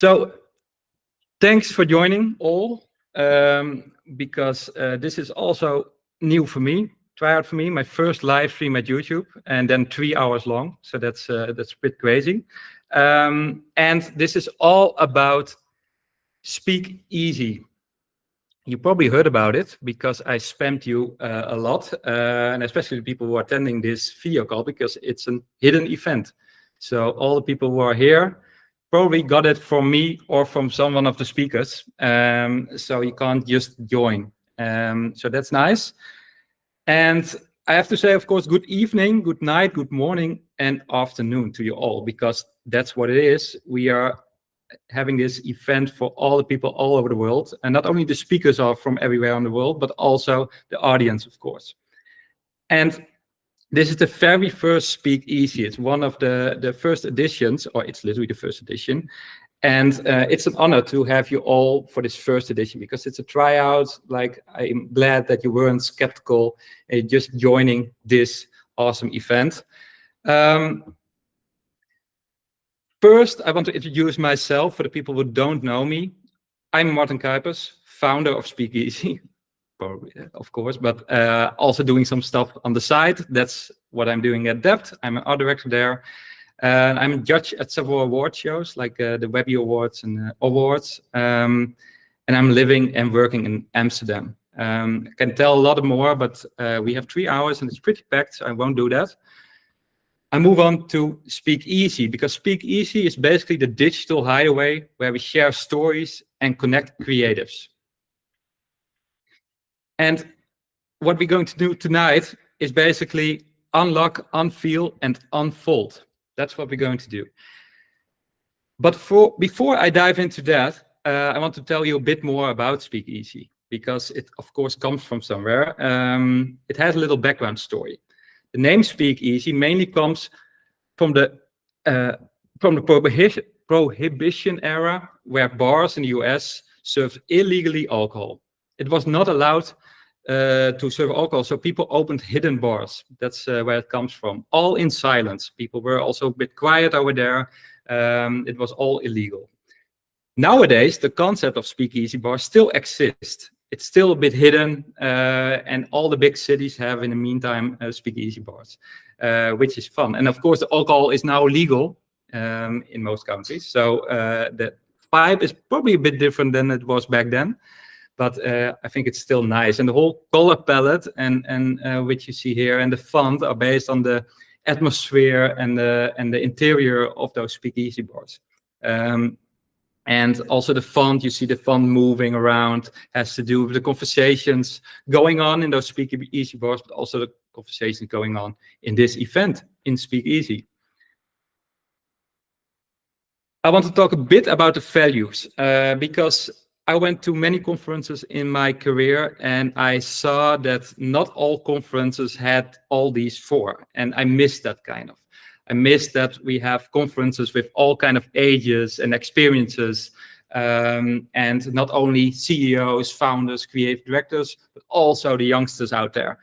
So thanks for joining all, because this is also new for me, try out for me, my first live stream at YouTube, and then 3 hours long. So that's a bit crazy. And this is all about Speakeasy. You probably heard about it because I spammed you a lot, and especially the people who are attending this video call, because it's a hidden event. So all the people who are here probably got it from me or from someone of the speakers. So you can't just join. So that's nice. And I have to say, of course, good evening, good night, good morning, and afternoon to you all, because that's what it is. We are having this event for all the people all over the world. And not only the speakers are from everywhere in the world, but also the audience, of course. And this is the very first Speakeasy. It's one of the first editions, or it's literally the first edition. And it's an honor to have you all for this first edition, because it's a tryout. Like, I'm glad that you weren't skeptical just joining this awesome event. First, I want to introduce myself for the people who don't know me. I'm Martin Kuipers, founder of Speakeasy, of course, but also doing some stuff on the side. That's what I'm doing at Dept. I'm an art director there. I'm a judge at several award shows, like the Webby Awards and Awards. And I'm living and working in Amsterdam. I can tell a lot more, but we have 3 hours and it's pretty packed, so I won't do that. I move on to Speakeasy, because Speakeasy is basically the digital hideaway where we share stories and connect creatives. And what we're going to do tonight is basically unlock, unfeel, and unfold. That's what we're going to do. But before I dive into that, I want to tell you a bit more about Speakeasy, because it, of course, comes from somewhere. It has a little background story. The name Speakeasy mainly comes from the prohibition era, where bars in the US served illegally alcohol. It was not allowed to serve alcohol, so people opened hidden bars. That's where it comes from. All in silence. People were also a bit quiet over there. It was all illegal. Nowadays, the concept of Speakeasy bars still exists. It's still a bit hidden, and all the big cities have, in the meantime, Speakeasy bars, which is fun. And of course, the alcohol is now legal in most countries, so the vibe is probably a bit different than it was back then, but I think it's still nice. And the whole color palette and which you see here and the font are based on the atmosphere and the interior of those Speakeasy bars. And also the font, you see the font moving around, has to do with the conversations going on in those Speakeasy bars, but also the conversations going on in this event in Speakeasy. I want to talk a bit about the values, because I went to many conferences in my career and I saw that not all conferences had all these four, and I missed that kind of. I miss that we have conferences with all kind of ages and experiences, and not only CEOs, founders, creative directors, but also the youngsters out there,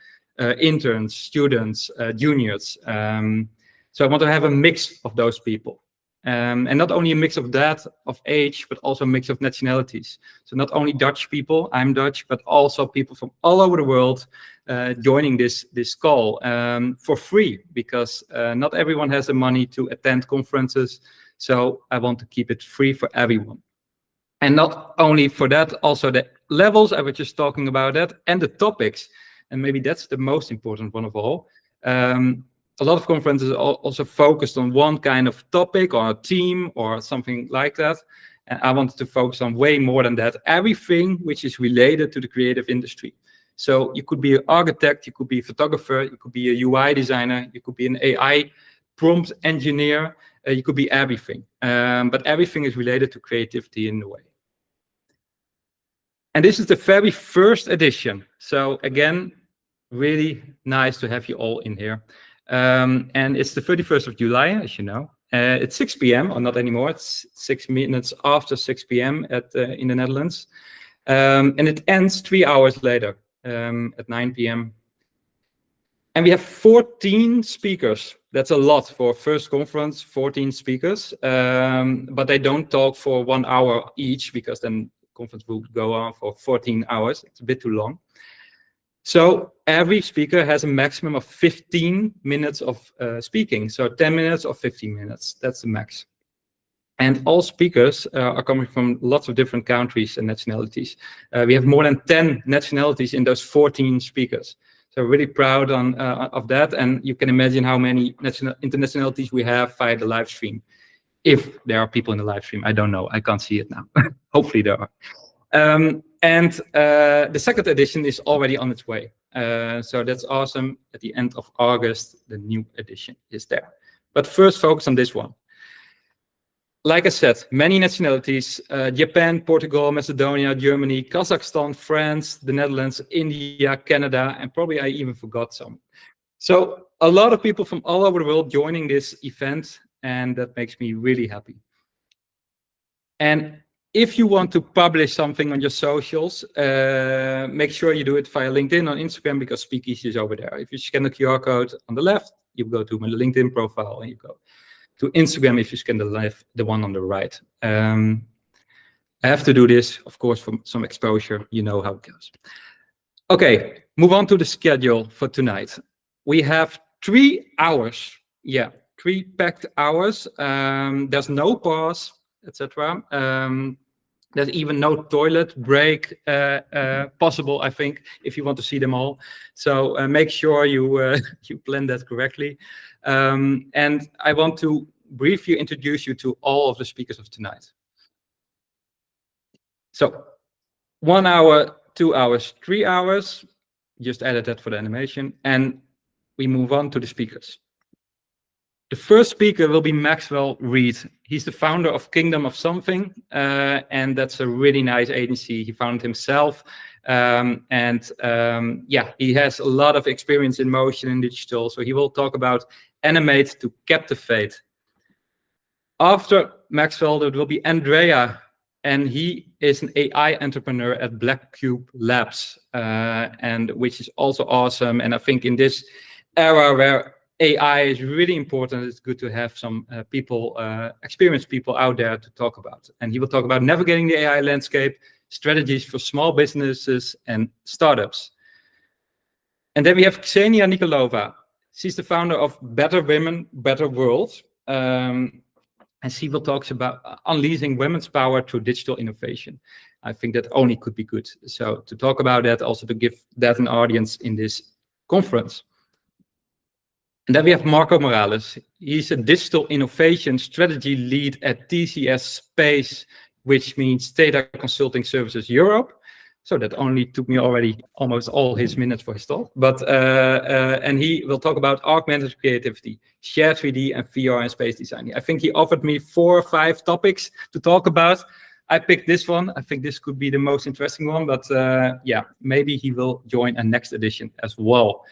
interns, students, juniors. So I want to have a mix of those people. And not only a mix of that, of age, but also a mix of nationalities. So not only Dutch people, I'm Dutch, but also people from all over the world joining this call for free, because not everyone has the money to attend conferences. So I want to keep it free for everyone. And not only for that, also the levels, I was just talking about that, and the topics. And maybe that's the most important one of all. A lot of conferences are also focused on one kind of topic or a theme or something like that. And I wanted to focus on way more than that. Everything which is related to the creative industry. So you could be an architect, you could be a photographer, you could be a UI designer, you could be an AI prompt engineer, you could be everything. But everything is related to creativity in a way. And this is the very first edition. So again, really nice to have you all in here. And it's the 31st of July, as you know. It's 6 p.m. or not anymore. It's 6 minutes after 6 p.m. in the Netherlands. And it ends 3 hours later at 9 p.m. And we have 14 speakers. That's a lot for a first conference, 14 speakers. But they don't talk for 1 hour each, because then the conference will go on for 14 hours. It's a bit too long. So every speaker has a maximum of 15 minutes of speaking. So 10 minutes or 15 minutes, that's the max. And all speakers are coming from lots of different countries and nationalities. We have more than 10 nationalities in those 14 speakers. So really proud of that. And you can imagine how many internationalities we have via the live stream. If there are people in the live stream, I don't know. I can't see it now. Hopefully there are. And the second edition is already on its way. So that's awesome. At the end of August, the new edition is there. But first, focus on this one. Like I said, many nationalities, Japan, Portugal, Macedonia, Germany, Kazakhstan, France, the Netherlands, India, Canada, and probably I even forgot some. So a lot of people from all over the world joining this event, and that makes me really happy. And if you want to publish something on your socials, make sure you do it via LinkedIn or Instagram, because Speakeasy is over there. If you scan the QR code on the left, you go to my LinkedIn profile and you go to Instagram if you scan the one on the right. I have to do this, of course, for some exposure. You know how it goes. Okay, move on to the schedule for tonight. We have 3 hours. Yeah, 3 packed hours. There's no pause, etc. There's even no toilet break possible, I think, if you want to see them all. So make sure you you plan that correctly. And I want to briefly introduce you to all of the speakers of tonight. So 1 hour, 2 hours, 3 hours. Just added that for the animation. And we move on to the speakers. The first speaker will be Maxwell Reed. He's the founder of Kingdom of Something, and that's a really nice agency. He founded himself, yeah, he has a lot of experience in motion and digital. So he will talk about animate to captivate. After Maxwell, there will be Andrea, and he is an AI entrepreneur at Black Cube Labs, and which is also awesome. And I think in this era where AI is really important, it's good to have some people, experienced people out there to talk about. And he will talk about navigating the AI landscape, strategies for small businesses and startups. And then we have Ksenia Nikolova. She's the founder of Better Women, Better World. And she will talk about unleashing women's power through digital innovation. I think that only could be good. So to talk about that, also to give that an audience in this conference. And then we have Marco Morales. He's a digital innovation strategy lead at TCS Space, which means Data Consulting Services Europe. So that only took me already almost all his minutes for his talk. But and he will talk about augmented creativity, shared 3D and VR and space design. I think he offered me 4 or 5 topics to talk about. I picked this one. I think this could be the most interesting one. But yeah, maybe he will join a next edition as well.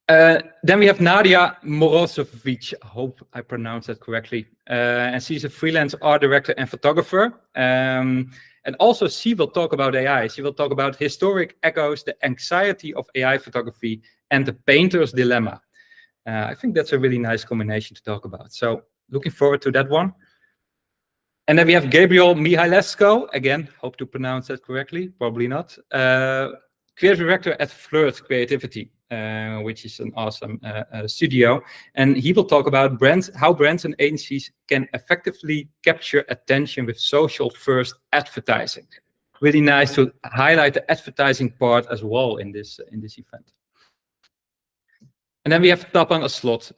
Then we have Nadia Morozovic. I hope I pronounced that correctly. And she's a freelance art director and photographer. And also she will talk about AI. She will talk about historic echoes, the anxiety of AI photography, and the painter's dilemma. I think that's a really nice combination to talk about. So looking forward to that one. And then we have Gabriel Mihailescu. Again, hope to pronounce that correctly. Probably not. Creative director at Flirt Creativity, which is an awesome studio. And he will talk about how brands and agencies can effectively capture attention with social-first advertising. Really nice to highlight the advertising part as well in this event. And then we have Tapan Aslot,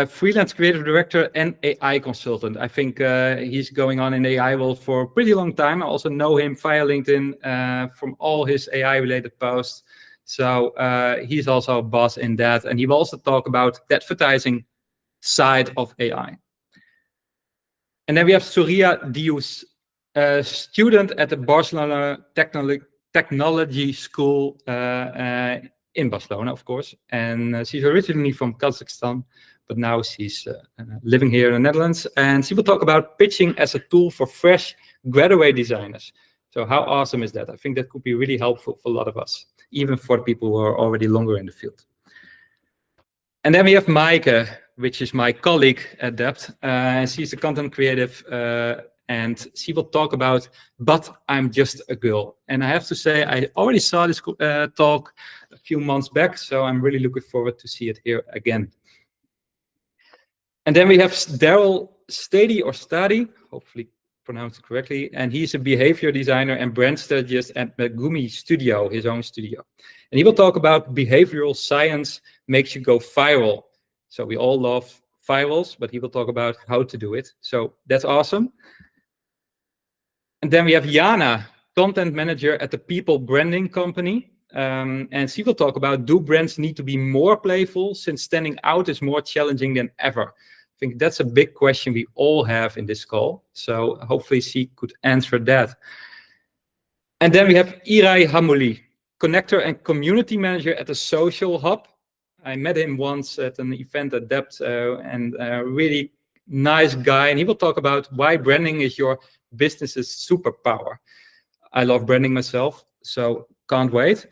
freelance creative director and AI consultant. I think he's going on in the AI world for a pretty long time. I also know him via LinkedIn from all his AI-related posts. So he's also a boss in that. And he will also talk about the advertising side of AI. And then we have Surya Dius, a student at the Barcelona Technology School in Barcelona, of course. And she's originally from Kazakhstan, but now she's living here in the Netherlands. And she will talk about pitching as a tool for fresh graduate designers. So how awesome is that? I think that could be really helpful for a lot of us. even for people who are already longer in the field. And then we have Maaike, which is my colleague at Dept. She's a content creative, and she will talk about, but I'm just a girl. And I have to say, I already saw this talk a few months back, so I'm really looking forward to see it here again. And then we have Daryl Stadi, hopefully pronounced it correctly, and he's a behavior designer and brand strategist at Megumi Studio, his own studio. And he will talk about behavioral science makes you go viral. So we all love virals, but he will talk about how to do it. So that's awesome. And then we have Jana, content manager at the People Branding Company. And she will talk about, do brands need to be more playful since standing out is more challenging than ever? I think that's a big question we all have in this call. So hopefully she could answer that. And then we have Irai Hamuli, connector and community manager at the Social Hub. I met him once at an event at Dept, and a really nice guy. And he will talk about why branding is your business's superpower. I love branding myself, so can't wait.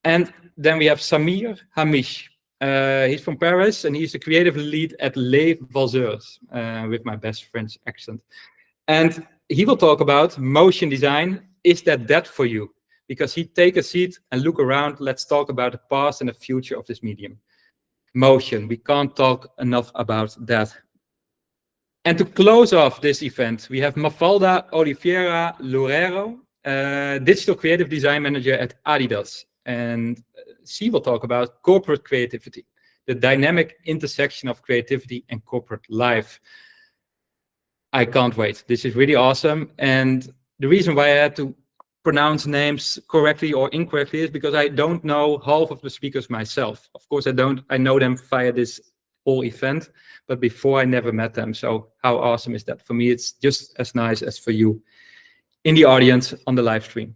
And then we have Samir Hamish. He's from Paris, and he's the creative lead at Les Valseurs, with my best French accent. And he will talk about motion design. Is that for you? Because he take a seat and look around. Let's talk about the past and the future of this medium. Motion, we can't talk enough about that. And to close off this event, we have Mafalda Oliveira Loureiro, digital creative design manager at Adidas. And she will talk about corporate creativity, the dynamic intersection of creativity and corporate life. I can't wait. This is really awesome. And the reason why I had to pronounce names correctly or incorrectly is because I don't know half of the speakers myself. Of course, I know them via this whole event, but before I never met them. So how awesome is that? For me, it's just as nice as for you in the audience on the live stream.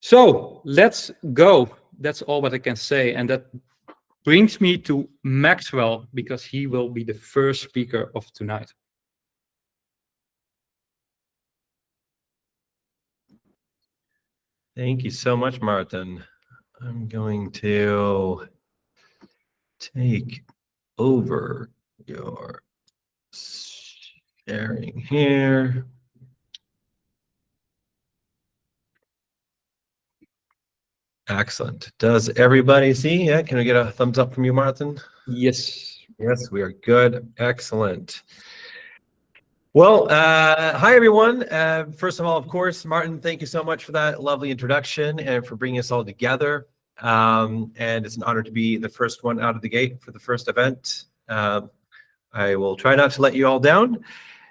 So let's go. That's all what I can say. And that brings me to Maxwell, because he will be the first speaker of tonight. Thank you so much, Martin. I'm going to take over your sharing here. Excellent. Does everybody see? Yeah, can we get a thumbs up from you, Martin? Yes. Yes, we are good. Excellent. Well, hi, everyone. First of all, of course, Martin, thank you so much for that lovely introduction and for bringing us all together. And it's an honor to be the first one out of the gate for the first event. I will try not to let you all down.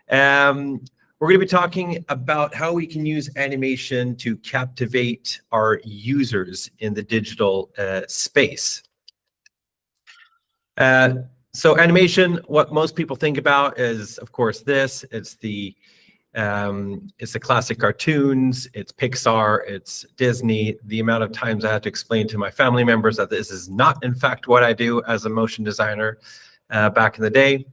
We're going to be talking about how we can use animation to captivate our users in the digital space. So animation, what most people think about is, of course, this. It's the classic cartoons, it's Pixar, it's Disney. The amount of times I had to explain to my family members that this is not, in fact, what I do as a motion designer back in the day.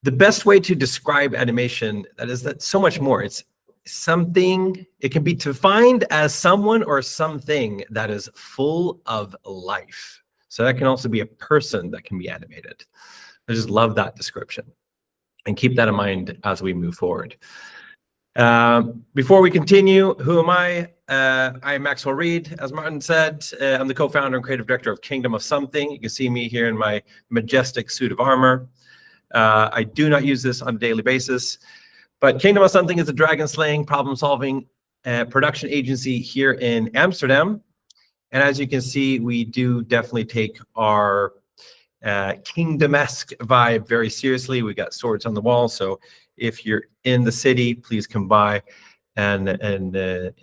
The best way to describe animation, that's so much more. It's something, it can be defined as someone or something that is full of life. So that can also be a person that can be animated. I just love that description. And keep that in mind as we move forward. Before we continue, who am I? I'm Maxwell Reed, as Martin said. I'm the co-founder and creative director of Kingdom of Something. You can see me here in my majestic suit of armor. I do not use this on a daily basis, but Kingdom of Something is a dragon slaying, problem solving production agency here in Amsterdam. And as you can see, we do definitely take our kingdom-esque vibe very seriously. We got swords on the wall, so if you're in the city, please come by and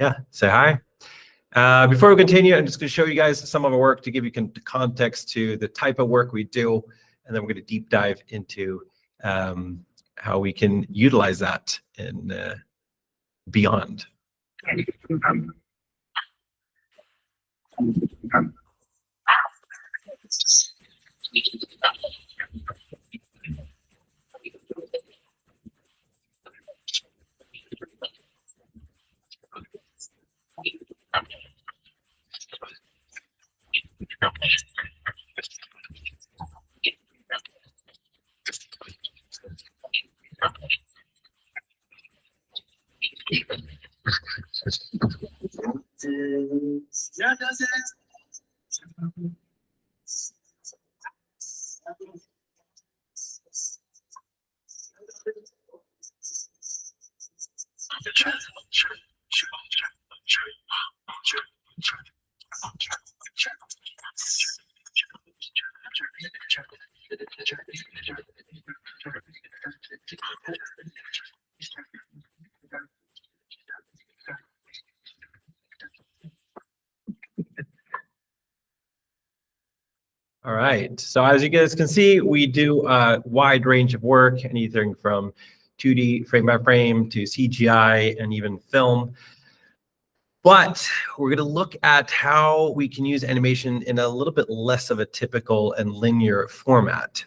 yeah, say hi. Before we continue, I'm just going to show you guys some of our work to give you context to the type of work we do, and then we're going to deep dive into how we can utilize that in beyond. All right, so as you guys can see, we do a wide range of work, anything from 2D frame by frame to CGI and even film. But we're going to look at how we can use animation in a little bit less of a typical and linear format,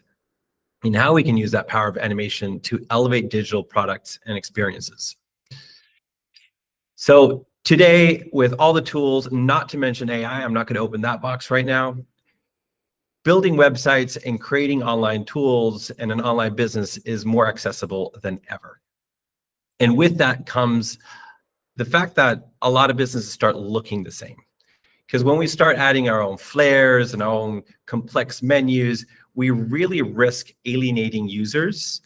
and how we can use that power of animation to elevate digital products and experiences. So today, with all the tools, not to mention AI, I'm not going to open that box right now, building websites and creating online tools and an online business is more accessible than ever. And with that comes the fact that a lot of businesses start looking the same. Because when we start adding our own flares and our own complex menus, we really risk alienating users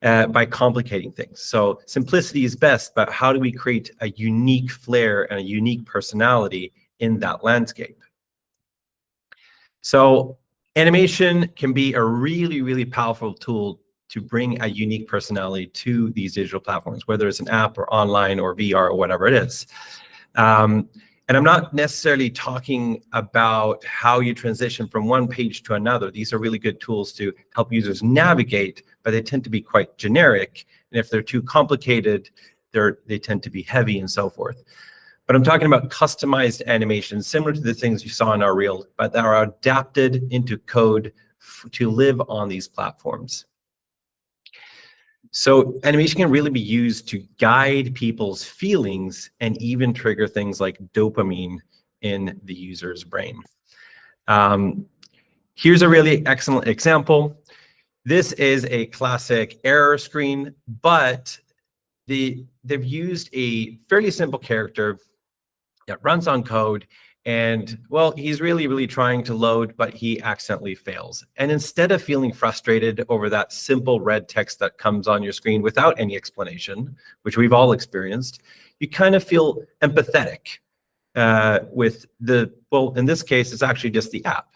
by complicating things. So simplicity is best, but how do we create a unique flair and a unique personality in that landscape? So animation can be a really, really powerful tool to bring a unique personality to these digital platforms, whether it's an app or online or VR or whatever it is. And I'm not necessarily talking about how you transition from one page to another. These are really good tools to help users navigate, but they tend to be quite generic. And if they're too complicated, they tend to be heavy and so forth. But I'm talking about customized animations, similar to the things you saw in our reel, but that are adapted into code to live on these platforms. So animation can really be used to guide people's feelings and even trigger things like dopamine in the user's brain. Here's a really excellent example. This is a classic error screen, but they've used a fairly simple character that runs on code. And well, he's really trying to load, but he accidentally fails. And instead of feeling frustrated over that simple red text that comes on your screen without any explanation, which we've all experienced, you kind of feel empathetic with well, in this case, it's actually just the app.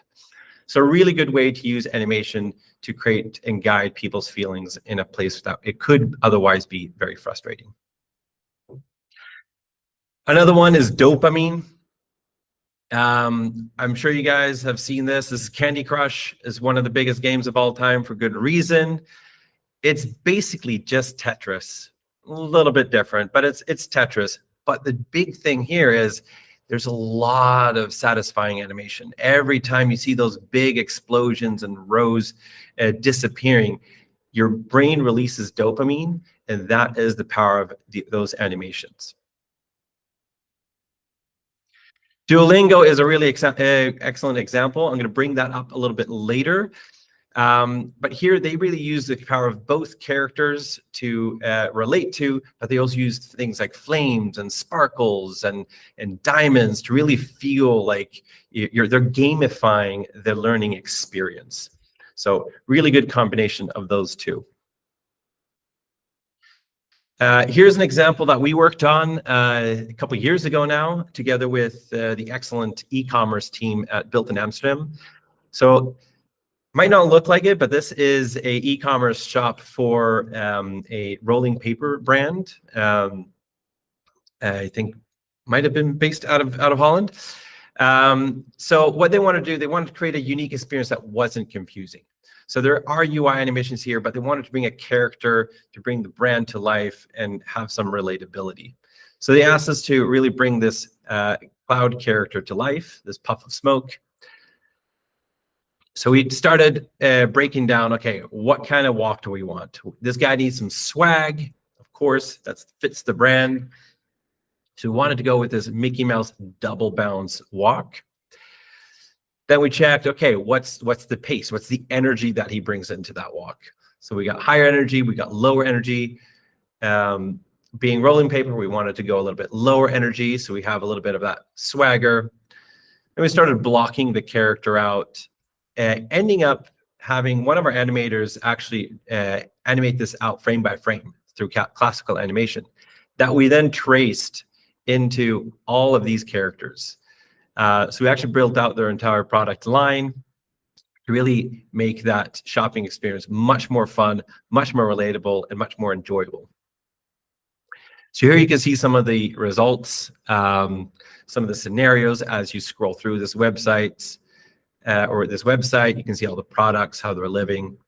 So a really good way to use animation to create and guide people's feelings in a place that it could otherwise be very frustrating. Another one is dopamine. I'm sure you guys have seen this. This is Candy Crush, is one of the biggest games of all time for good reason. It's basically just Tetris, a little bit different, but it's Tetris. But the big thing here is there's a lot of satisfying animation. Every time you see those big explosions and rows disappearing, your brain releases dopamine, and that is the power of those animations. Duolingo is a really excellent example. I'm going to bring that up a little bit later. But here they really use the power of both characters to relate to, but they also use things like flames and sparkles and diamonds to really feel like they're gamifying the learning experience. So really good combination of those two. Here's an example that we worked on a couple of years ago now, together with the excellent e-commerce team at Built in Amsterdam. So might not look like it, but this is a e-commerce shop for a rolling paper brand. I think might have been based out of Holland. So what they want to do, they wanted to create a unique experience that wasn't confusing. So there are UI animations here, but they wanted to bring a character to bring the brand to life and have some relatability. So they asked us to really bring this cloud character to life, this puff of smoke. So we started breaking down, okay, what kind of walk do we want? This guy needs some swag, of course, that fits the brand. So we wanted to go with this Mickey Mouse double bounce walk. Then we checked, okay, what's the pace? What's the energy that he brings into that walk? So we got higher energy, we got lower energy. Being rolling paper, we wanted to go a little bit lower energy, so we have a little bit of that swagger. And we started blocking the character out, ending up having one of our animators actually animate this out frame by frame through classical animation that we then traced into all of these characters. So we actually built out their entire product line to really make that shopping experience much more fun, much more relatable, and much more enjoyable. So here you can see some of the results, some of the scenarios as you scroll through this website. You can see all the products, how they're living,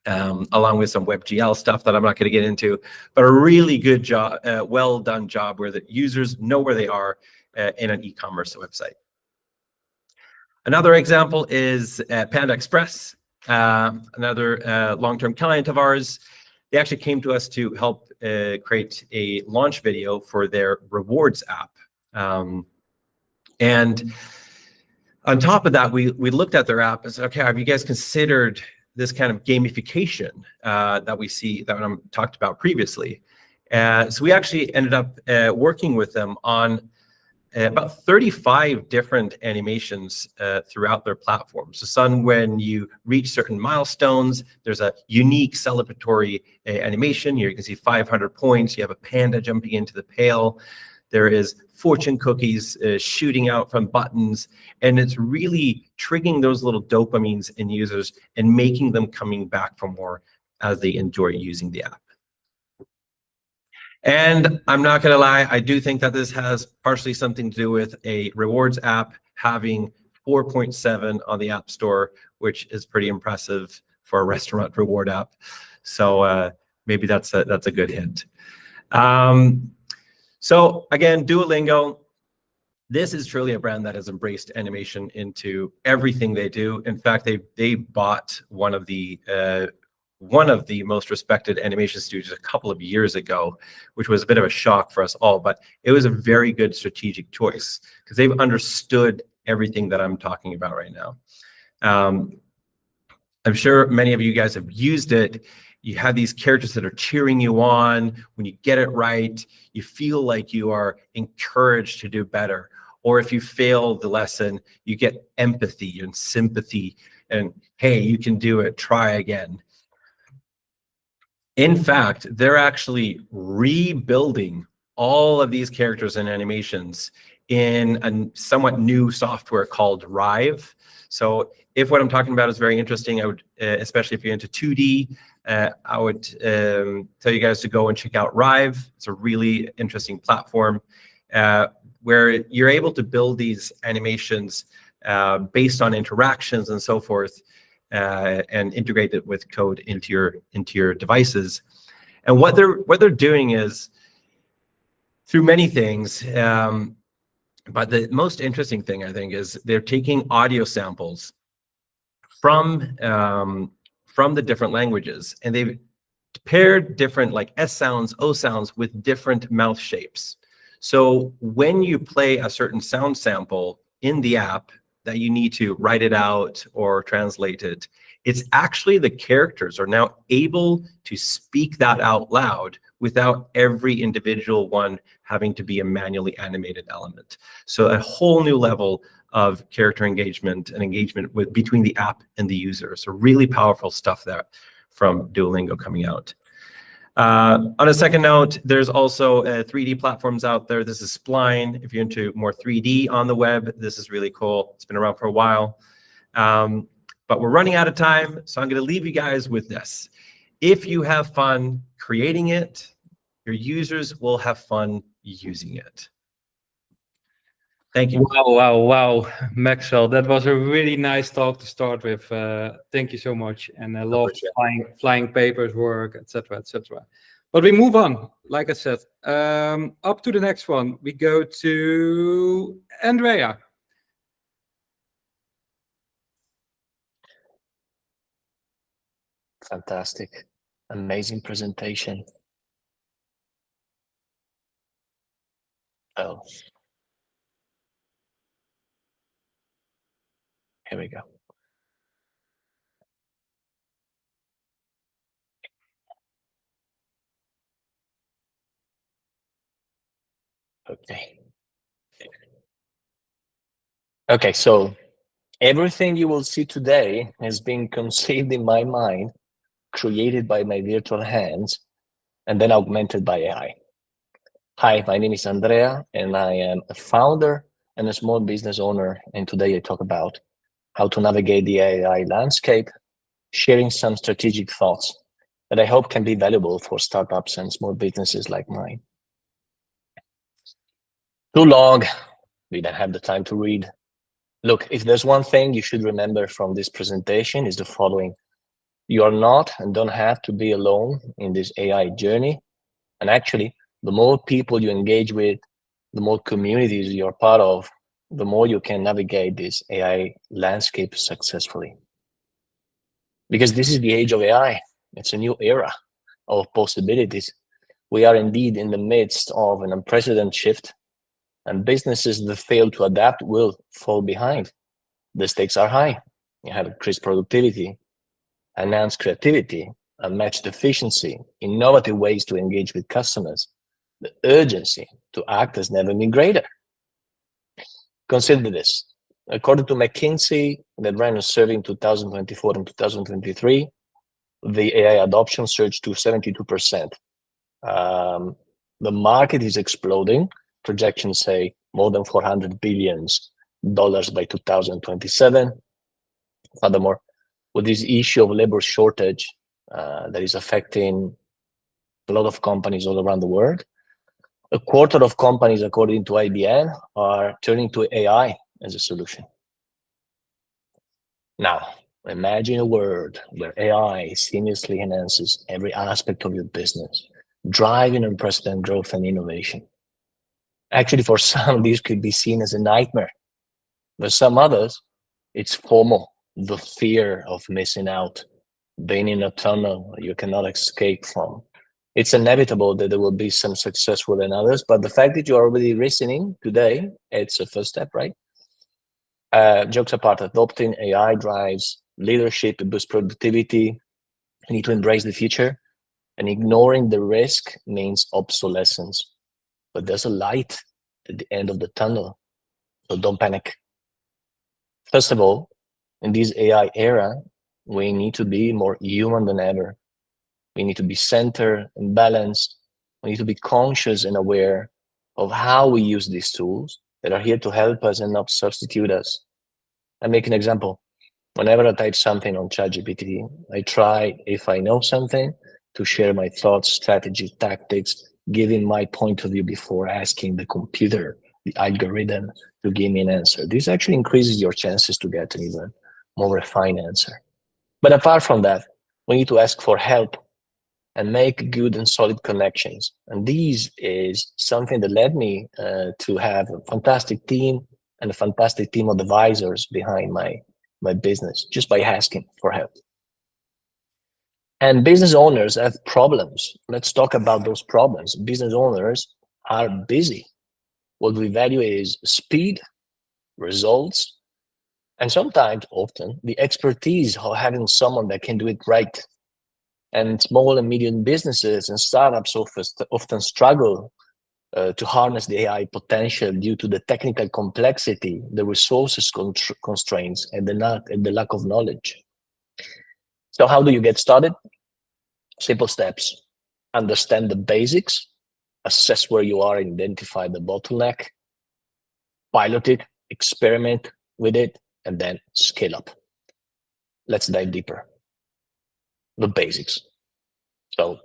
along with some WebGL stuff that I'm not going to get into, but a really good job, well done job where the users know where they are in an e-commerce website. Another example is Panda Express, another long-term client of ours. They actually came to us to help create a launch video for their rewards app. And on top of that, we looked at their app and said, okay, have you guys considered this kind of gamification that we see that I talked about previously? So we actually ended up working with them on about 35 different animations throughout their platform. So some, when you reach certain milestones, there's a unique celebratory animation. Here you can see 500 points. You have a panda jumping into the pail. There is fortune cookies shooting out from buttons. And it's really triggering those little dopamines in users and making them coming back for more as they enjoy using the app. And I'm not going to lie, I do think that this has partially something to do with a rewards app having 4.7 on the App Store, which is pretty impressive for a restaurant reward app. So maybe that's a good hint. So again, Duolingo, this is truly a brand that has embraced animation into everything they do. In fact, they bought one of the most respected animation studios a couple of years ago, which was a bit of a shock for us all, but it was a very good strategic choice because they've understood everything that I'm talking about right now. I'm sure many of you guys have used it. You have these characters that are cheering you on. When you get it right, you feel like you are encouraged to do better. Or if you fail the lesson, you get empathy and sympathy and, hey, you can do it, try again. In fact, they're actually rebuilding all of these characters and animations in a somewhat new software called Rive. So if what I'm talking about is very interesting, I would, especially if you're into 2D, I would tell you guys to go and check out Rive. It's a really interesting platform where you're able to build these animations based on interactions and so forth, and integrate it with code into your devices. And what they're doing is through many things. But the most interesting thing, I think, is they're taking audio samples from the different languages, and they've paired different like S sounds, O sounds with different mouth shapes. So when you play a certain sound sample in the app that you need to write it out or translate it, it's actually the characters are now able to speak that out loud without every individual one having to be a manually animated element. So a whole new level of character engagement and engagement between the app and the user. So really powerful stuff there from Duolingo coming out. On a second note, there's also 3D platforms out there. This is Spline. If you're into more 3D on the web, this is really cool. It's been around for a while. But we're running out of time, so I'm going to leave you guys with this. If you have fun creating it, your users will have fun using it. Thank you. Wow, Maxwell, that was a really nice talk to start with. Thank you so much, and I love flying papers work, etc., etc. But we move on. Like I said, up to the next one. We go to Andrea. Fantastic. Amazing presentation. Oh. Here we go. Okay. Okay, so everything you will see today has been conceived in my mind, created by my virtual hands, and then augmented by AI. Hi, my name is Andrea, and I am a founder and a small business owner. And today I talk about how to navigate the AI landscape, sharing some strategic thoughts that I hope can be valuable for startups and small businesses like mine. Too long, we don't have the time to read. Look, if there's one thing you should remember from this presentation is the following. You are not and don't have to be alone in this AI journey. And actually, the more people you engage with, the more communities you're part of, the more you can navigate this AI landscape successfully. Because this is the age of AI. It's a new era of possibilities. We are indeed in the midst of an unprecedented shift, and businesses that fail to adapt will fall behind. The stakes are high. You have increased productivity, enhanced creativity, unmatched efficiency, innovative ways to engage with customers. The urgency to act has never been greater. Consider this. According to McKinsey, that ran a survey in 2024 and 2023, the AI adoption surged to 72%. The market is exploding. Projections say more than $400 billion by 2027. Furthermore, with this issue of labor shortage that is affecting a lot of companies all around the world, a quarter of companies, according to IBM, are turning to AI as a solution. Now, imagine a world where AI seamlessly enhances every aspect of your business, driving unprecedented growth and innovation. Actually, for some, this could be seen as a nightmare. For some others, it's FOMO, the fear of missing out, being in a tunnel you cannot escape from. It's inevitable that there will be some successful than others, but the fact that you're already listening today, it's a first step, right? Jokes apart, adopting AI drives leadership, it boosts productivity. You need to embrace the future, and ignoring the risk means obsolescence. But there's a light at the end of the tunnel, so don't panic. First of all, in this AI era, we need to be more human than ever. We need to be centered and balanced. We need to be conscious and aware of how we use these tools that are here to help us and not substitute us. I make an example. Whenever I type something on ChatGPT, I try, if I know something, to share my thoughts, strategy, tactics, giving my point of view before asking the computer, the algorithm, to give me an answer. This actually increases your chances to get an even more refined answer. But apart from that, we need to ask for help and make good and solid connections. And this is something that led me to have a fantastic team and a fantastic team of advisors behind my business, just by asking for help. And business owners have problems. Let's talk about those problems. Business owners are busy. What we value is speed, results, and sometimes, often, the expertise of having someone that can do it right. And small and medium businesses and startups often struggle to harness the AI potential due to the technical complexity, the resources constraints, and the lack of knowledge. So how do you get started? Simple steps. Understand the basics, assess where you are, identify the bottleneck, pilot it, experiment with it, and then scale up. Let's dive deeper. The basics. So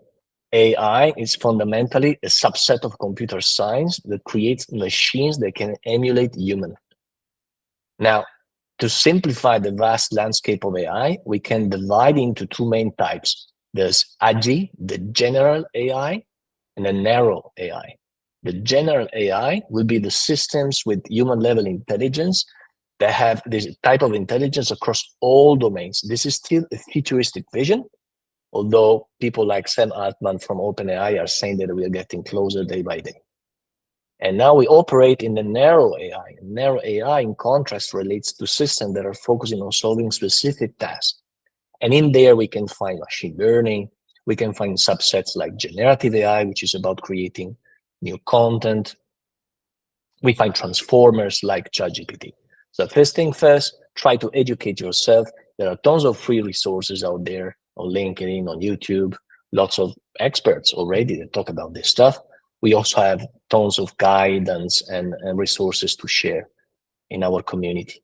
AI is fundamentally a subset of computer science that creates machines that can emulate human. Now, to simplify the vast landscape of AI, we can divide into two main types. There's AGI, the general AI, and the narrow AI. The general AI will be the systems with human level intelligence that have this type of intelligence across all domains. This is still a futuristic vision, although people like Sam Altman from OpenAI are saying that we are getting closer day by day. And now we operate in the narrow AI. Narrow AI, in contrast, relates to systems that are focusing on solving specific tasks. And in there, we can find machine learning. We can find subsets like generative AI, which is about creating new content. We find transformers like ChatGPT. So first thing first, try to educate yourself. There are tons of free resources out there on LinkedIn, on YouTube, lots of experts already that talk about this stuff. We also have tons of guidance and resources to share in our community.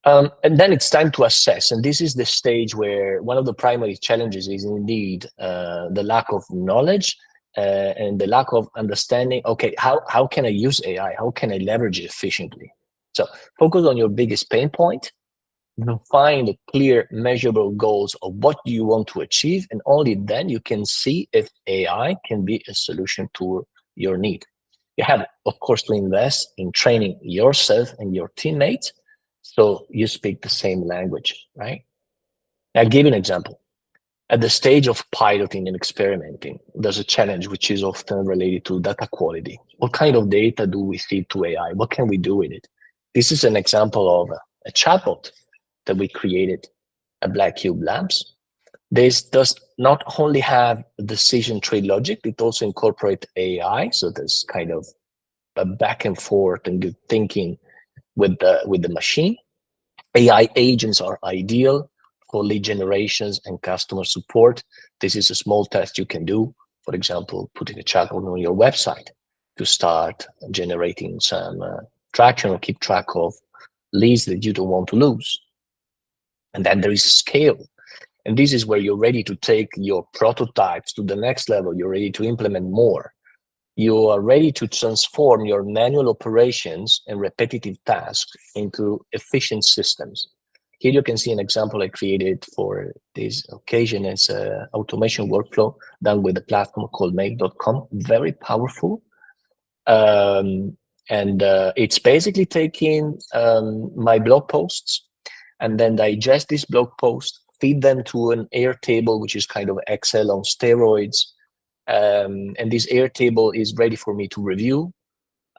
And then it's time to assess. And this is the stage where one of the primary challenges is indeed the lack of knowledge and the lack of understanding. Okay, how can I use AI? How can I leverage it efficiently? So focus on your biggest pain point. Find clear, measurable goals of what you want to achieve. And only then you can see if AI can be a solution to your need. You have, of course, to invest in training yourself and your teammates so you speak the same language, right? I'll give you an example. At the stage of piloting and experimenting, there's a challenge which is often related to data quality. What kind of data do we feed to AI? What can we do with it? This is an example of a chatbot that we created at Black Cube Labs. This does not only have decision tree logic, it also incorporates AI. So there's kind of a back and forth and good thinking with the machine. AI agents are ideal for lead generations and customer support. This is a small test you can do. For example, putting a chatbot on your website to start generating some traction or keep track of leads that you don't want to lose. And then there is scale. And this is where you're ready to take your prototypes to the next level. You're ready to implement more. You are ready to transform your manual operations and repetitive tasks into efficient systems. Here you can see an example I created for this occasion. It's an automation workflow done with a platform called make.com, very powerful. It's basically taking my blog posts and then digest this blog post, feed them to an Airtable, which is kind of Excel on steroids. And this Airtable is ready for me to review.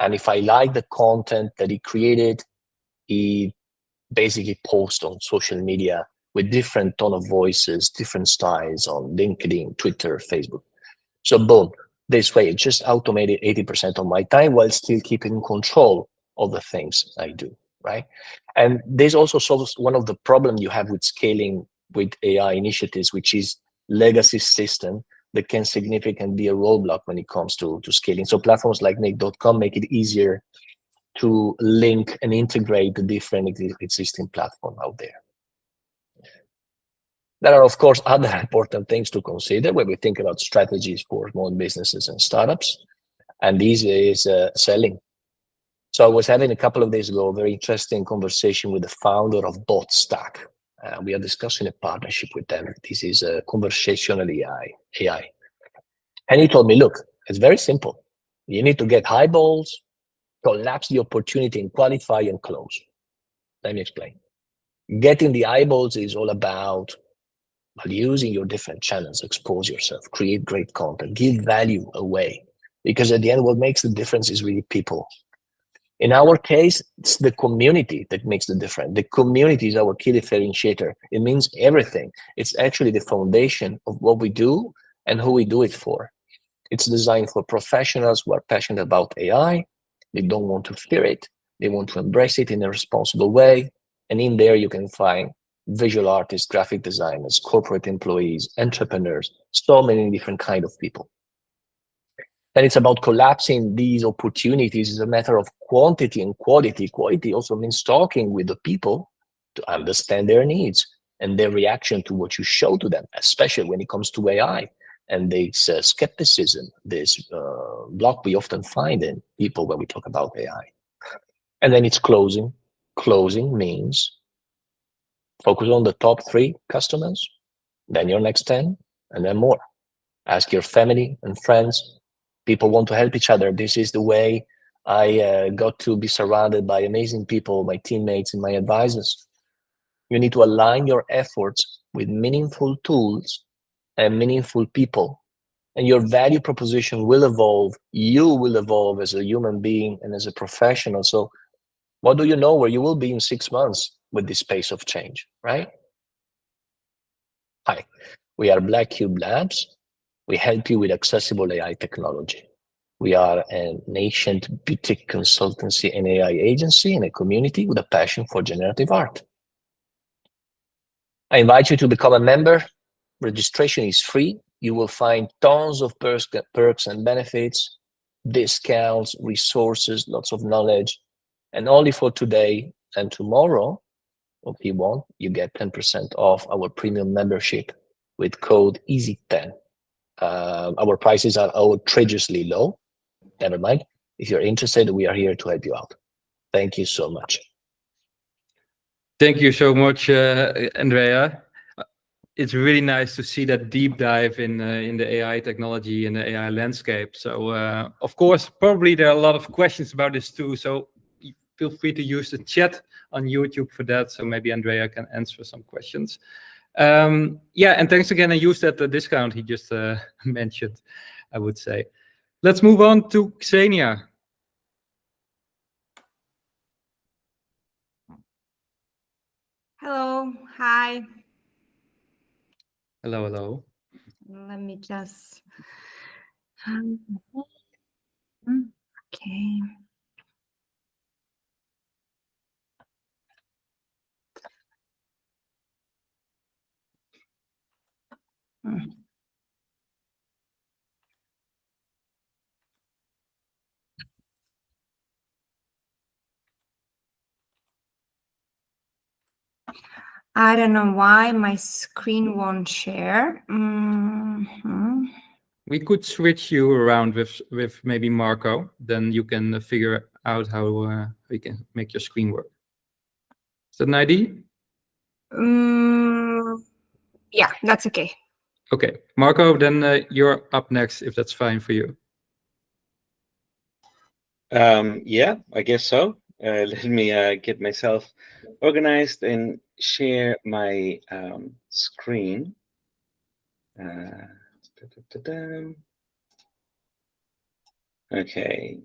And if I like the content that he created, he basically posts on social media with different tone of voices, different styles on LinkedIn, Twitter, Facebook. So boom, this way it just automated 80% of my time while still keeping control of the things I do, right? And this also solves one of the problems you have with scaling with AI initiatives, which is legacy system that can significantly be a roadblock when it comes to scaling. So platforms like make.com make it easier to link and integrate the different existing platforms out there. There are, of course, other important things to consider when we think about strategies for small businesses and startups. And this is selling. So I was having a couple of days ago a very interesting conversation with the founder of BotStack. We are discussing a partnership with them. This is a conversational AI. And he told me, look, it's very simple. You need to get eyeballs, collapse the opportunity and qualify and close. Let me explain. Getting the eyeballs is all about using your different channels, expose yourself, create great content, give value away. Because at the end, what makes the difference is really people. In our case, it's the community that makes the difference. The community is our key differentiator. It means everything. It's actually the foundation of what we do and who we do it for. It's designed for professionals who are passionate about AI. They don't want to fear it. They want to embrace it in a responsible way. And in there, you can find visual artists, graphic designers, corporate employees, entrepreneurs, so many different kinds of people. And it's about collapsing these opportunities. It's a matter of quantity and quality. Quality also means talking with the people to understand their needs and their reaction to what you show to them, especially when it comes to AI. And this skepticism, this block we often find in people when we talk about AI. And then it's closing. Closing means focus on the top 3 customers, then your next 10, and then more. Ask your family and friends. People want to help each other. This is the way I got to be surrounded by amazing people, my teammates and my advisors. You need to align your efforts with meaningful tools and meaningful people. And your value proposition will evolve. You will evolve as a human being and as a professional. So what do you know where you will be in 6 months with this pace of change, right? Hi, we are Black Cube Labs. We help you with accessible AI technology. We are an ancient boutique consultancy and AI agency and a community with a passion for generative art. I invite you to become a member. Registration is free. You will find tons of perks and benefits, discounts, resources, lots of knowledge. And only for today and tomorrow, if you want, you get 10% off our premium membership with code EASY10. Our prices are outrageously low. Never mind. If you're interested, we are here to help you out. Thank you so much. Thank you so much, Andrea. It's really nice to see that deep dive in the AI technology and the AI landscape. So, of course, probably there are a lot of questions about this too. So feel free to use the chat on YouTube for that. So maybe Andrea can answer some questions. Yeah, and thanks again. I used that discount he just mentioned, I would say. Let's move on to Xenia. Hello, hi. Hello, hello. Let me just. Okay. I don't know why my screen won't share. We could switch you around with maybe Marco. Then you can figure out how you can make your screen work. Is that an idea? Yeah, that's okay. Okay, Marco, then you're up next if that's fine for you. Yeah, I guess so. Let me get myself organized and share my screen. Okay.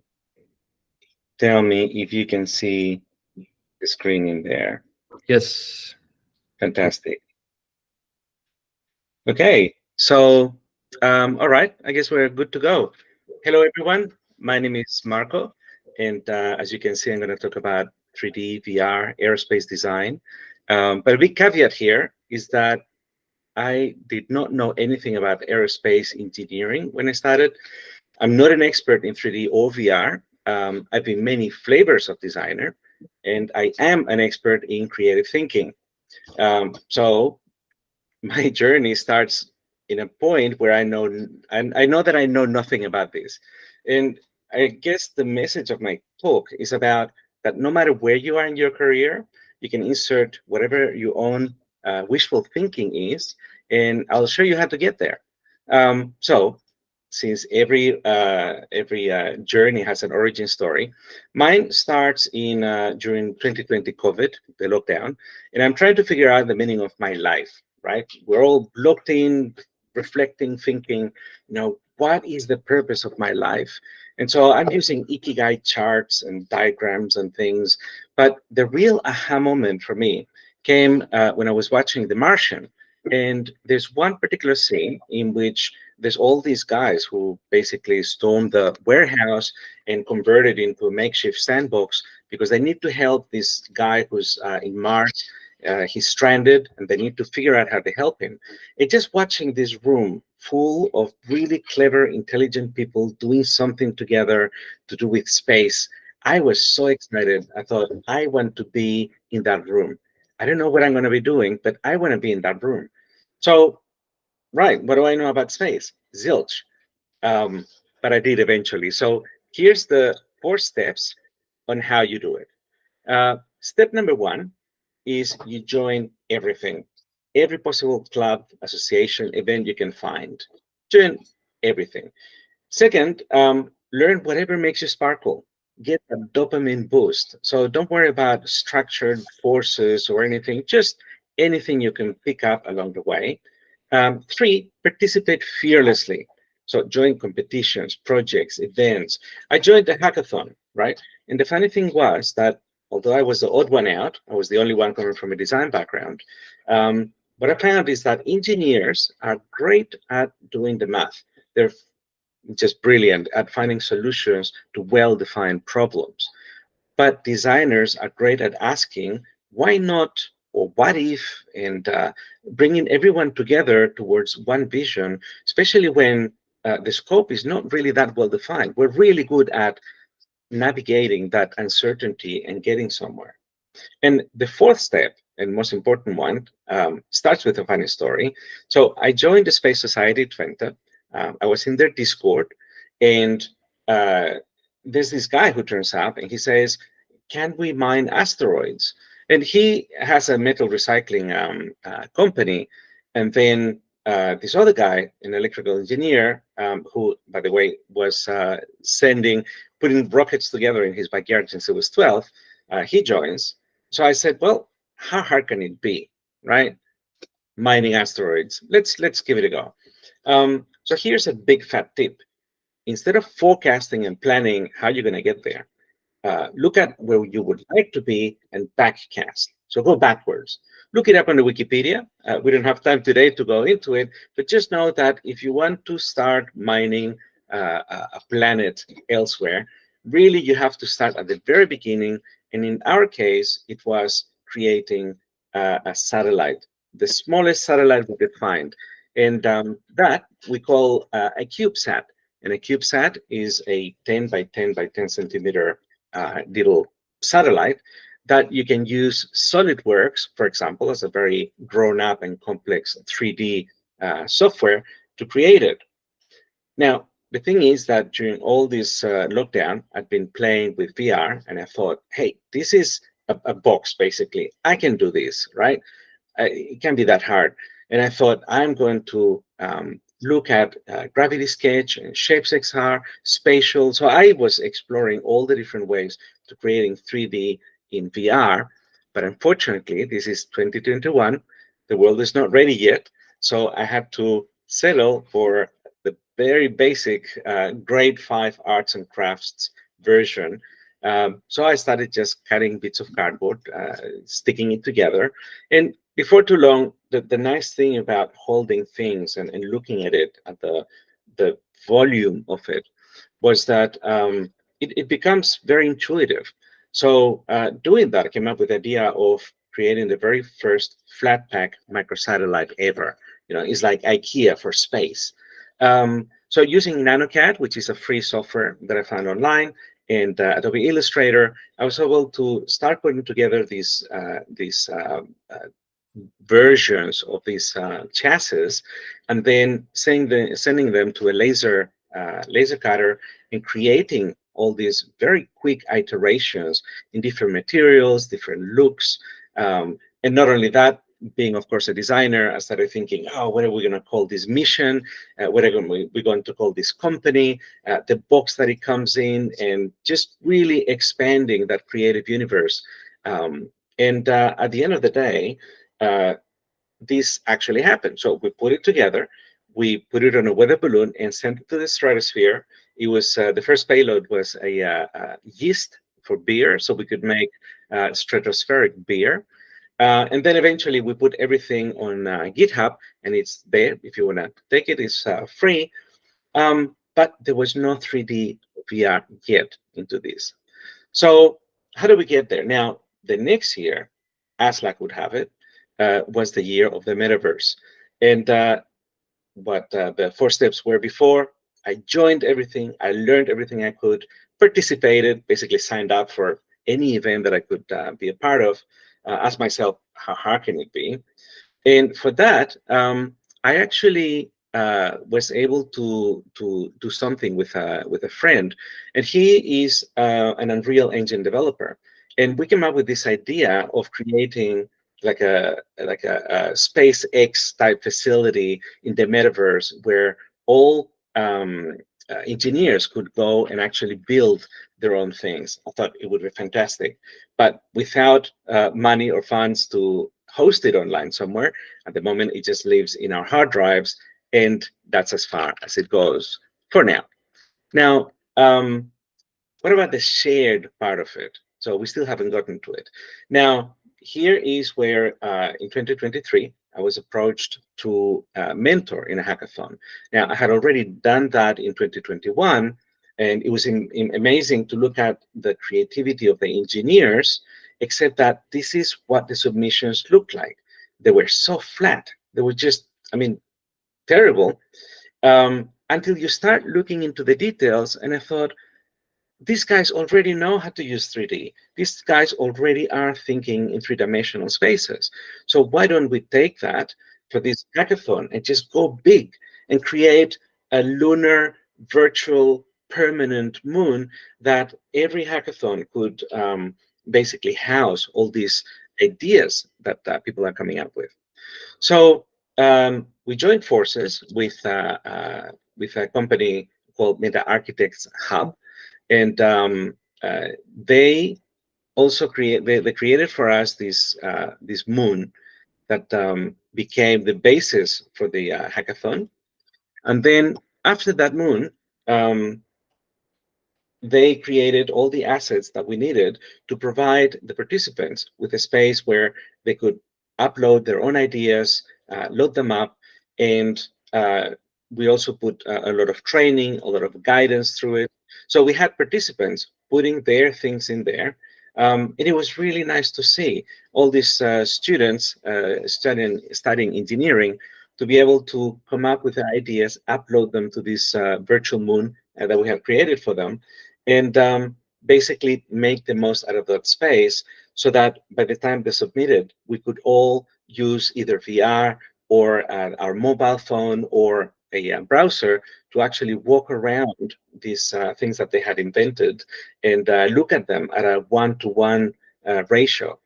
Tell me if you can see the screen in there. Yes. Fantastic. Okay, so all right, I guess we're good to go. Hello, everyone. My name is Marco, and as you can see, I'm going to talk about 3D, VR, aerospace design. But a big caveat here is that I did not know anything about aerospace engineering when I started. I'm not an expert in 3D or VR. I've been many flavors of designer, and I am an expert in creative thinking. So my journey starts in a point where I know that I know nothing about this. And I guess the message of my talk is about that no matter where you are in your career, you can insert whatever your own wishful thinking is, and I'll show you how to get there. So since every journey has an origin story, mine starts in during 2020 COVID, the lockdown, and I'm trying to figure out the meaning of my life. Right? We're all locked in, reflecting, thinking, what is the purpose of my life? And so I'm using Ikigai charts and diagrams and things. But the real aha moment for me came when I was watching The Martian. And there's one particular scene in which there's all these guys who basically stormed the warehouse and convert it into a makeshift sandbox because they need to help this guy who's in Mars. He's stranded and they need to figure out how to help him. And just watching this room full of really clever, intelligent people doing something together to do with space, I was so excited. I thought, I want to be in that room. I don't know what I'm going to be doing, but I want to be in that room. So, right, what do I know about space? Zilch. But I did eventually. So here's the 4 steps on how you do it. Step number 1 is you join everything, every possible club, association, event you can find. Join everything. Second, learn whatever makes you sparkle. Get a dopamine boost. So don't worry about structured forces or anything, just anything you can pick up along the way. 3, participate fearlessly. So join competitions, projects, events. I joined the hackathon, right? And the funny thing was that although I was the odd one out, I was the only one coming from a design background. What I found is that engineers are great at doing the math. They're just brilliant at finding solutions to well-defined problems. But designers are great at asking, why not, or what if, and bringing everyone together towards one vision, especially when the scope is not really that well defined. We're really good at navigating that uncertainty and getting somewhere. And the fourth step, and most important one, starts with a funny story. So I joined the Space Society Twente. I was in their Discord, and there's this guy who turns up and he says, can we mine asteroids? And he has a metal recycling company. And then this other guy, an electrical engineer, who, by the way, was putting rockets together in his backyard since he was 12, he joins. So I said, well, how hard can it be, right? Mining asteroids. Let's give it a go. So here's a big fat tip. Instead of forecasting and planning how you're going to get there, look at where you would like to be and backcast. So go backwards. Look it up on the Wikipedia. We don't have time today to go into it, but just know that if you want to start mining a planet elsewhere, really you have to start at the very beginning. And in our case, it was creating a satellite, the smallest satellite we could find. And that we call a CubeSat. And a CubeSat is a 10 by 10 by 10 centimeter little satellite that you can use SolidWorks, for example, as a very grown-up and complex 3D software to create it. Now, the thing is that during all this lockdown, I've been playing with VR, and I thought, hey, this is a box, basically. I can do this, right? It can't be that hard. And I thought, I'm going to look at Gravity Sketch and Shapes XR, Spatial. So I was exploring all the different ways to creating 3D in VR. But unfortunately, this is 2021. The world is not ready yet. So I had to settle for the very basic grade 5 arts and crafts version. So I started just cutting bits of cardboard, sticking it together. And before too long, the nice thing about holding things and looking at it, at the volume of it, was that it becomes very intuitive. So doing that, I came up with the idea of creating the very first flat pack microsatellite ever. You know, it's like IKEA for space. So using NanoCAD, which is a free software that I found online, and Adobe Illustrator, I was able to start putting together these versions of these chassis, and then sending them to a laser cutter and creating all these very quick iterations in different materials, different looks. And not only that, being, of course, a designer, I started thinking, oh, what are we going to call this mission? What are we going to call this company? The box that it comes in, and just really expanding that creative universe. And at the end of the day, this actually happened. So we put it together. We put it on a weather balloon and sent it to the stratosphere. It was the first payload was a yeast for beer, so we could make stratospheric beer. And then eventually we put everything on GitHub, and it's there. If you want to take it, it's free. But there was no 3D VR yet into this. So how do we get there? Now, the next year, as luck would have it, was the year of the metaverse. And what the 4 steps were before, I joined everything. I learned everything I could, participated, basically signed up for any event that I could be a part of. Ask myself, how hard can it be? And for that, I actually was able to do something with a friend, and he is an Unreal Engine developer. And we came up with this idea of creating like a SpaceX type facility in the metaverse where all engineers could go and actually build their own things. I thought it would be fantastic, but without money or funds to host it online somewhere, at the moment it just lives in our hard drives, and that's as far as it goes for now. Now, what about the shared part of it? So we still haven't gotten to it. Now, here is where in 2023, I was approached to mentor in a hackathon. Now, I had already done that in 2021, and it was amazing to look at the creativity of the engineers, except that this is what the submissions looked like. They were so flat. They were just, I mean, terrible, until you start looking into the details. And I thought, these guys already know how to use 3D. These guys already are thinking in three-dimensional spaces. So why don't we take that for this hackathon and just go big and create a lunar virtual permanent moon that every hackathon could basically house all these ideas that people are coming up with. So we joined forces with a company called Meta Architects Hub, and they also created for us this moon that became the basis for the hackathon. And then after that moon, they created all the assets that we needed to provide the participants with a space where they could upload their own ideas, load them up, and we also put a lot of training, a lot of guidance through it. So we had participants putting their things in there. And it was really nice to see all these students studying engineering to be able to come up with ideas, upload them to this virtual moon that we have created for them, and basically make the most out of that space, so that by the time they submitted, we could all use either VR or our mobile phone or a browser to actually walk around these things that they had invented and look at them at a 1-to-1 ratio.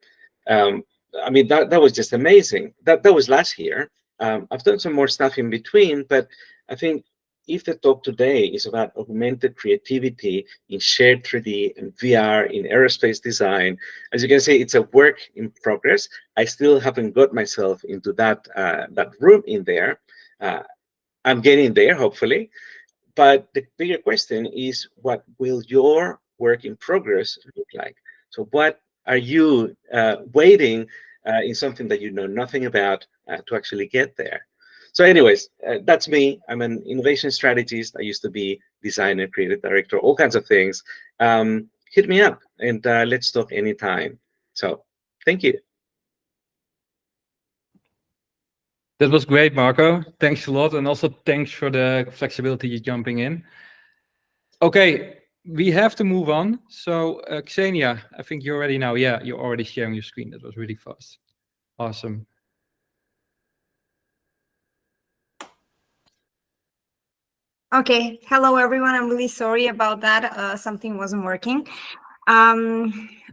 I mean, that was just amazing. That was last year. I've done some more stuff in between, but I think if the talk today is about augmented creativity in shared 3D and VR in aerospace design, as you can see, it's a work in progress. I still haven't got myself into that room in there. I'm getting there, hopefully. But the bigger question is, what will your work in progress look like? So what are you waiting in something that you know nothing about to actually get there? So anyways, that's me. I'm an innovation strategist. I used to be designer, creative director, all kinds of things. Hit me up and let's talk anytime. So thank you. That was great, Marco. Thanks a lot. And also thanks for the flexibility you're jumping in. Okay, we have to move on. So Xenia, I think you're ready now. Yeah, you're already sharing your screen. That was really fast. Awesome. Okay, hello everyone. I'm really sorry about that. Something wasn't working.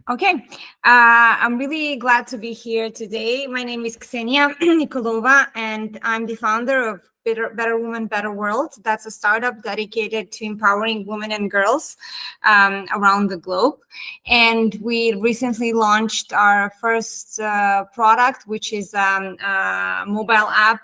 Okay, I'm really glad to be here today. My name is Ksenia Nikolova, and I'm the founder of Better Woman, Better World. That's a startup dedicated to empowering women and girls around the globe. And we recently launched our first product, which is a mobile app,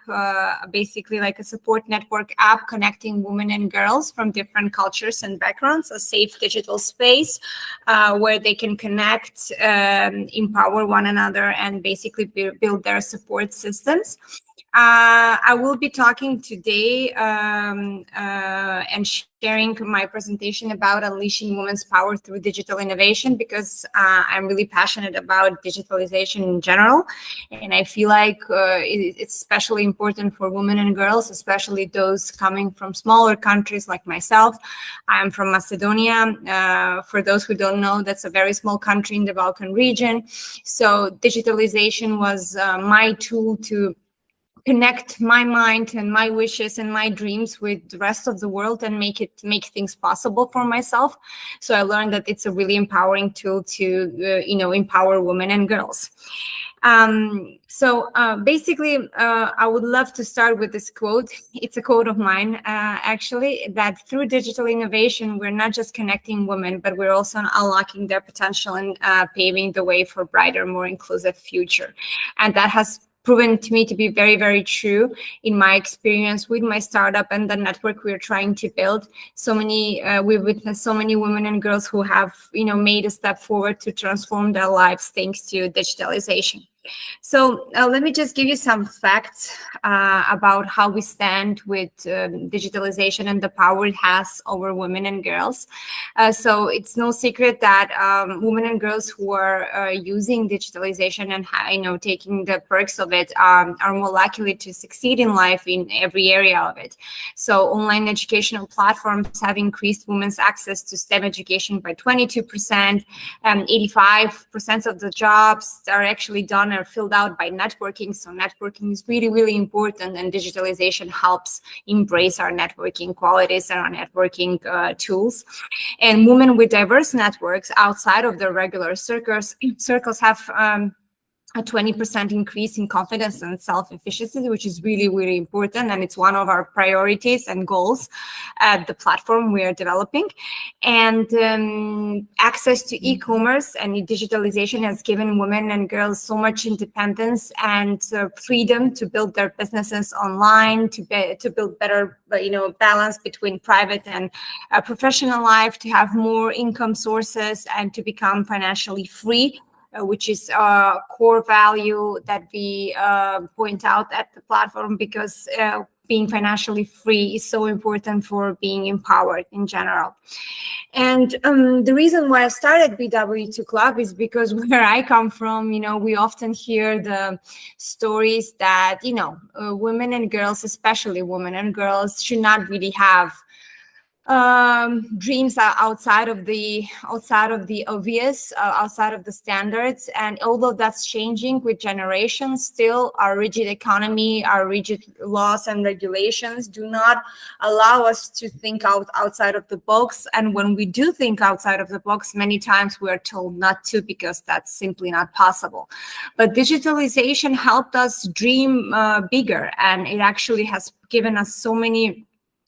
basically like a support network app connecting women and girls from different cultures and backgrounds, a safe digital space where they can connect, empower one another, and basically build their support systems. I will be talking today and sharing my presentation about unleashing women's power through digital innovation, because I'm really passionate about digitalization in general. And I feel like it's especially important for women and girls, especially those coming from smaller countries like myself. I'm from Macedonia. For those who don't know, that's a very small country in the Balkan region. So digitalization was my tool to connect my mind and my wishes and my dreams with the rest of the world and make things possible for myself. So I learned that it's a really empowering tool to empower women and girls. Basically, I would love to start with this quote. It's a quote of mine, actually, that through digital innovation, we're not just connecting women, but we're also unlocking their potential and paving the way for a brighter, more inclusive future. And that has proven to me to be very, very true in my experience with my startup and the network we're trying to build. We've witnessed so many women and girls who have, made a step forward to transform their lives thanks to digitalization. So let me just give you some facts about how we stand with digitalization and the power it has over women and girls. So it's no secret that women and girls who are using digitalization and taking the perks of it are more likely to succeed in life in every area of it. So online educational platforms have increased women's access to STEM education by 22%. 85% of the jobs are actually done or filled out by networking. So networking is really, really important, and digitalization helps embrace our networking qualities and our networking tools. And women with diverse networks outside of their regular circles have a 20% increase in confidence and self-efficacy, which is really, really important. And it's one of our priorities and goals at the platform we are developing. And access to e-commerce and digitalization has given women and girls so much independence and freedom to build their businesses online, to build better, balance between private and professional life, to have more income sources, and to become financially free, which is a core value that we point out at the platform, because being financially free is so important for being empowered in general. And the reason why I started BW2 Club is because where I come from, we often hear the stories that, women and girls, especially women and girls, should not really have dreams are outside of the obvious, outside of the standards. And although that's changing with generations, still our rigid economy, our rigid laws and regulations do not allow us to think outside of the box. And when we do think outside of the box, many times we are told not to, because that's simply not possible. But digitalization helped us dream bigger, and it actually has given us so many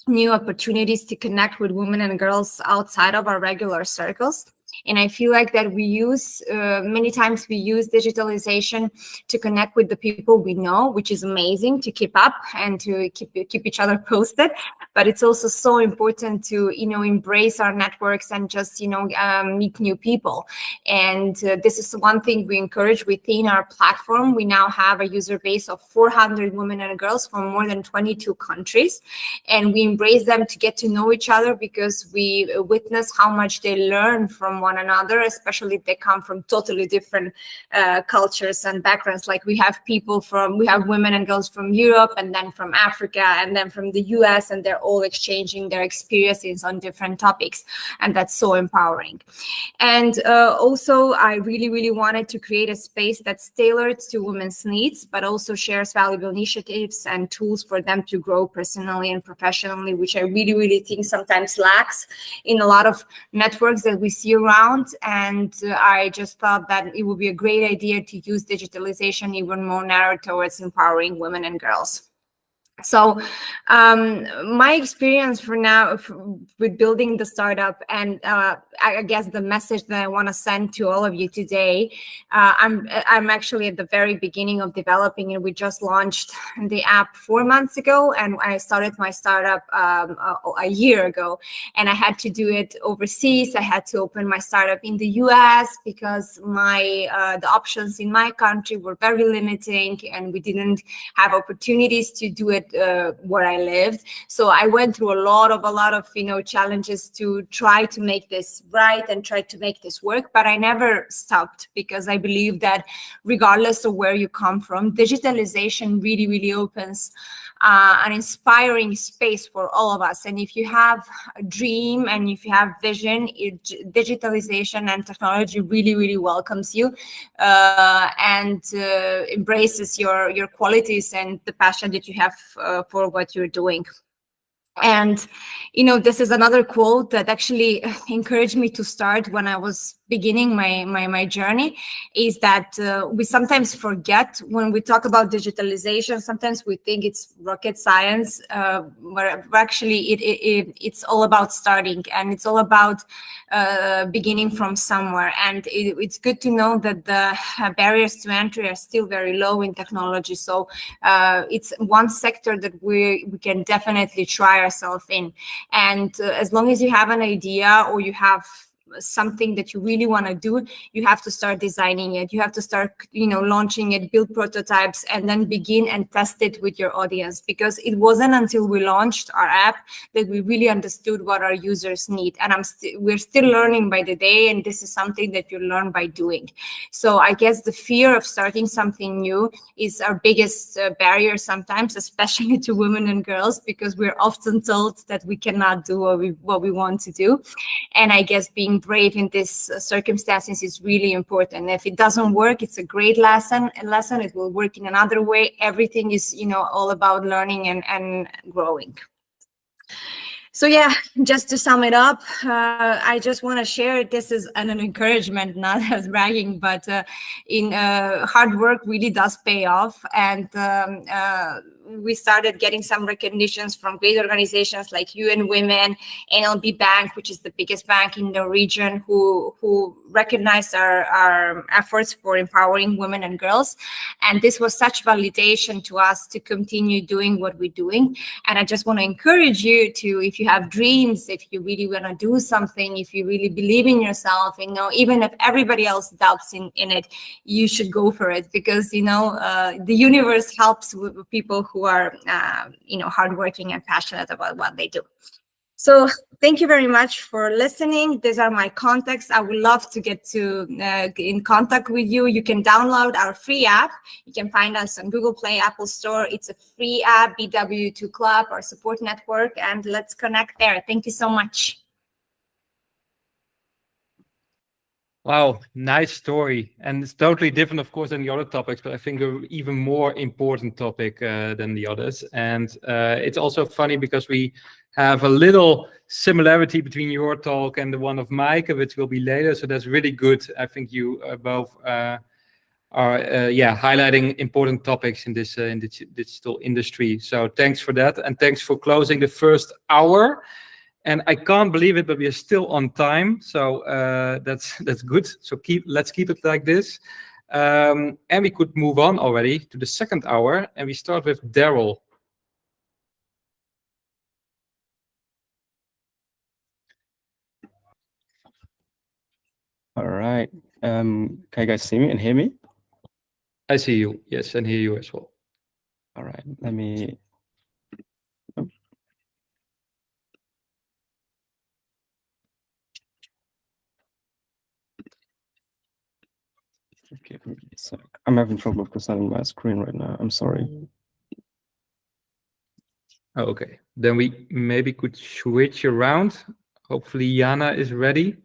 new opportunities to connect with women and girls outside of our regular circles. And I feel like that many times we use digitalization to connect with the people we know, which is amazing, to keep up and to keep each other posted. But it's also so important to, embrace our networks and just, meet new people. And this is one thing we encourage within our platform. We now have a user base of 400 women and girls from more than 22 countries. And we embrace them to get to know each other, because we witness how much they learn from one another, especially if they come from totally different cultures and backgrounds. Like we have women and girls from Europe, and then from Africa, and then from the US, and they're all exchanging their experiences on different topics. And that's so empowering. And also, I really, really wanted to create a space that's tailored to women's needs, but also shares valuable initiatives and tools for them to grow personally and professionally, which I really, really think sometimes lacks in a lot of networks that we see around. And I just thought that it would be a great idea to use digitalization even more narrow towards empowering women and girls. So my experience for now with building the startup, and I guess the message that I want to send to all of you today, I'm actually at the very beginning of developing it. We just launched the app 4 months ago, and I started my startup a year ago, and I had to do it overseas. I had to open my startup in the US because the options in my country were very limiting, and we didn't have opportunities to do it where I lived. So I went through a lot of challenges to try to make this right and try to make this work. But I never stopped, because I believe that regardless of where you come from, digitalization really, really opens an inspiring space for all of us. And if you have a dream and if you have vision, digitalization and technology really, really welcomes you and embraces your qualities and the passion that you have for what you're doing. And, this is another quote that actually encouraged me to start when I was beginning my journey, is that we sometimes forget when we talk about digitalization. Sometimes we think it's rocket science, where actually it's all about starting, and it's all about beginning from somewhere. And it's good to know that the barriers to entry are still very low in technology. So it's one sector that we can definitely try ourselves in. And as long as you have an idea, or you have something that you really want to do, you have to start designing it. You have to start, launching it, build prototypes, and then begin and test it with your audience. Because it wasn't until we launched our app that we really understood what our users need. And we're still learning by the day, and this is something that you learn by doing. So I guess the fear of starting something new is our biggest barrier sometimes, especially to women and girls, because we're often told that we cannot do what we want to do. And I guess being brave in these circumstances is really important. If it doesn't work, it's a great lesson. It will work in another way. Everything is, all about learning and growing. So yeah, just to sum it up, I just want to share this is an encouragement, not as bragging, but hard work really does pay off. And we started getting some recognitions from great organizations like UN Women, NLB Bank, which is the biggest bank in the region, who recognized our efforts for empowering women and girls. And this was such validation to us to continue doing what we're doing. And I just want to encourage you to, if you have dreams, if you really want to do something, if you really believe in yourself, even if everybody else doubts in it, you should go for it, because, the universe helps with people who are, hardworking and passionate about what they do. So thank you very much for listening. These are my contacts. I would love to get in contact with you. You can download our free app. You can find us on Google Play, Apple Store. It's a free app, BW2 Club, our support network, and let's connect there. Thank you so much. Wow, nice story. And it's totally different, of course, than the other topics, but I think an even more important topic than the others. And it's also funny because we have a little similarity between your talk and the one of Mike, which will be later. So that's really good. I think you both are highlighting important topics in this digital industry. So thanks for that. And thanks for closing the first hour. And I can't believe it, but we are still on time. So that's good. So let's keep it like this. And we could move on already to the second hour. And we start with Daryl. All right. Can you guys see me and hear me? I see you. Yes, and hear you as well. All right. Let me. Oh. Okay. So I'm having trouble presenting my screen right now. I'm sorry. Oh, okay. Then we maybe could switch around. Hopefully Jana is ready.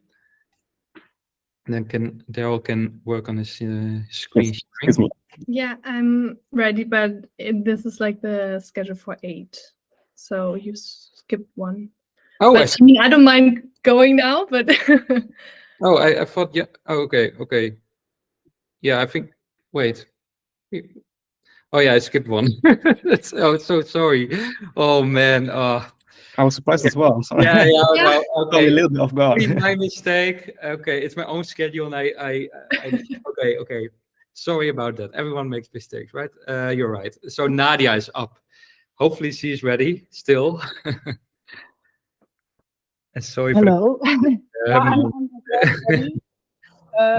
And then Daryl can work on his screen Yes, excuse me. Yeah, I'm ready, but this is like the schedule for 8. So you skipped one. Oh, but, I mean, I don't mind going now, but... Oh, I thought, yeah. Oh, okay. Yeah, I think, wait. Oh, yeah, I skipped one. Oh, so sorry. Oh, man. I was surprised as well. I'm sorry. Yeah. No, okay. A little bit off guard. My mistake. Okay, it's my own schedule, and I okay. Sorry about that. Everyone makes mistakes, right? You're right. So Nadia is up. Hopefully she's ready still. And sorry Hello. for the, I'm ready.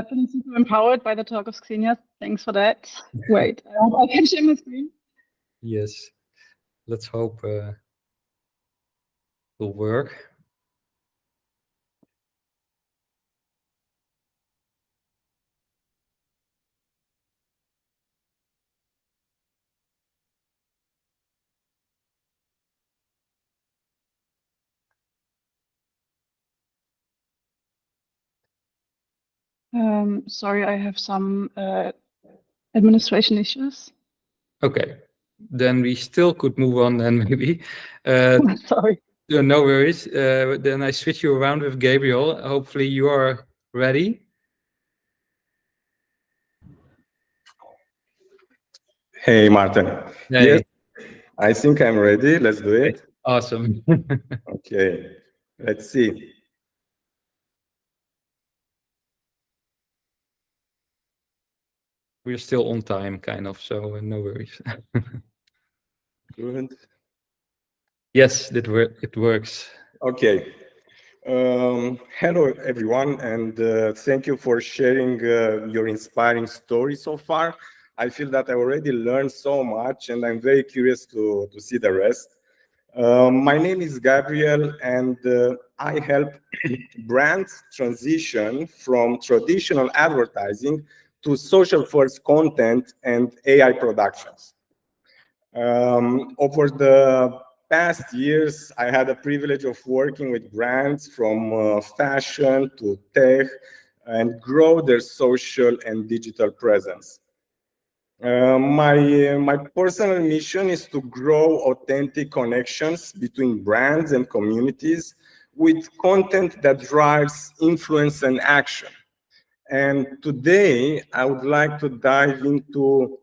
Feeling super empowered by the talk of Xenia. Thanks for that. Wait, I hope I can share my screen. Yes. Let's hope will work. Sorry, I have some administration issues. Okay. Then we still could move on then maybe. Sorry. No worries. Then I switch you around with Gabriel. Hopefully you are ready. Hey, Martin. Hey. Yes, I think I'm ready. Let's do it. Awesome. Okay, let's see. We're still on time, kind of, so no worries. Good. Yes, it works. Okay. Hello, everyone, and thank you for sharing your inspiring story so far. I feel that I already learned so much, and I'm very curious to see the rest. My name is Gabriel, and I help brands transition from traditional advertising to social-first content and AI productions. Over the past years, I had the privilege of working with brands from fashion to tech and grow their social and digital presence. My personal mission is to grow authentic connections between brands and communities with content that drives influence and action. And today, I would like to dive into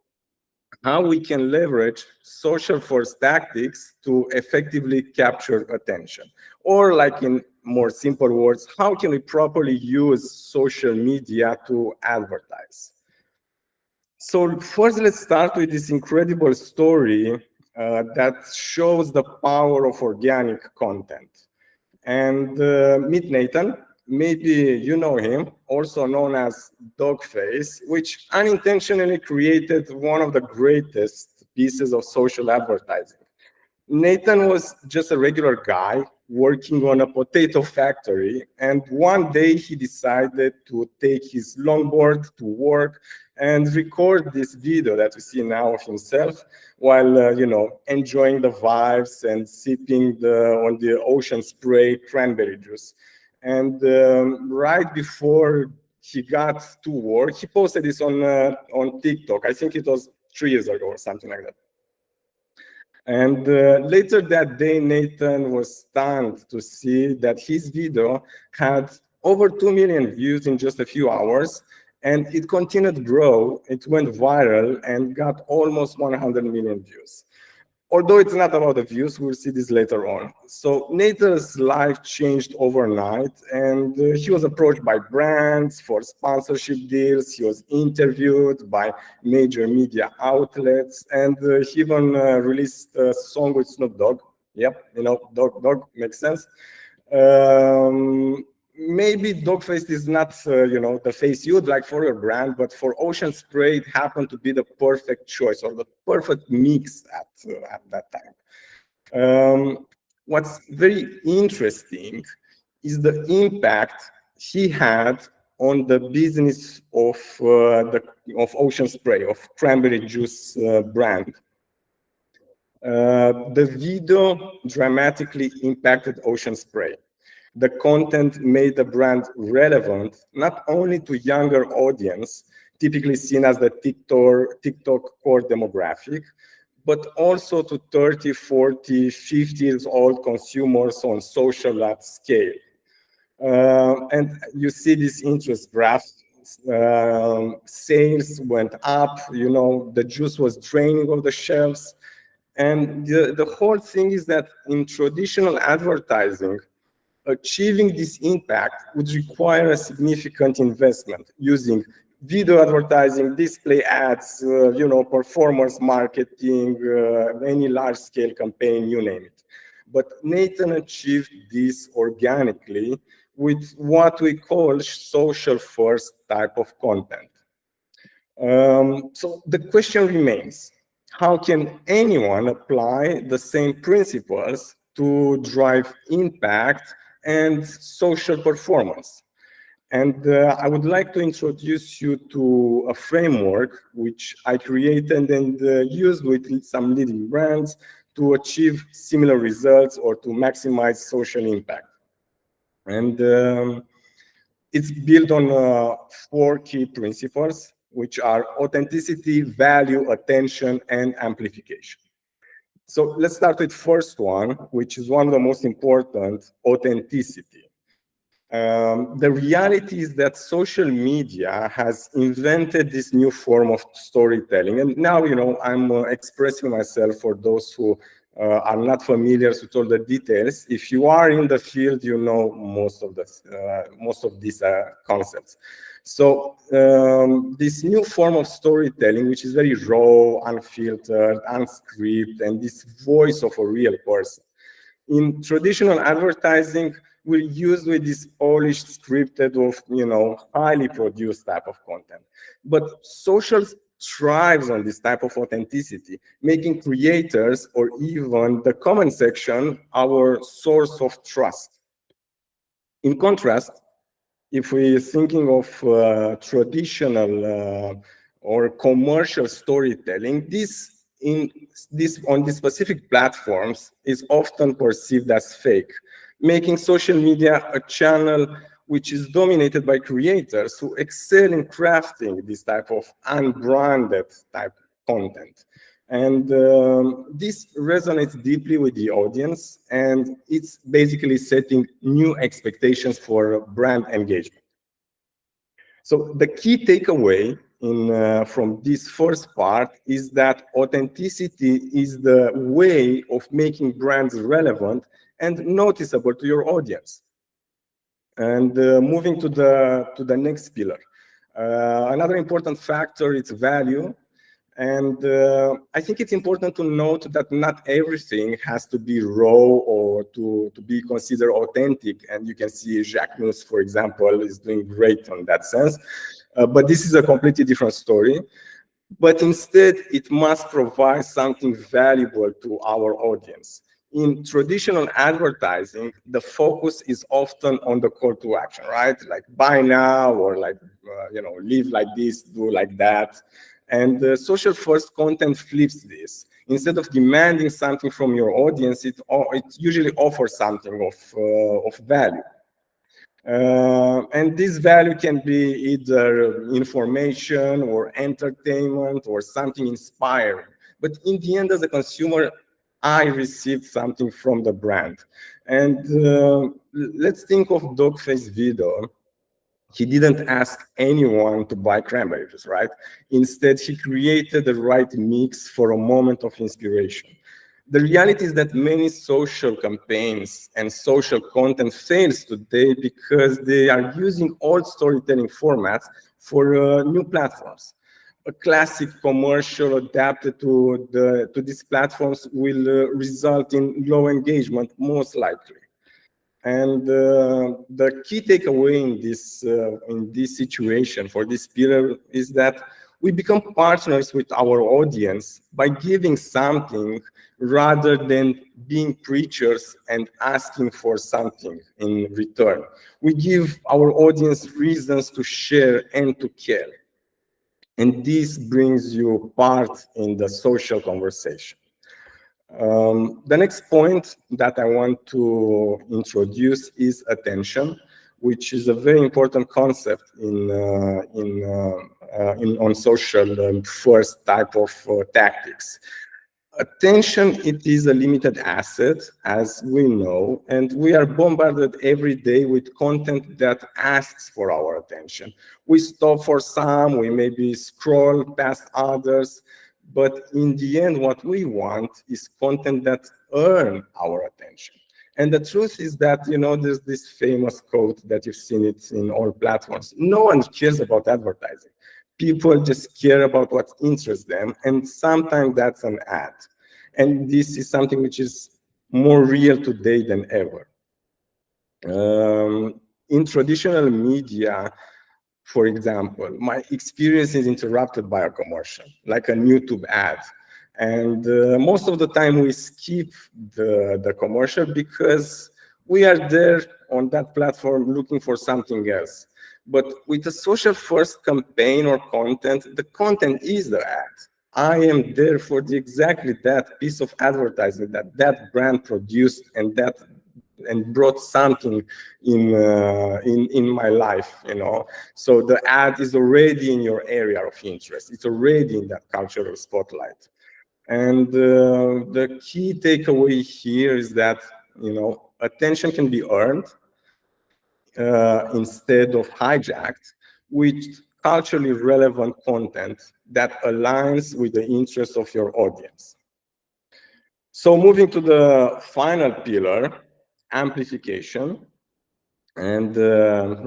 how we can leverage social force tactics to effectively capture attention. Or like in more simple words, how can we properly use social media to advertise? So first, let's start with this incredible story that shows the power of organic content. And meet Nathan. Maybe you know him, also known as Dogface, which unintentionally created one of the greatest pieces of social advertising. Nathan was just a regular guy working on a potato factory, and one day he decided to take his longboard to work and record this video that we see now of himself while enjoying the vibes and sipping on the ocean spray cranberry juice. And right before he got to work, he posted this on TikTok. I think it was 3 years ago or something like that. And later that day, Nathan was stunned to see that his video had over 2 million views in just a few hours, and it continued to grow. It went viral and got almost 100 million views. Although it's not about the views, we'll see this later on. So Nathan's life changed overnight, and he was approached by brands for sponsorship deals. He was interviewed by major media outlets, and he even released a song with Snoop Dogg. Yep, Dog makes sense. Maybe Dogface is not, the face you'd like for your brand, but for Ocean Spray, it happened to be the perfect choice or the perfect mix at that time. What's very interesting is the impact he had on the business of Ocean Spray, of cranberry juice brand. The video dramatically impacted Ocean Spray. The content made the brand relevant not only to younger audience, typically seen as the TikTok core demographic, but also to 30, 40, 50 years old consumers on social at scale. And you see this interest graph. Sales went up, the juice was draining off the shelves. And the whole thing is that in traditional advertising, achieving this impact would require a significant investment using video advertising, display ads, performance marketing, any large-scale campaign, you name it. But Nathan achieved this organically with what we call social-first type of content. So the question remains, how can anyone apply the same principles to drive impact and social performance? And I would like to introduce you to a framework which I created and used with some leading brands to achieve similar results or to maximize social impact. And it's built on 4 key principles, which are authenticity, value, attention, and amplification. So let's start with first one, which is one of the most important, authenticity. The reality is that social media has invented this new form of storytelling. And now, I'm expressing myself for those who are not familiar with all the details. If you are in the field, you know most of these concepts. So this new form of storytelling, which is very raw, unfiltered, unscripted, and this voice of a real person. In traditional advertising, we're used with this polished, scripted, or highly produced type of content. But social thrives on this type of authenticity, making creators or even the comment section our source of trust. In contrast, if we're thinking of traditional or commercial storytelling, on these specific platforms is often perceived as fake, making social media a channel which is dominated by creators who excel in crafting this type of unbranded type content. And this resonates deeply with the audience, and it's basically setting new expectations for brand engagement. So the key takeaway from this first part is that authenticity is the way of making brands relevant and noticeable to your audience. And moving to the next pillar. Another important factor is value. And I think it's important to note that not everything has to be raw or to be considered authentic. And you can see Jacques Mus, for example, is doing great on that sense. But this is a completely different story. But instead, it must provide something valuable to our audience. In traditional advertising, the focus is often on the call to action, right? Like buy now, or like, live like this, do like that. And the social first content flips this. Instead of demanding something from your audience, it usually offers something of value. And this value can be either information or entertainment or something inspiring. But in the end, as a consumer, I received something from the brand. And let's think of Dogface Vito. He didn't ask anyone to buy cranberry juice, right? Instead, he created the right mix for a moment of inspiration. The reality is that many social campaigns and social content fails today because they are using old storytelling formats for new platforms. A classic commercial adapted to these platforms will result in low engagement, most likely. And the key takeaway in this situation for this pillar is that we become partners with our audience by giving something rather than being preachers and asking for something in return. We give our audience reasons to share and to care. And this brings you part in the social conversation. The next point that I want to introduce is attention, which is a very important concept on social first type of tactics. Attention, it is a limited asset, as we know, and we are bombarded every day with content that asks for our attention. We stop for some, we maybe scroll past others, but in the end, what we want is content that earns our attention. And the truth is that, there's this famous quote that you've seen it in all platforms. No one cares about advertising. People just care about what interests them, and sometimes that's an ad. And this is something which is more real today than ever. In traditional media, for example, my experience is interrupted by a commercial, like a YouTube ad. And most of the time we skip the commercial because we are there on that platform looking for something else. But with a social first campaign or content, the content is the ad. I am there for exactly that piece of advertising that brand produced and brought something in my life, So the ad is already in your area of interest. It's already in that cultural spotlight. And the key takeaway here is that, attention can be earned instead of hijacked with culturally relevant content that aligns with the interests of your audience. So moving to the final pillar, amplification. And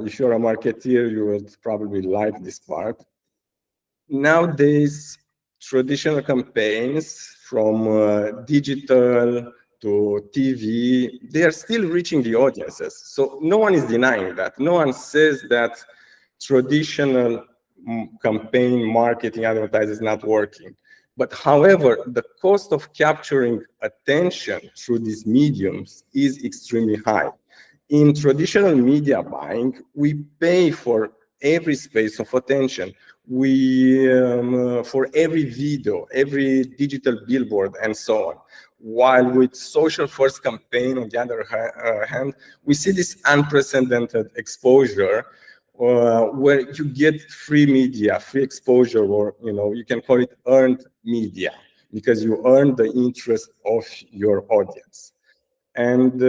if you're a marketeer, you would probably like this part. Nowadays, traditional campaigns from digital to TV, they are still reaching the audiences. So no one is denying that. No one says that traditional campaign marketing advertising is not working. But however, the cost of capturing attention through these mediums is extremely high. In traditional media buying, we pay for every space of attention. We, for every video, every digital billboard, and so on. While with social first campaign, on the other hand, we see this unprecedented exposure where you get free media, free exposure, or you can call it earned media, because you earn the interest of your audience. And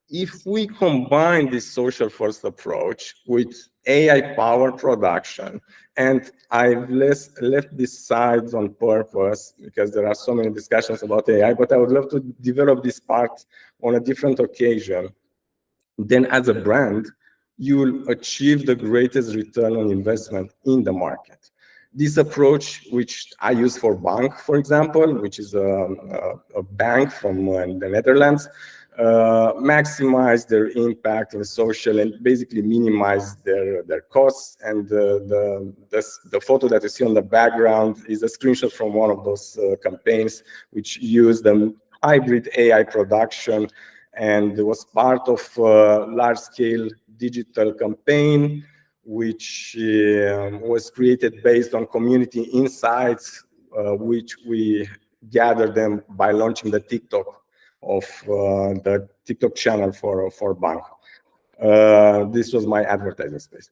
if we combine this social first approach with AI powered production, and I've left these sides on purpose because there are so many discussions about AI, but I would love to develop this part on a different occasion, then as a brand, you will achieve the greatest return on investment in the market. This approach, which I use for bank, for example, which is a bank from the Netherlands, maximize their impact in social and basically minimize their costs. And the photo that you see on the background is a screenshot from one of those campaigns, which used the hybrid AI production, and it was part of a large-scale digital campaign, which was created based on community insights, which we gathered them by launching the TikTok channel for bank. This was my advertising space.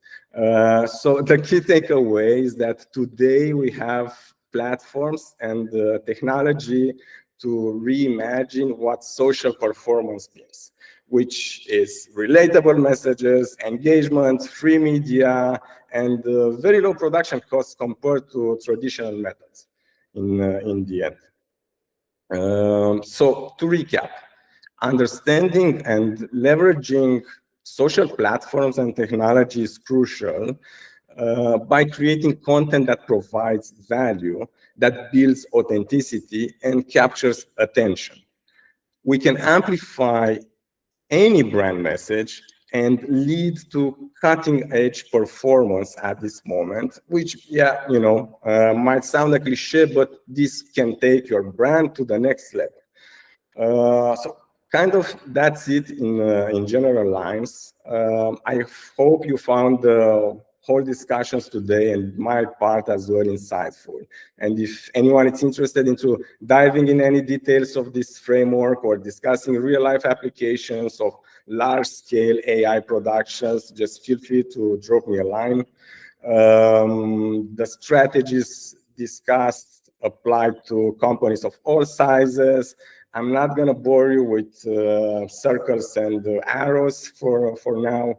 So the key takeaway is that today we have platforms and technology to reimagine what social performance means, which is relatable messages, engagement, free media, and very low production costs compared to traditional methods in the end. So to recap, understanding and leveraging social platforms and technology is crucial by creating content that provides value, that builds authenticity and captures attention. We can amplify any brand message and lead to cutting-edge performance at this moment, which, might sound a cliche, but this can take your brand to the next level. So kind of that's it in general lines. I hope you found the whole discussions today and my part as well insightful. And if anyone is interested into diving in any details of this framework or discussing real-life applications of large-scale AI productions, just feel free to drop me a line. The strategies discussed apply to companies of all sizes. I'm not going to bore you with circles and arrows for now.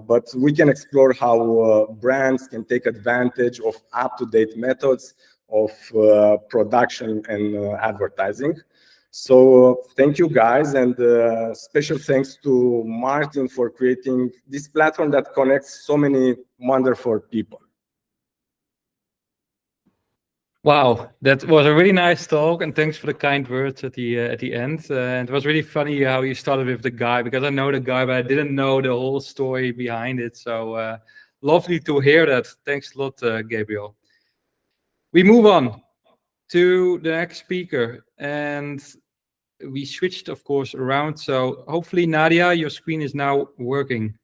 But we can explore how brands can take advantage of up-to-date methods of production and advertising. So thank you guys, and special thanks to Martin for creating this platform that connects so many wonderful people. Wow, that was a really nice talk, and thanks for the kind words at the end. And it was really funny how you started with the guy, because I know the guy, but I didn't know the whole story behind it. So lovely to hear that. Thanks a lot, Gabriel. We move on to the next speaker, and we switched, of course, around. So hopefully, Nadia, your screen is now working.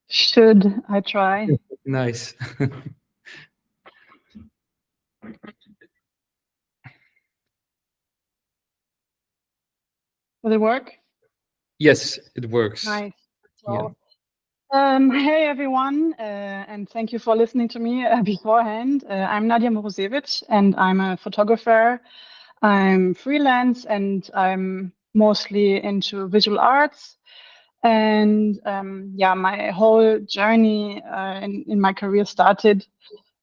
Should I try? Nice. Will it work? Yes, it works. Nice. So, hey everyone, and thank you for listening to me beforehand. I'm Nadia Morozevich, and I'm a photographer. I'm freelance, and I'm mostly into visual arts. And my whole journey in my career started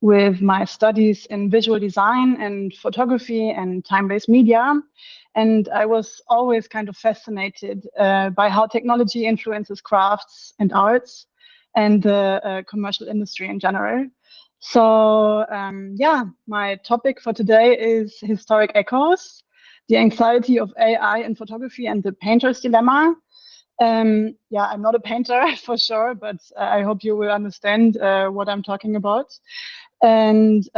with my studies in visual design and photography and time-based media. And I was always kind of fascinated by how technology influences crafts and arts and the commercial industry in general. So my topic for today is historic echoes. the anxiety of AI in photography and the painter's dilemma. Yeah, I'm not a painter for sure, but I hope you will understand what I'm talking about. And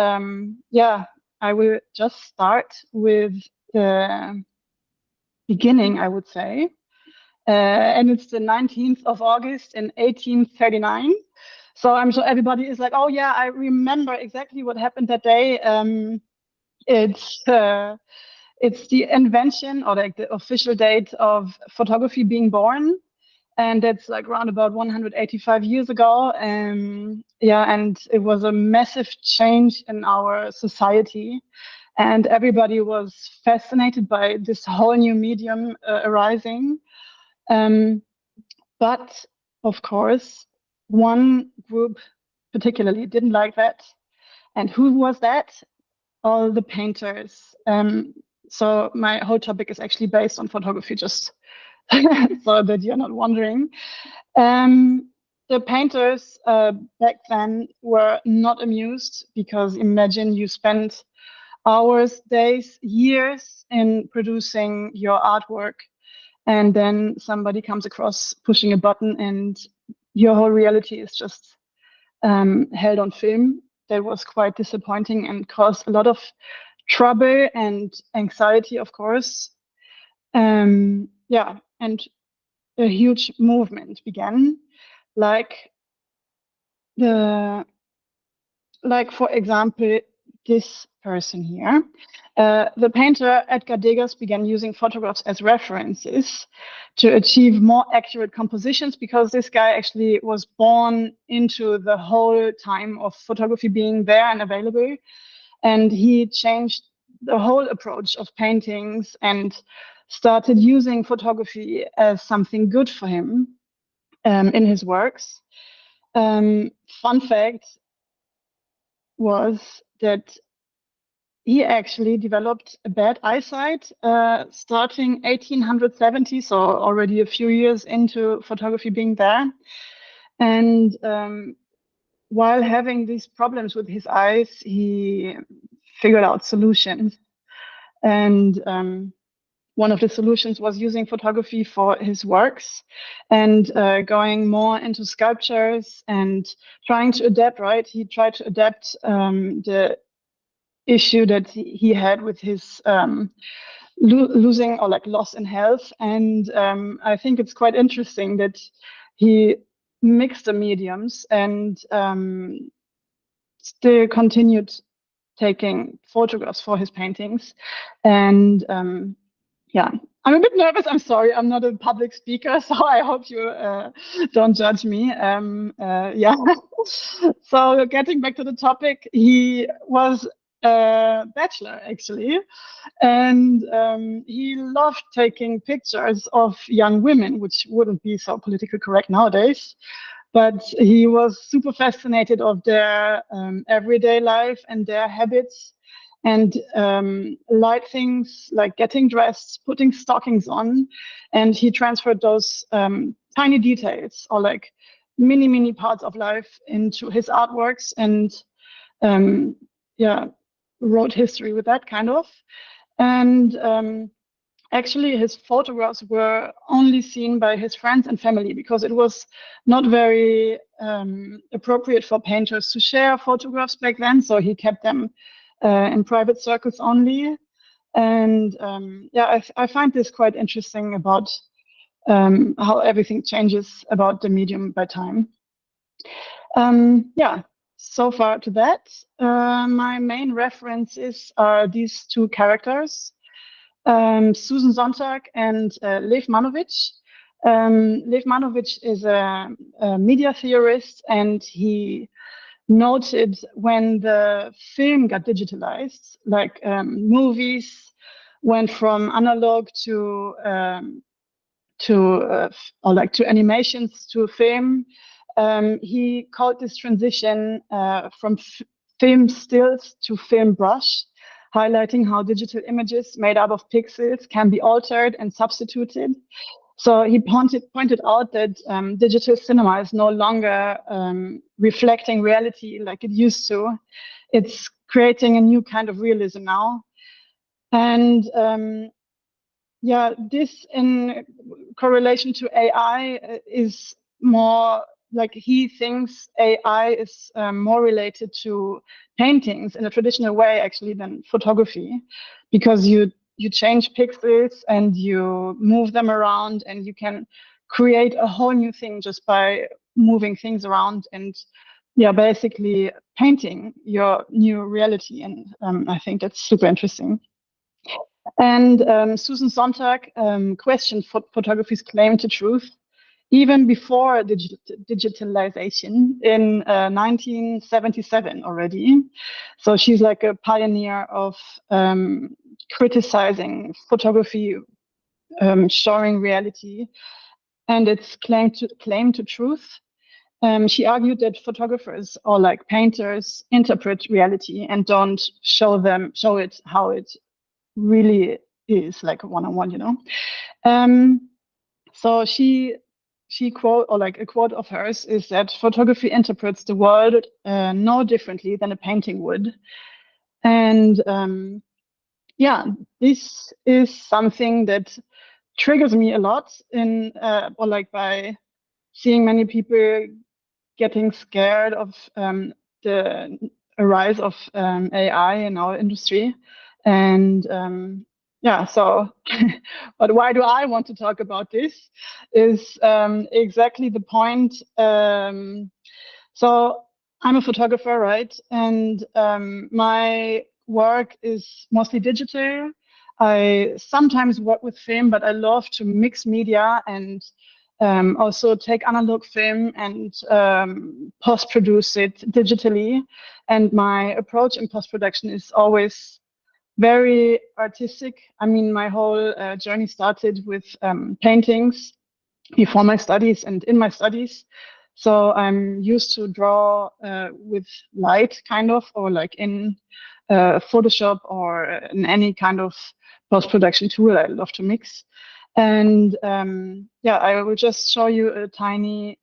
yeah, I will just start with the beginning, I would say. And it's the 19th of August in 1839. So I'm sure everybody is like, oh yeah, I remember exactly what happened that day. It's the invention, or like the official date of photography being born. And that's like around about 185 years ago. Yeah, and it was a massive change in our society. And everybody was fascinated by this whole new medium arising. But of course, one group particularly didn't like that. And who was that? All the painters. So my whole topic is actually based on photography, just so that you're not wondering. The painters back then were not amused, because imagine you spend hours, days, years in producing your artwork, and then somebody comes across pushing a button and your whole reality is just held on film. That was quite disappointing and caused a lot of trouble and anxiety, of course. Yeah, and a huge movement began, like for example, this person here. The painter Edgar Degas began using photographs as references to achieve more accurate compositions, because this guy actually was born into the whole time of photography being there and available. And he changed the whole approach of paintings and started using photography as something good for him in his works. Fun fact was that he actually developed a bad eyesight starting 1870, so already a few years into photography being there. And while having these problems with his eyes, he figured out solutions. And one of the solutions was using photography for his works, and going more into sculptures and trying to adapt, right? He tried to adapt the issue that he had with his losing, or like loss in health. And I think it's quite interesting that he mixed the mediums and still continued taking photographs for his paintings. And yeah, I'm a bit nervous. I'm sorry. I'm not a public speaker, so I hope you don't judge me. Yeah. So getting back to the topic, he was a bachelor, actually. And he loved taking pictures of young women, which wouldn't be so politically correct nowadays. But he was super fascinated of their everyday life and their habits, and light things like getting dressed, putting stockings on. And he transferred those tiny details, or like mini parts of life, into his artworks, and yeah, wrote history with that, kind of. And actually, his photographs were only seen by his friends and family, because it was not very appropriate for painters to share photographs back then. So he kept them in private circles only. And yeah, I find this quite interesting about how everything changes about the medium by time. Yeah, so far to that. My main references are these two characters, Susan Sontag and Lev Manovich. Lev Manovich is a media theorist, and he noted when the film got digitalized, like movies went from analog to animations to film. He called this transition from film stills to film brush, highlighting how digital images made up of pixels can be altered and substituted. So he pointed out that digital cinema is no longer reflecting reality like it used to. It's creating a new kind of realism now. And yeah, this in correlation to AI is more like he thinks AI is more related to paintings in a traditional way actually than photography, because you change pixels and you move them around and you can create a whole new thing just by moving things around and yeah, basically painting your new reality. And I think that's super interesting. And Susan Sontag questioned photography's claim to truth even before digitalization in 1977 already. So she's like a pioneer of criticizing photography, showing reality and its claim to truth. She argued that photographers or like painters interpret reality and don't show it how it really is, like one-on-one, you know. So she quote, or like a quote of hers is that photography interprets the world no differently than a painting would. And yeah, this is something that triggers me a lot in or like by seeing many people getting scared of the rise of AI in our industry. And yeah, so, but why do I want to talk about this is exactly the point. So I'm a photographer, right? And my work is mostly digital. I sometimes work with film, but I love to mix media and also take analog film and post-produce it digitally. And my approach in post-production is always very artistic. I mean, my whole journey started with paintings before my studies and in my studies. So I'm used to draw with light, kind of, or like in Photoshop or in any kind of post-production tool. I love to mix. And yeah, I will just show you a tiny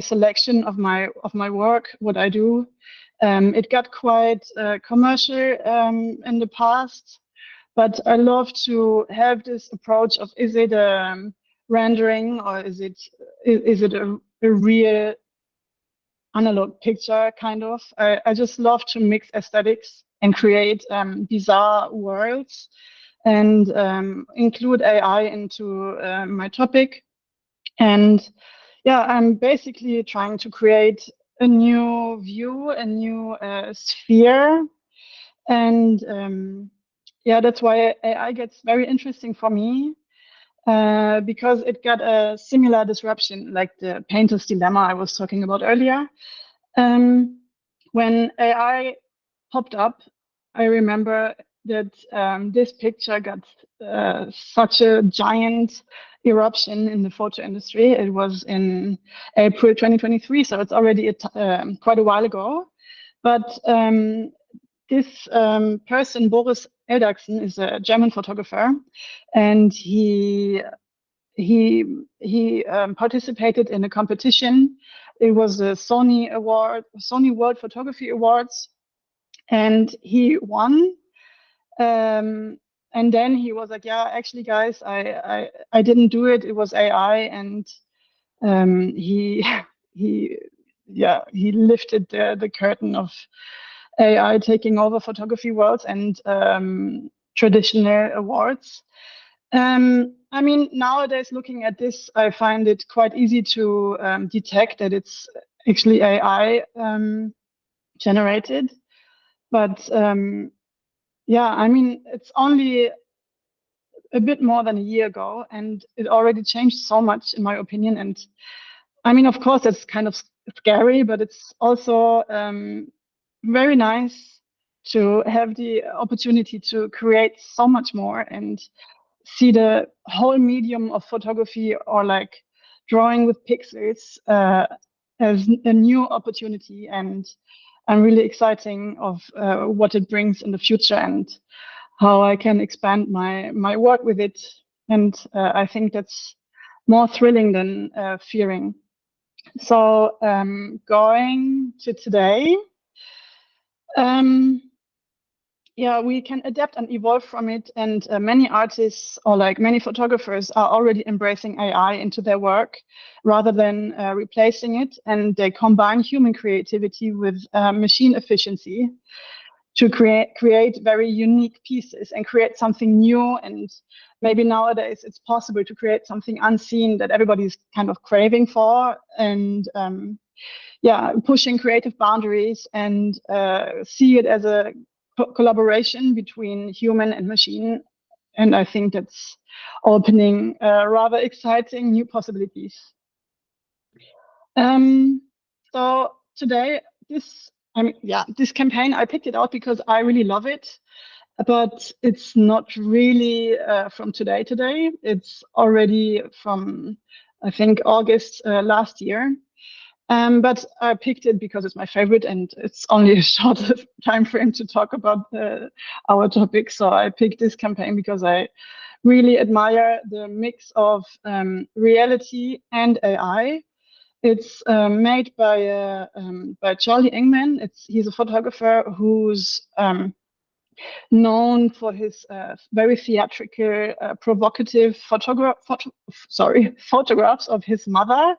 selection of my work, what I do. It got quite commercial in the past, but I love to have this approach of, is it a rendering or is it a real analog picture, kind of. I just love to mix aesthetics and create bizarre worlds and include AI into my topic. And yeah, I'm basically trying to create a new view, a new sphere. And yeah, that's why AI gets very interesting for me, because it got a similar disruption like the painter's dilemma I was talking about earlier. When AI popped up, I remember that this picture got such a giant eruption in the photo industry. It was in April 2023, so it's already quite a while ago. But this person, Boris Eldachsen, is a German photographer, and he participated in a competition. It was a Sony World Photography Awards, and he won. And then he was like, "Yeah, actually, guys, I didn't do it. It was AI." And he lifted the curtain of AI taking over photography worlds and traditional awards. I mean, nowadays, looking at this, I find it quite easy to detect that it's actually AI generated. But yeah, I mean, it's only a bit more than a year ago, and it already changed so much, in my opinion. And I mean, of course, it's kind of scary, but it's also very nice to have the opportunity to create so much more and see the whole medium of photography or like drawing with pixels as a new opportunity. And I'm really exciting of what it brings in the future and how I can expand my work with it. And I think that's more thrilling than fearing. So going to today, yeah, we can adapt and evolve from it. And many artists or like many photographers are already embracing AI into their work rather than replacing it. And they combine human creativity with machine efficiency to create very unique pieces and create something new. And maybe nowadays it's possible to create something unseen that everybody's kind of craving for. And yeah, pushing creative boundaries and see it as a collaboration between human and machine. And I think that's opening rather exciting new possibilities. So today, this campaign, I picked it out because I really love it, but it's not really from today. It's already from, I think, August last year. But I picked it because it's my favorite and it's only a short time frame to talk about our topic. So I picked this campaign because I really admire the mix of reality and AI. It's made by Charlie Engman. He's a photographer who's known for his very theatrical, provocative photographs of his mother.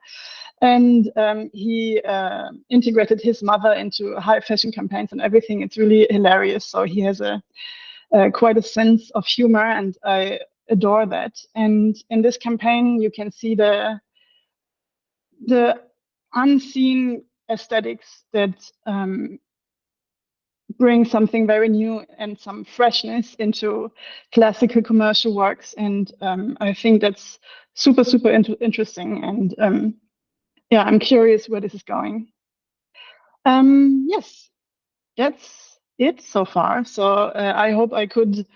And he integrated his mother into high fashion campaigns and everything. It's really hilarious. So he has quite a sense of humor, and I adore that. And in this campaign, you can see the unseen aesthetics that bring something very new and some freshness into classical commercial works. And I think that's super interesting. And yeah, I'm curious where this is going. Yes, that's it so far. So I hope I could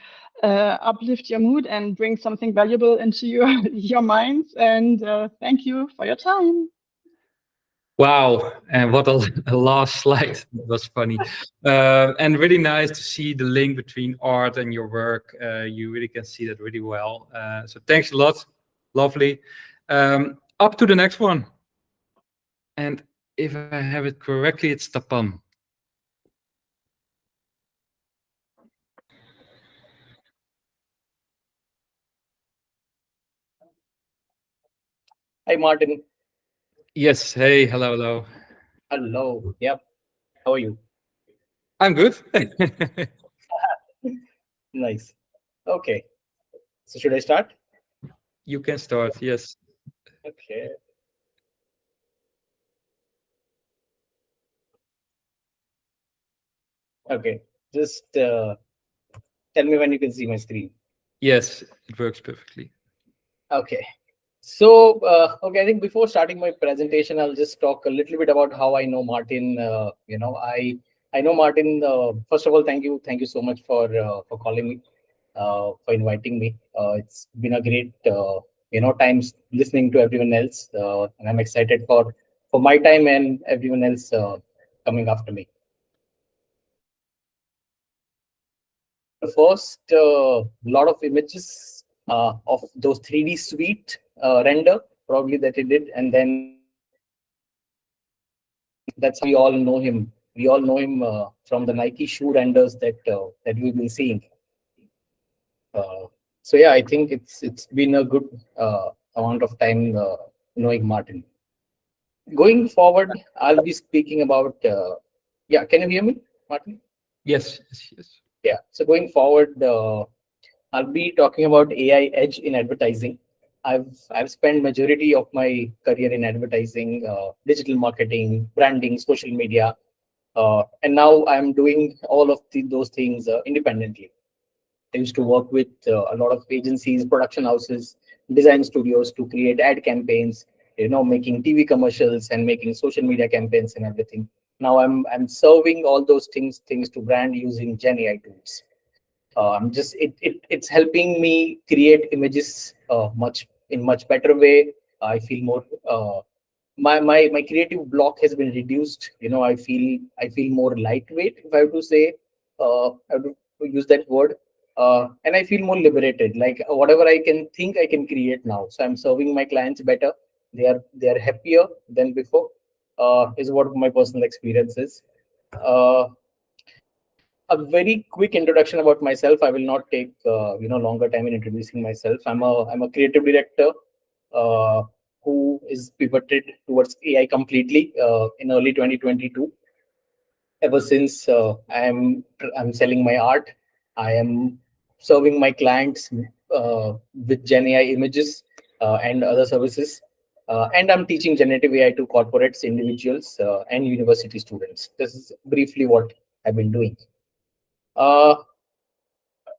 uplift your mood and bring something valuable into your minds. And thank you for your time. Wow, and what a last slide. That was funny. And really nice to see the link between art and your work. You really can see that really well. So thanks a lot. Lovely. Up to the next one. And if I have it correctly, it's Tapan. Hi, Martin. Yes. Hey. Hello. Hello. Yep. How are you? I'm good. Nice. Okay. So should I start? You can start. Yes. Okay. Okay. Just tell me when you can see my screen. Yes, it works perfectly. Okay. So, okay, I think before starting my presentation, I'll just talk a little bit about how I know Martin. I know Martin. First of all, thank you so much for calling me, for inviting me. It's been a great times listening to everyone else, and I'm excited for my time and everyone else coming after me. The first lot of images of those 3D suite render probably that he did, and then that's how we all know him. We all know him from the Nike shoe renders that we've been seeing. So yeah, I think it's been a good amount of time knowing Martin. Going forward, I'll be speaking about. Yeah, can you hear me, Martin? Yes. Yeah. So going forward, I'll be talking about AI edge in advertising. I've spent majority of my career in advertising, digital marketing, branding, social media, and now I'm doing all of those things independently. I used to work with a lot of agencies, production houses, design studios to create ad campaigns, making TV commercials and making social media campaigns and everything. Now I'm serving all those things to brand using Gen AI tools. It's helping me create images much better way. I feel more my creative block has been reduced. I feel more lightweight, if I have to say, I have to use that word. And I feel more liberated, like whatever I can think I can create now. So I'm serving my clients better. They are happier than before, is what my personal experience is. a very quick introduction about myself. I will not take longer time in introducing myself. I'm a creative director who is pivoted towards AI completely in early 2022. Ever since I'm selling my art, I am serving my clients with Gen AI images and other services. And I'm teaching generative AI to corporates, individuals, and university students. This is briefly what I've been doing.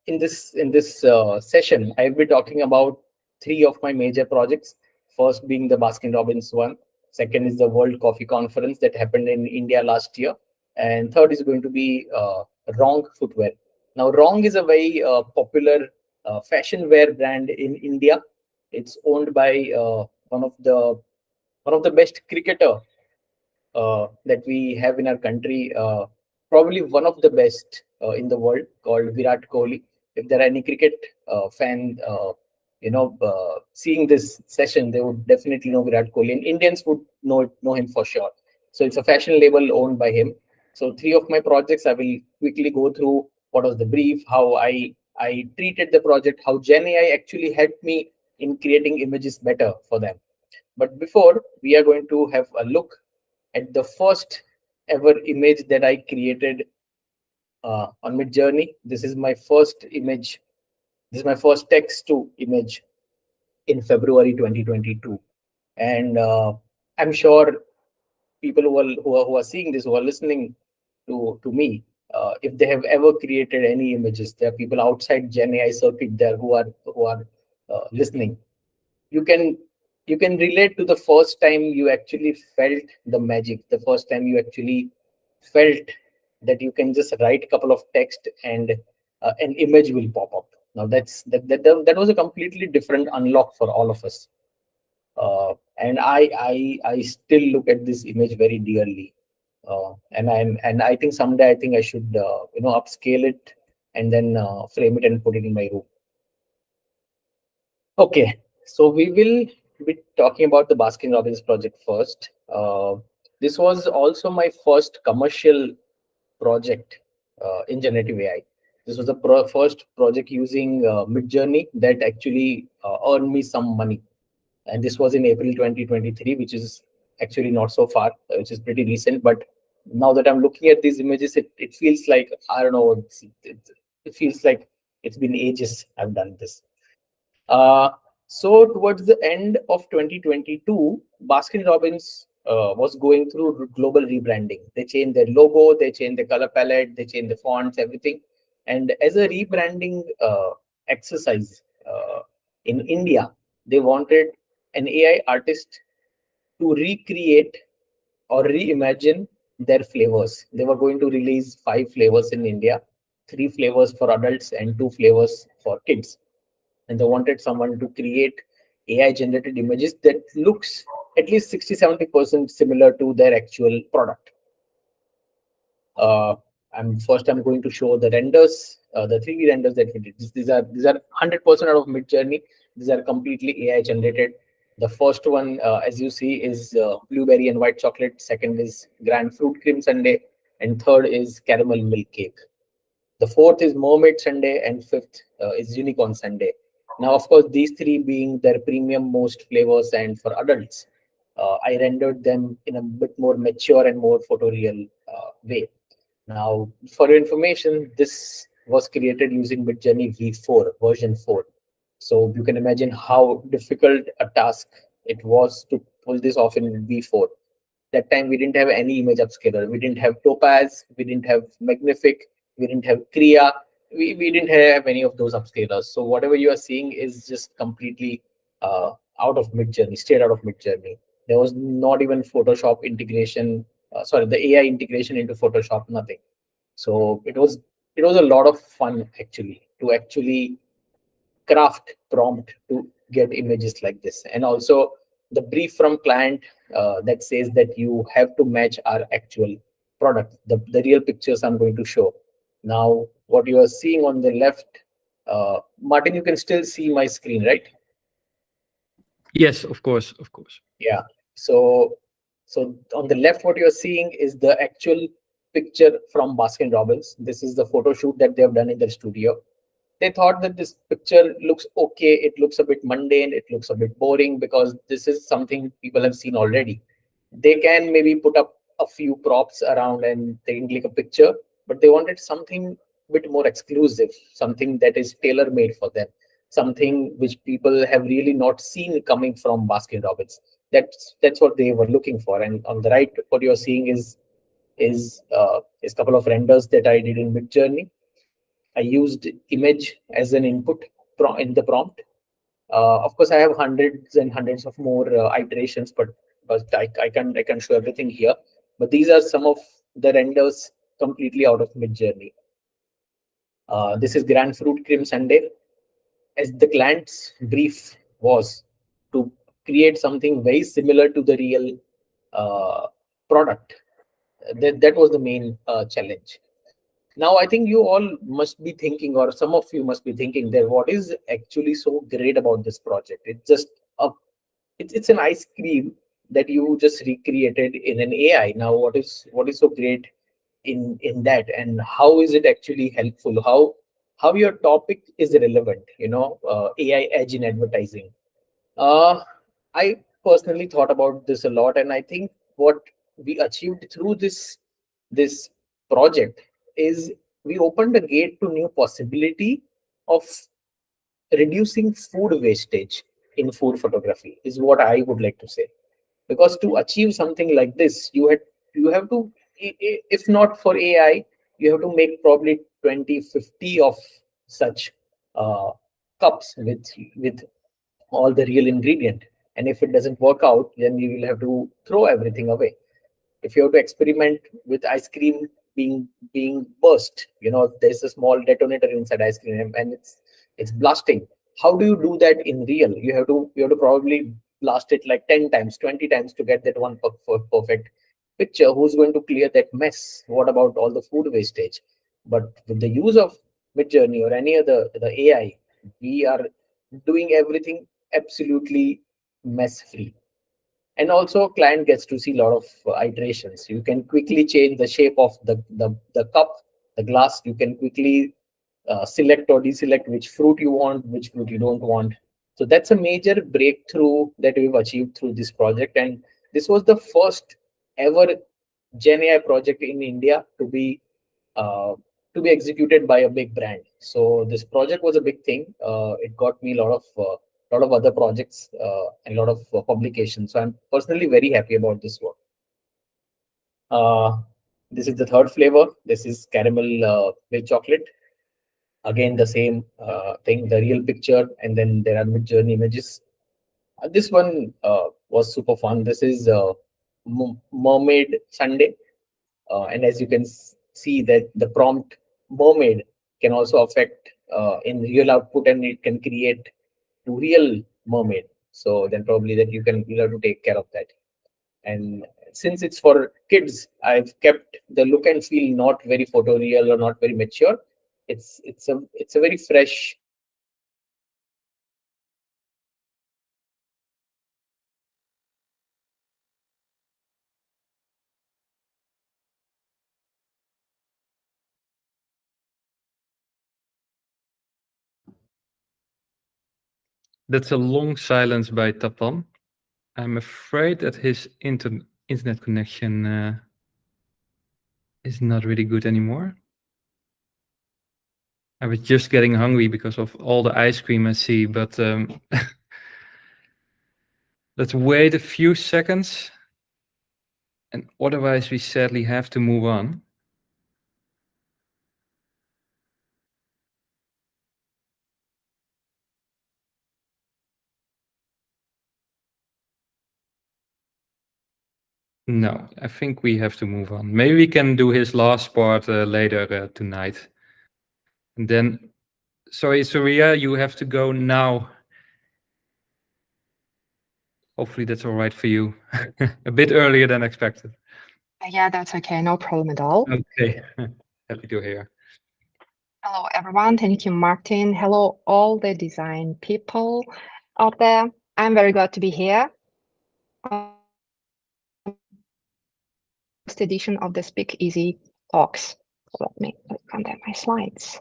In this session, I'll be talking about three of my major projects. First being the Baskin Robbins one. Second is the World Coffee Conference that happened in India last year. And third is going to be Wrong Footwear. Now, Wrong is a very popular fashion wear brand in India. It's owned by one of the best cricketer that we have in our country, probably one of the best in the world, called Virat Kohli. If there are any cricket fan, seeing this session, they would definitely know Virat Kohli, and Indians would know him for sure. So it's a fashion label owned by him. So three of my projects, I will quickly go through what was the brief, how I treated the project, how Gen AI actually helped me in creating images better for them. But before, we are going to have a look at the first ever image that I created on Midjourney. This is my first image. This is my first text to image in February 2022. And I'm sure people who are seeing this, who are listening to me, if they have ever created any images, there are people outside Gen AI circuit there who are listening. You can relate to the first time you actually felt the magic, the first time you actually felt that you can just write a couple of text and an image will pop up. Now that was a completely different unlock for all of us. And I still look at this image very dearly. And I think someday I should upscale it and then frame it and put it in my room. Okay, so we will be talking about the Baskin Robbins project first. This was also my first commercial project in generative AI. This was the first project using Midjourney that actually earned me some money. And this was in April 2023, which is actually not so far, which is pretty recent. But now that I'm looking at these images, it feels like, I don't know, it feels like it's been ages I've done this. So towards the end of 2022, Baskin Robbins was going through global rebranding. They changed their logo, they changed the color palette, they changed the fonts, everything. And as a rebranding exercise in India, they wanted an AI artist to recreate or reimagine their flavors. They were going to release 5 flavors in India, 3 flavors for adults and 2 flavors for kids. And they wanted someone to create AI generated images that looks at least 60-70% similar to their actual product. I'm going to show the renders, the 3D renders that we did. These are 100% out of Midjourney. These are completely AI generated. The first one, as you see, is blueberry and white chocolate. Second is grand fruit cream sundae, and third is caramel milk cake. The fourth is mermaid sundae, and fifth is unicorn sundae. Now, of course, these 3 being their premium most flavors, and for adults, I rendered them in a bit more mature and more photoreal way. Now, for your information, this was created using Midjourney V4, version 4. So you can imagine how difficult a task it was to pull this off in V4. That time we didn't have any image upscaler. We didn't have Topaz, we didn't have Magnific, we didn't have Kriya. We didn't have any of those upscalers. So whatever you are seeing is just completely out of Midjourney, straight out of Midjourney. There was not even Photoshop integration, the AI integration into Photoshop, nothing. So it was a lot of fun actually to actually craft prompt to get images like this. And also the brief from client that says that you have to match our actual product, the real pictures I'm going to show. Now, what you are seeing on the left, Martin, you can still see my screen, right? Yes, of course. Yeah. So on the left, what you're seeing is the actual picture from Baskin Robbins. This is the photo shoot that they have done in their studio. They thought that this picture looks okay. It looks a bit mundane. It looks a bit boring because this is something people have seen already. They can maybe put up a few props around and they can click a picture, but they wanted something a bit more exclusive, something that is tailor-made for them, something which people have really not seen coming from Baskin Robbins. That's what they were looking for. And on the right, what you're seeing is a couple of renders that I did in Midjourney. I used image as an input in the prompt. Of course, I have hundreds and hundreds of more iterations, but I can show everything here. But these are some of the renders completely out of Midjourney. This is Grand Fruit Cream Sundae. As the client's brief was to create something very similar to the real product. That was the main challenge. Now, I think you all must be thinking, or some of you must be thinking, that what is actually so great about this project? It's just it's an ice cream that you just recreated in an AI. Now, what is so great in that, and how is it actually helpful? How your topic is relevant? AI edge in advertising. I personally thought about this a lot, and I think what we achieved through this project is we opened a gate to new possibility of reducing food wastage in food photography, is what I would like to say. Because to achieve something like this, you have to, if not for AI, you have to make probably 20, 50 of such cups with all the real ingredient. And if it doesn't work out, then you will have to throw everything away. If you have to experiment with ice cream being burst, there's a small detonator inside ice cream and it's blasting. How do you do that in real? You have to probably blast it like 10 times, 20 times to get that one perfect picture. Who's going to clear that mess? What about all the food wastage? But with the use of Midjourney or any other the AI, we are doing everything absolutely mess free. And also client gets to see a lot of iterations. You can quickly change the shape of the cup, the glass. You can quickly select or deselect which fruit you want, which fruit you don't want. So that's a major breakthrough that we've achieved through this project. And this was the first ever Gen AI project in India to be executed by a big brand. So this project was a big thing. It got me a lot of other projects and a lot of publications. So I'm personally very happy about this work. This is the third flavor. This is caramel milk chocolate. Again, the same thing, the real picture, and then there are Midjourney images. This one was super fun. This is Mermaid Sunday. And as you can see that the prompt mermaid can also affect in real output, and it can create real mermaid. So then probably that you'll have to take care of that. And since it's for kids, I've kept the look and feel not very photoreal or not very mature. It's a very fresh. That's a long silence by Tapan. I'm afraid that his internet connection is not really good anymore. I was just getting hungry because of all the ice cream I see, but let's wait a few seconds, and otherwise we sadly have to move on. No, I think we have to move on. Maybe we can do his last part later tonight. And then, sorry, Surya, you have to go now. Hopefully that's all right for you. A bit earlier than expected. Yeah, that's okay. No problem at all. Okay, happy to hear. Hello, everyone. Thank you, Martin. Hello, all the design people out there. I'm very glad to be here on the first edition of the Speakeasy talks. So let me contact my slides.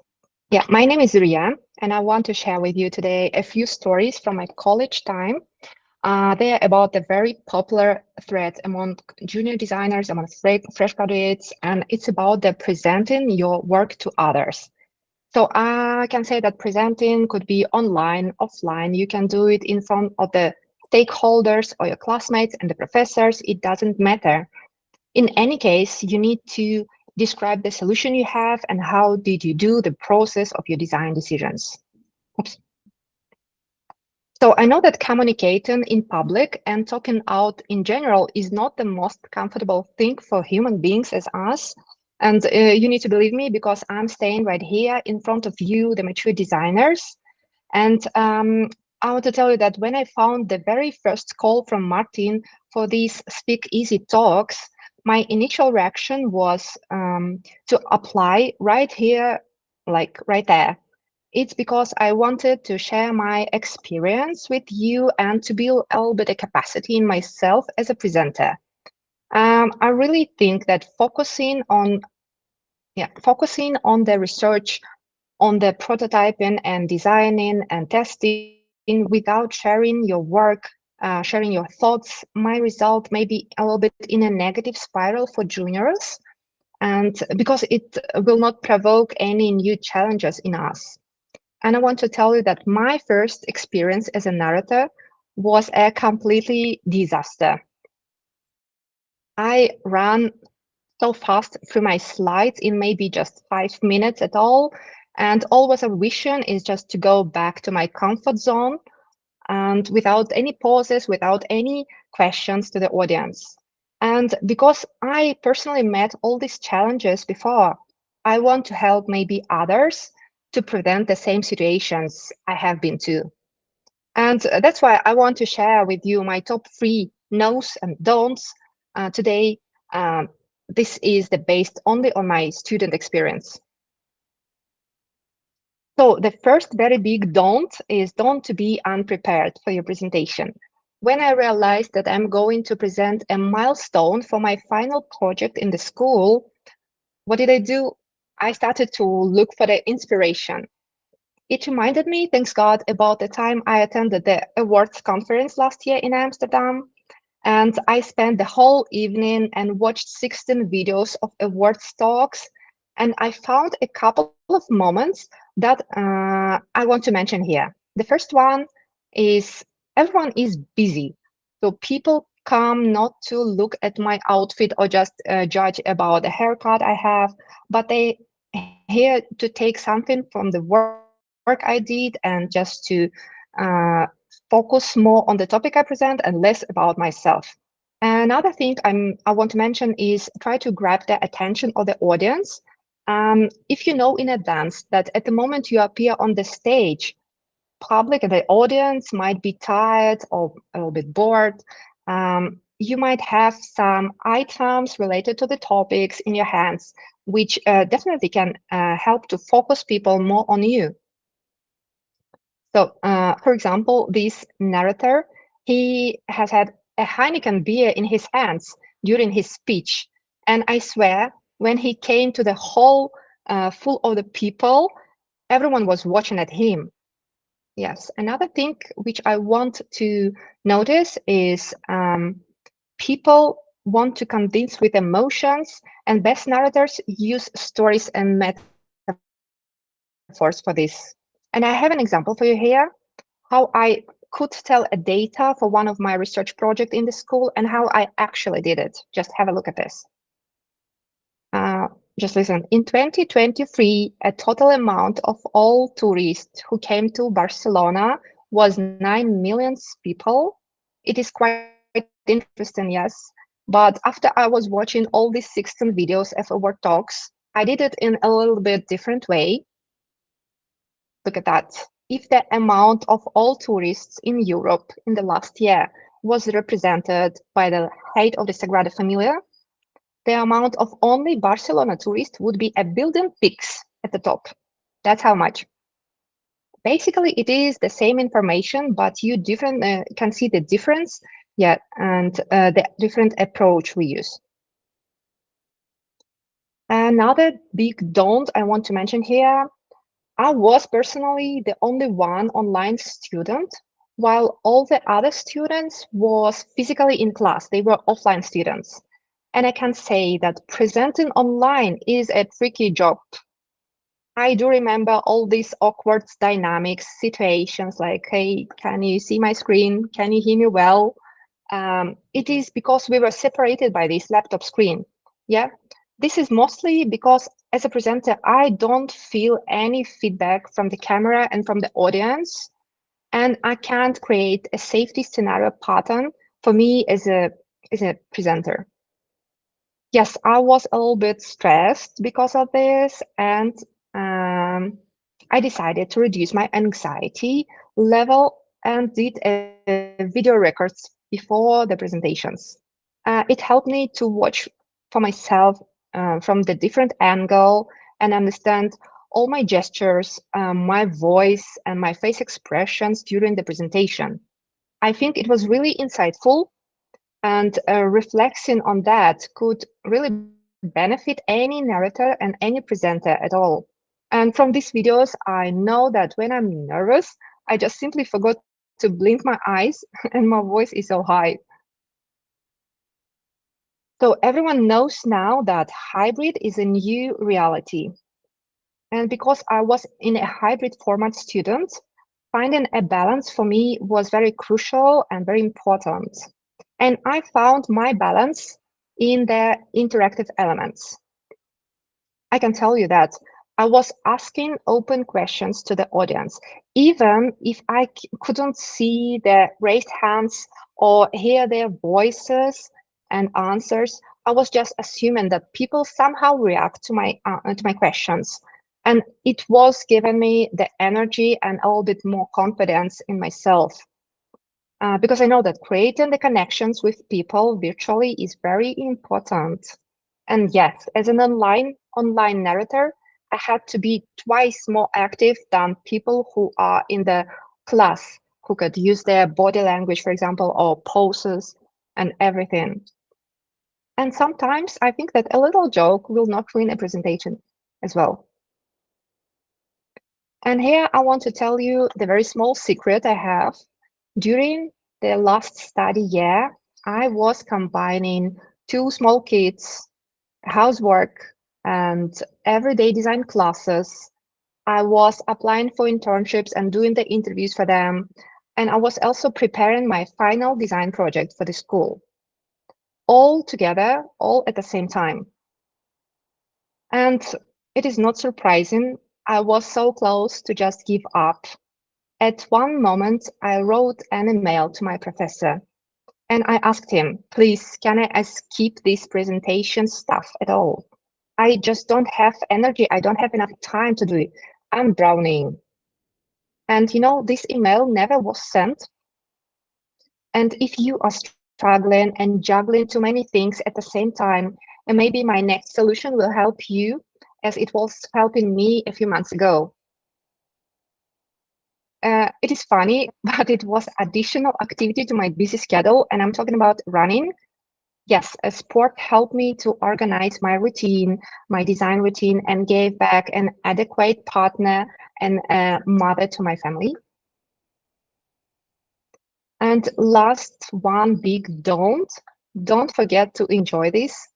Yeah, my name is Ria, and I want to share with you today a few stories from my college time. They are about the very popular thread among junior designers, among fresh graduates, and it's about the presenting your work to others. So I can say that presenting could be online, offline. You can do it in front of the stakeholders or your classmates and the professors. It doesn't matter. In any case, you need to describe the solution you have and how did you do the process of your design decisions. Oops. So I know that communicating in public and talking out in general is not the most comfortable thing for human beings as us. And you need to believe me because I'm staying right here in front of you, the mature designers. And I want to tell you that when I found the very first call from Martin for these Speakeasy talks, my initial reaction was to apply right here, like right there. It's because I wanted to share my experience with you and to build a little bit of capacity in myself as a presenter. I really think that focusing on the research, on the prototyping and designing and testing without sharing your work, sharing your thoughts, my result may be a little bit in a negative spiral for juniors, and because it will not provoke any new challenges in us. And I want to tell you that my first experience as a narrator was a completely disaster. I ran so fast through my slides in maybe just 5 minutes at all. And always a vision is just to go back to my comfort zone and without any pauses, without any questions to the audience. And because I personally met all these challenges before, I want to help maybe others to prevent the same situations I have been to. And that's why I want to share with you my top 3 no's and don'ts today. This is based only on my student experience. So the first very big don't is don't to be unprepared for your presentation. When I realized that I'm going to present a milestone for my final project in the school, what did I do? I started to look for the inspiration. It reminded me, thanks God, about the time I attended the awards conference last year in Amsterdam. And I spent the whole evening and watched 16 videos of awards talks. And I found a couple of moments that I want to mention here. The first one is everyone is busy. So people come not to look at my outfit or just judge about the haircut I have, but they here to take something from the work I did and just to focus more on the topic I present and less about myself. Another thing I want to mention is try to grab the attention of the audience. If you know in advance that at the moment you appear on the stage, public and the audience might be tired or a little bit bored, you might have some items related to the topics in your hands, which definitely can help to focus people more on you. So, for example, this narrator, he has had a Heineken beer in his hands during his speech. And I swear, when he came to the hall full of the people, everyone was watching at him. Yes, another thing which I want to notice is people want to convince with emotions, and best narrators use stories and metaphors for this. And I have an example for you here, how I could tell a data for one of my research projects in the school and how I actually did it. Just have a look at this. Just listen, in 2023, a total amount of all tourists who came to Barcelona was 9 million people. It is quite interesting, yes. But after I was watching all these 16 videos of our talks, I did it in a little bit different way. Look at that. If the amount of all tourists in Europe in the last year was represented by the height of the Sagrada Familia, the amount of only Barcelona tourists would be 1 billion pigs at the top. That's how much. Basically, it is the same information, but you can see the difference, and the different approach we use. Another big don't I want to mention here, I was personally the only one online student, while all the other students was physically in class. They were offline students. And I can say that presenting online is a tricky job. I do remember all these awkward dynamics, situations like, hey, can you see my screen? Can you hear me well? It is because we were separated by this laptop screen. Yeah, this is mostly because as a presenter, I don't feel any feedback from the camera and from the audience, and I can't create a safety scenario pattern for me as a presenter. Yes, I was a little bit stressed because of this, and I decided to reduce my anxiety level and did video records before the presentations. It helped me to watch for myself from the different angle and understand all my gestures, my voice, and my face expressions during the presentation. I think it was really insightful, and reflecting on that could really benefit any narrator and any presenter at all. And from these videos, I know that when I'm nervous, I just simply forgot to blink my eyes and my voice is so high. So everyone knows now that hybrid is a new reality. And because I was in a hybrid format student, finding a balance for me was very crucial and very important. And I found my balance in the interactive elements. I can tell you that I was asking open questions to the audience, even if I couldn't see their raised hands or hear their voices and answers. I was just assuming that people somehow react to my questions, and it was giving me the energy and a little bit more confidence in myself. Because I know that creating the connections with people virtually is very important. And yes, as an online narrator, I had to be twice more active than people who are in the class, who could use their body language, for example, or poses and everything. And sometimes I think that a little joke will not ruin a presentation as well. And here I want to tell you the very small secret I have. During the last study year, I was combining 2 small kids, housework, and everyday design classes. I was applying for internships and doing the interviews for them. And I was also preparing my final design project for the school. All together, all at the same time. And it is not surprising, I was so close to just give up. At one moment, I wrote an email to my professor, and I asked him, please, can I skip this presentation stuff at all? I just don't have energy. I don't have enough time to do it. I'm drowning. And you know, this email never was sent. And if you are struggling and juggling too many things at the same time, and maybe my next solution will help you, as it was helping me a few months ago. It is funny, but it was additional activity to my busy schedule, and I'm talking about running. Yes, a sport helped me to organize my routine, my design routine, and gave back an adequate partner and a mother to my family. And last one big don't forget to enjoy this.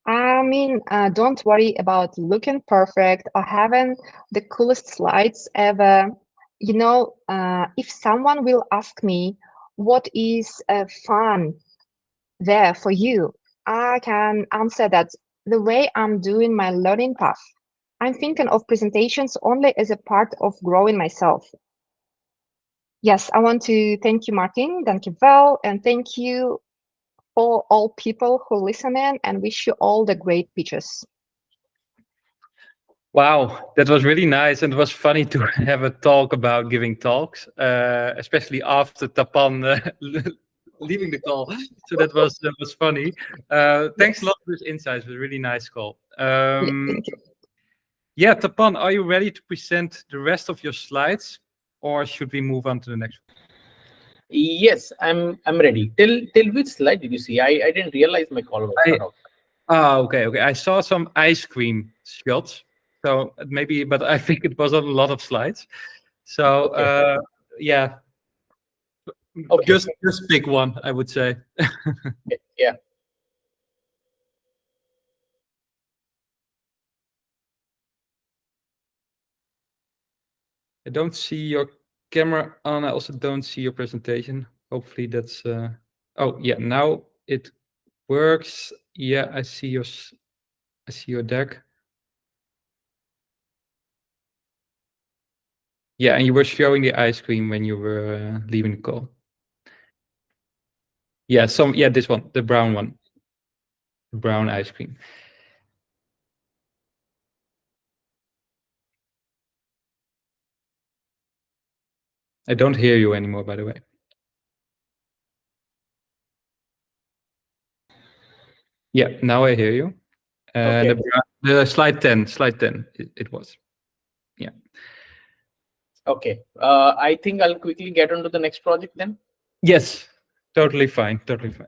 I mean, don't worry about looking perfect or having the coolest slides ever. You know, if someone will ask me, what is fun there for you? I can answer that the way I'm doing my learning path. I'm thinking of presentations only as a part of growing myself. Yes, I want to thank you, Martin, thank you, Val, and thank you for all people who listen in, and wish you all the great pitches. Wow, that was really nice, and it was funny to have a talk about giving talks, especially after Tapan leaving the call. So that was funny. Thanks a lot for this insights. It was a really nice call. Thank you. Yeah, Tapan, are you ready to present the rest of your slides, or should we move on to the next one? Yes, I'm ready. Till which slide did you see? I didn't realize my call was cut off. Oh, okay, okay. I saw some ice cream shots, so maybe, but I think it was a lot of slides. So Okay. yeah, Okay. just pick one, I would say. Yeah. I don't see your camera on. I also don't see your presentation. Hopefully that's. Oh yeah, now it works. Yeah, I see your deck. Yeah, and you were showing the ice cream when you were leaving the call. Yeah, this one, the brown one, the brown ice cream. I don't hear you anymore, by the way. Yeah, now I hear you. Okay. The slide 10, it was. Yeah. Okay. I think I'll quickly get on to the next project then. Yes, totally fine, totally fine.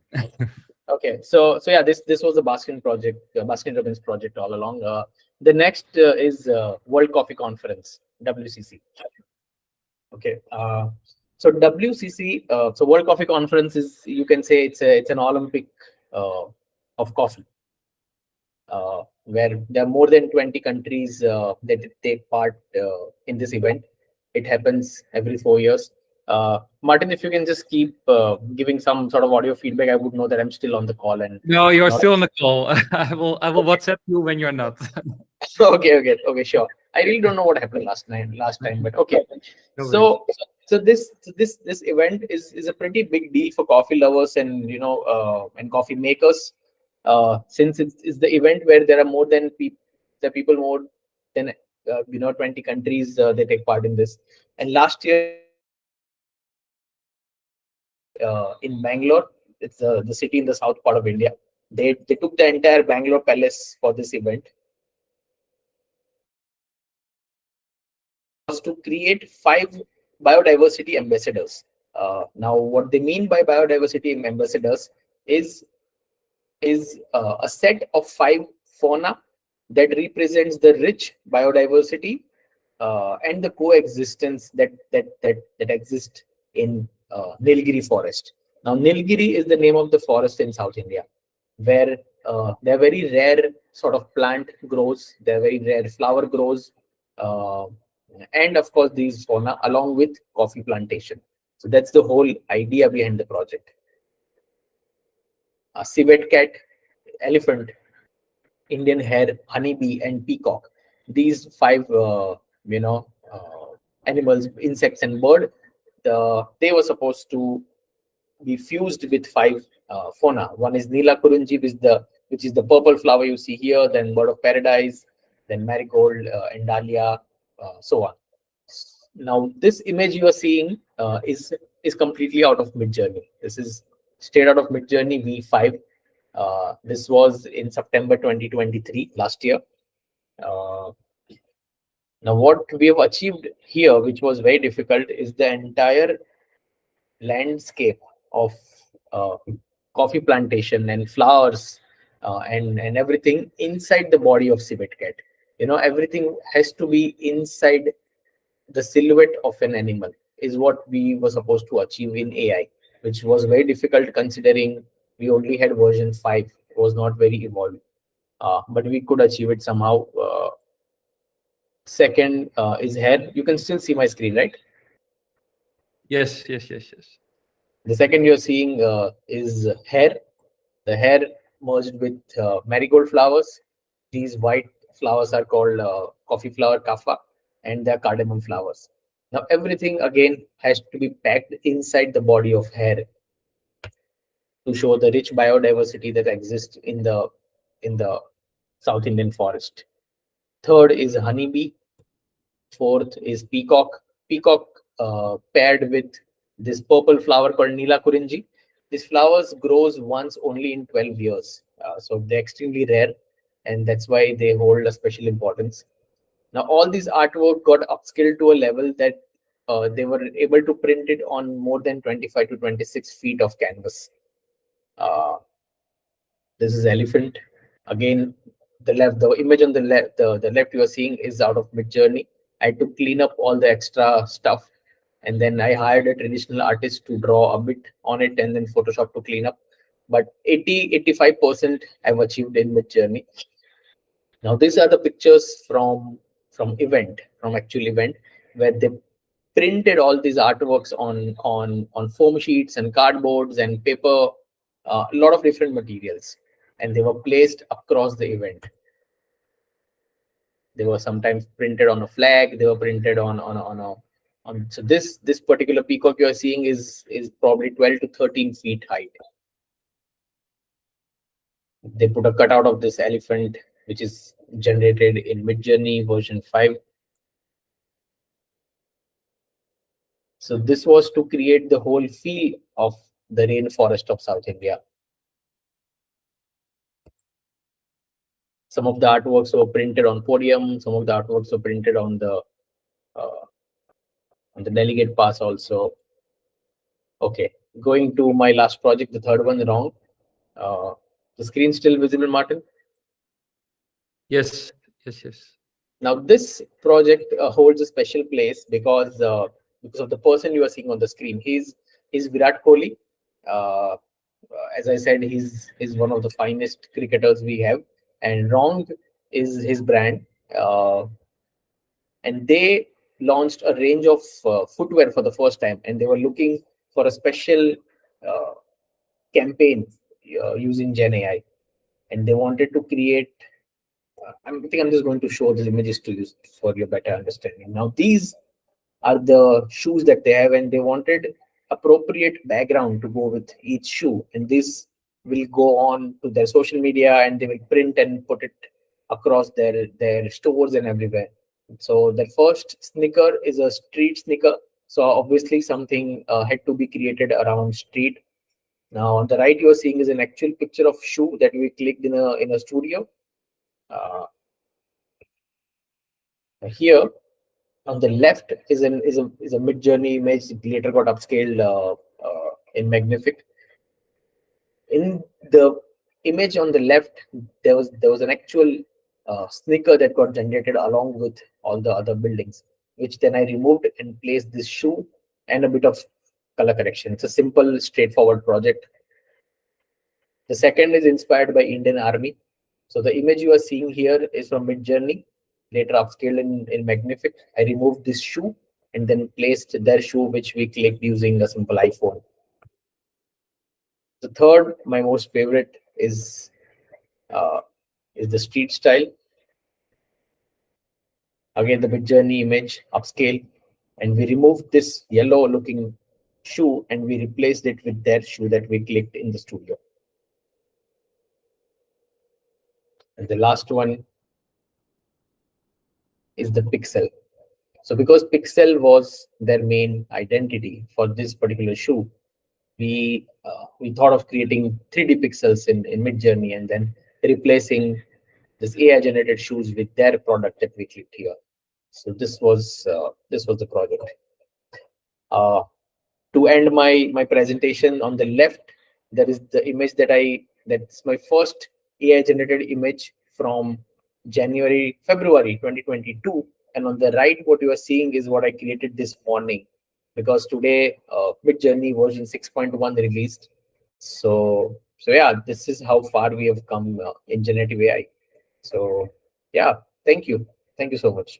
Okay, so yeah, this was the Baskin Robbins project all along. The next is World Coffee Conference, WCC. Okay, so WCC, so World Coffee Conference is, you can say it's an Olympic of coffee, where there are more than 20 countries that take part in this event. It happens every 4 years. Martin, if you can just keep giving some sort of audio feedback, I would know that I'm still on the call and No, you're not. still on the call. I will WhatsApp you when you're not. Okay, sure. I really don't know what happened last time, but okay. No worries. So this event is a pretty big deal for coffee lovers and and coffee makers, since it's the event where there are more than people more than 20 countries they take part in this. And last year in Bangalore, it's the city in the south part of India. They took the entire Bangalore Palace for this event. Was to create 5 biodiversity ambassadors. Now, what they mean by biodiversity ambassadors is a set of 5 fauna that represents the rich biodiversity and the coexistence that exist in Nilgiri forest. Now, Nilgiri is the name of the forest in South India, where there are very rare sort of plant grows, there are very rare flower grows, and of course these fauna along with coffee plantation. So that's the whole idea behind the project. Civet cat, elephant, Indian hare, honeybee, and peacock. These 5, animals, insects, and bird, they were supposed to be fused with 5 fauna. One is Neela Kurunji, which is the purple flower you see here. Then bird of paradise, then marigold and dahlia, so on. Now, this image you are seeing is completely out of Midjourney. This is straight out of Midjourney V5. This was in September 2023, last year. Now, what we have achieved here, which was very difficult, is the entire landscape of coffee plantation and flowers and everything inside the body of civet cat. Everything has to be inside the silhouette of an animal, is what we were supposed to achieve in AI, which was very difficult considering we only had version 5. It was not very evolved, but we could achieve it somehow. Second is hair. You can still see my screen, right? Yes. The second you're seeing is hair. The hair merged with marigold flowers. These white flowers are called coffee flower kapha, and they're cardamom flowers. Now, everything again has to be packed inside the body of hair to show the rich biodiversity that exists in the South Indian forest. Third is honeybee. Fourth is peacock. Peacock paired with this purple flower called Neela Kurinji. This flowers grows once only in 12 years. So they're extremely rare, and that's why they hold a special importance. Now, all these artwork got upscaled to a level that they were able to print it on more than 25 to 26 feet of canvas. This is elephant. Again, the image on the left you are seeing is out of Midjourney. I had to clean up all the extra stuff, and then I hired a traditional artist to draw a bit on it, and then Photoshop to clean up. But 85% I've achieved in Midjourney. Now these are the pictures from actual event, where they printed all these artworks on foam sheets and cardboards and paper, a lot of different materials, and they were placed across the event. They were sometimes printed on a flag. They were printed on. So this particular peacock you are seeing is probably 12 to 13 feet height. They put a cutout of this elephant, which is generated in Midjourney version 5. So this was to create the whole feel of the rainforest of South India. Some of the artworks were printed on podium. Some of the artworks were printed on the delegate pass also. Okay, going to my last project, the third one, wrong. The screen still visible, Martin? Yes, yes, yes. Now this project holds a special place because of the person you are seeing on the screen. He's Virat Kohli. As I said, he's one of the finest cricketers we have, and Wrong is his brand. And they launched a range of footwear for the first time, and they were looking for a special campaign using Gen AI, and they wanted to create. I think I'm just going to show these images to you for your better understanding. Now these are the shoes that they have, and they wanted appropriate background to go with each shoe, and this will go on to their social media, and they will print and put it across their stores and everywhere. So the first sneaker is a street sneaker, so obviously something had to be created around street. Now on the right you are seeing is an actual picture of shoe that we clicked in a studio. Here on the left is a Midjourney image, later got upscaled in Magnific. In the image on the left, there was an actual sneaker that got generated along with all the other buildings, which then I removed and placed this shoe and a bit of color correction. It's a simple, straightforward project. The second is inspired by Indian Army. So the image you are seeing here is from Midjourney, later upscaled in Magnific. I removed this shoe and then placed their shoe, which we clicked using a simple iPhone. The third, my most favorite, is the street style. Again, the Midjourney image, upscale, and we removed this yellow-looking shoe and we replaced it with their shoe that we clicked in the studio. And the last one is the pixel. So because pixel was their main identity for this particular shoe, we thought of creating 3D pixels in Midjourney and then replacing this AI generated shoes with their product that we clicked here. So this was the project. To end my presentation, on the left there is the image that's my first AI generated image from February 2022, and on the right what you are seeing is what I created this morning, because today Midjourney version 6.1 released. So yeah, this is how far we have come in generative AI. So yeah, thank you so much.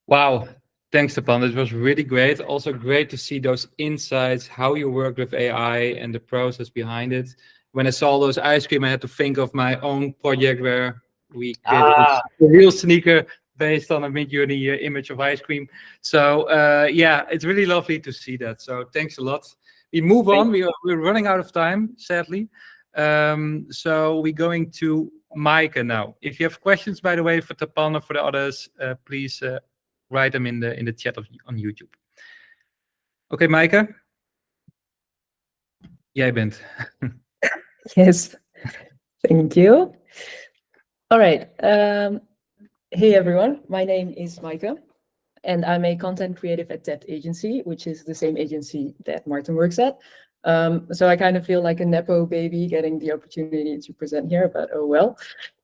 Wow, thanks, Tapan. It was really great. Also great to see those insights, how you work with AI and the process behind it. When I saw those ice cream, I had to think of my own project where we created a real sneaker based on a Midjourney image of ice cream. So yeah, it's really lovely to see that. So thanks a lot. We move on. We're running out of time, sadly. So we're going to Micah now. If you have questions, by the way, for Tapan or for the others, please write them in the chat on YouTube. Okay, Micah? Jij bent. Yes, thank you. All right. Hey, everyone. My name is Micah, and I'm a content creative at TED Agency, which is the same agency that Martin works at. So I kind of feel like a Nepo baby getting the opportunity to present here, but oh well.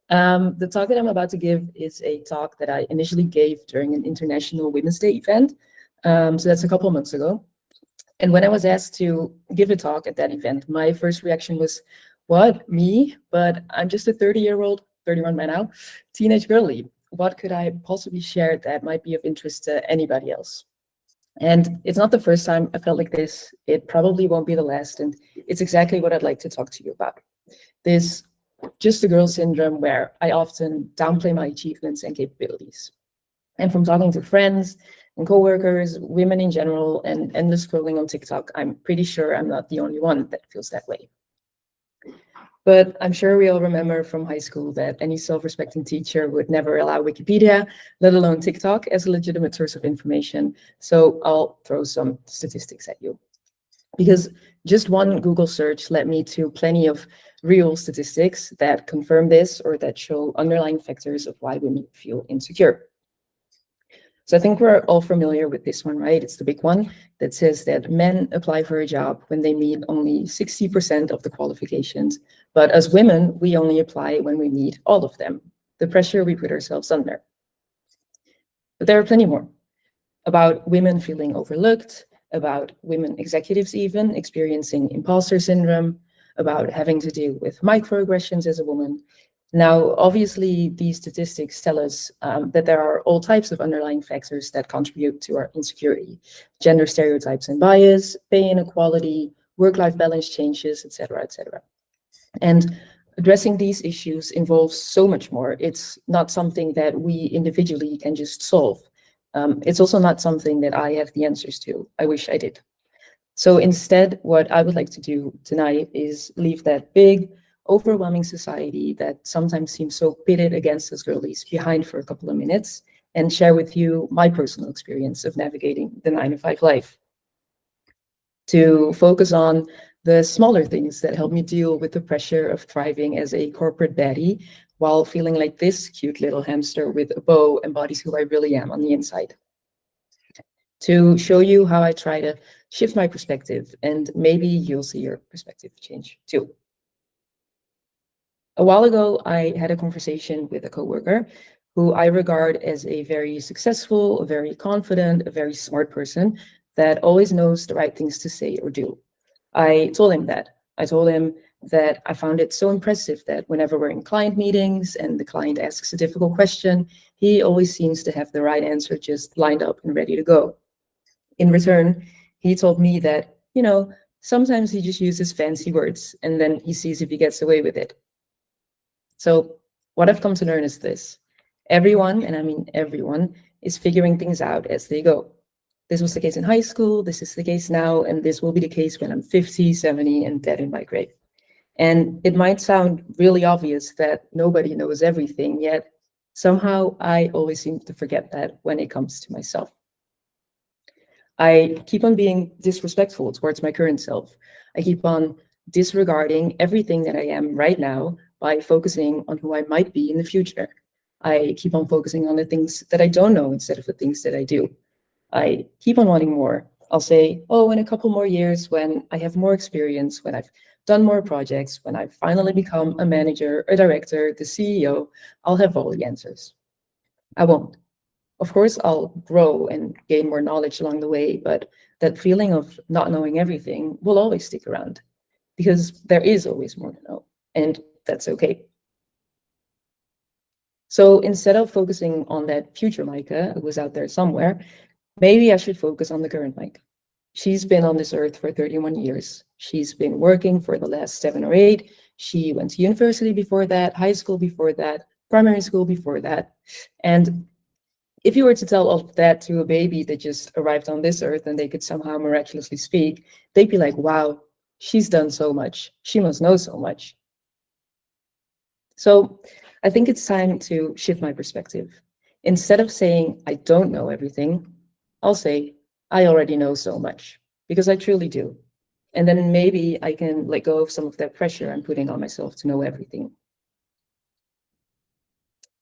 The talk that I'm about to give is a talk that I initially gave during an International Women's Day event. So that's a couple of months ago. And when I was asked to give a talk at that event, my first reaction was, what, me? But I'm just a 30-year-old, 31 by now, teenage girlie. What could I possibly share that might be of interest to anybody else? And it's not the first time I felt like this. It probably won't be the last. And it's exactly what I'd like to talk to you about. This just a girl syndrome where I often downplay my achievements and capabilities. And from talking to friends and coworkers, women in general, and endless scrolling on TikTok, I'm pretty sure I'm not the only one that feels that way. But I'm sure we all remember from high school that any self-respecting teacher would never allow Wikipedia, let alone TikTok, as a legitimate source of information. So I'll throw some statistics at you. Because just one Google search led me to plenty of real statistics that confirm this or that show underlying factors of why women feel insecure. So I think we're all familiar with this one, right? It's the big one that says that men apply for a job when they meet only 60% of the qualifications, but as women, we only apply when we meet all of them, the pressure we put ourselves under. But there are plenty more about women feeling overlooked, about women executives even experiencing imposter syndrome, about having to deal with microaggressions as a woman. Now, obviously, these statistics tell us that there are all types of underlying factors that contribute to our insecurity: gender stereotypes and bias, pay inequality, work-life balance changes, etc., etc. And addressing these issues involves so much more. It's not something that we individually can just solve. It's also not something that I have the answers to. I wish I did. So instead, what I would like to do tonight is leave that big, overwhelming society that sometimes seems so pitted against us girlies behind for a couple of minutes and share with you my personal experience of navigating the 9-to-5 life. To focus on the smaller things that help me deal with the pressure of thriving as a corporate baddie while feeling like this cute little hamster with a bow embodies who I really am on the inside. To show you how I try to shift my perspective, and maybe you'll see your perspective change too. A while ago, I had a conversation with a coworker who I regard as a very successful, a very confident, a very smart person that always knows the right things to say or do. I told him that. I told him that I found it so impressive that whenever we're in client meetings and the client asks a difficult question, he always seems to have the right answer just lined up and ready to go. In return, he told me that, you know, sometimes he just uses fancy words and then he sees if he gets away with it. So what I've come to learn is this: everyone, and I mean everyone, is figuring things out as they go. This was the case in high school, this is the case now, and this will be the case when I'm 50, 70, and dead in my grave. And it might sound really obvious that nobody knows everything, yet somehow I always seem to forget that when it comes to myself. I keep on being disrespectful towards my current self. I keep on disregarding everything that I am right now by focusing on who I might be in the future. I keep on focusing on the things that I don't know instead of the things that I do. I keep on wanting more. I'll say, oh, in a couple more years, when I have more experience, when I've done more projects, when I've finally become a manager, a director, the CEO, I'll have all the answers. I won't. Of course, I'll grow and gain more knowledge along the way, but that feeling of not knowing everything will always stick around because there is always more to know, and that's okay. So instead of focusing on that future Micah who was out there somewhere, maybe I should focus on the current Micah. She's been on this earth for 31 years. She's been working for the last 7 or 8. She went to university before that, high school before that, primary school before that. And if you were to tell all of that to a baby that just arrived on this earth and they could somehow miraculously speak, they'd be like, wow, she's done so much. She must know so much. So I think it's time to shift my perspective. Instead of saying, I don't know everything, I'll say, I already know so much, because I truly do. And then maybe I can let go of some of that pressure I'm putting on myself to know everything.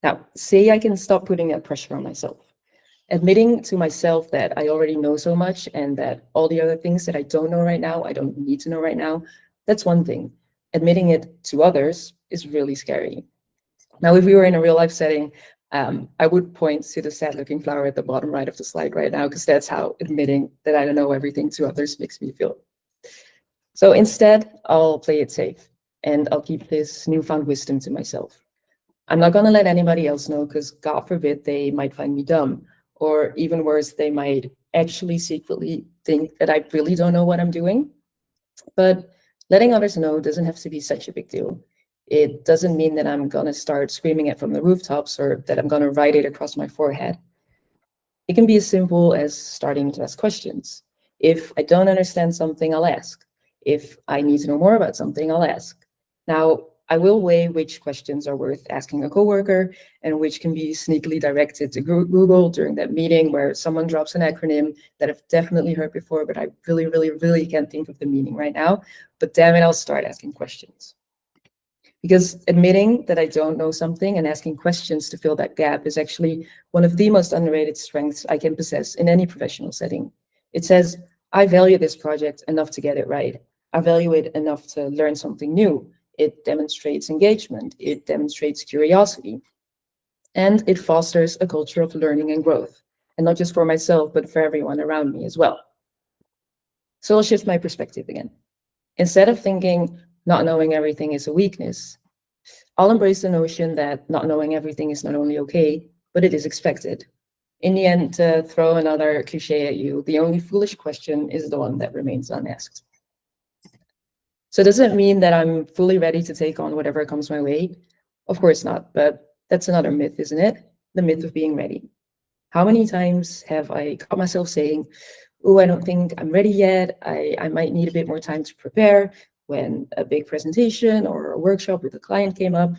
Now, say I can stop putting that pressure on myself. Admitting to myself that I already know so much and that all the other things that I don't know right now, I don't need to know right now, that's one thing. Admitting it to others is really scary. Now, if we were in a real life setting, I would point to the sad looking flower at the bottom right of the slide right now, because that's how admitting that I don't know everything to others makes me feel. So instead, I'll play it safe and I'll keep this newfound wisdom to myself. I'm not going to let anybody else know, because God forbid they might find me dumb, or even worse, they might actually secretly think that I really don't know what I'm doing. But letting others know doesn't have to be such a big deal. It doesn't mean that I'm going to start screaming it from the rooftops or that I'm going to write it across my forehead. It can be as simple as starting to ask questions. If I don't understand something, I'll ask. If I need to know more about something, I'll ask. Now, I will weigh which questions are worth asking a coworker and which can be sneakily directed to Google during that meeting where someone drops an acronym that I've definitely heard before, but I really can't think of the meaning right now. But damn it, I'll start asking questions. Because admitting that I don't know something and asking questions to fill that gap is actually one of the most underrated strengths I can possess in any professional setting. It says, I value this project enough to get it right. I value it enough to learn something new. It demonstrates engagement. It demonstrates curiosity. And it fosters a culture of learning and growth. And not just for myself, but for everyone around me as well. So I'll shift my perspective again. Instead of thinking not knowing everything is a weakness, I'll embrace the notion that not knowing everything is not only okay, but it is expected. In the end, to throw another cliche at you, the only foolish question is the one that remains unasked. So does it mean that I'm fully ready to take on whatever comes my way? Of course not, but that's another myth, isn't it? The myth of being ready. How many times have I caught myself saying, oh, I don't think I'm ready yet. I might need a bit more time to prepare, when a big presentation or a workshop with a client came up.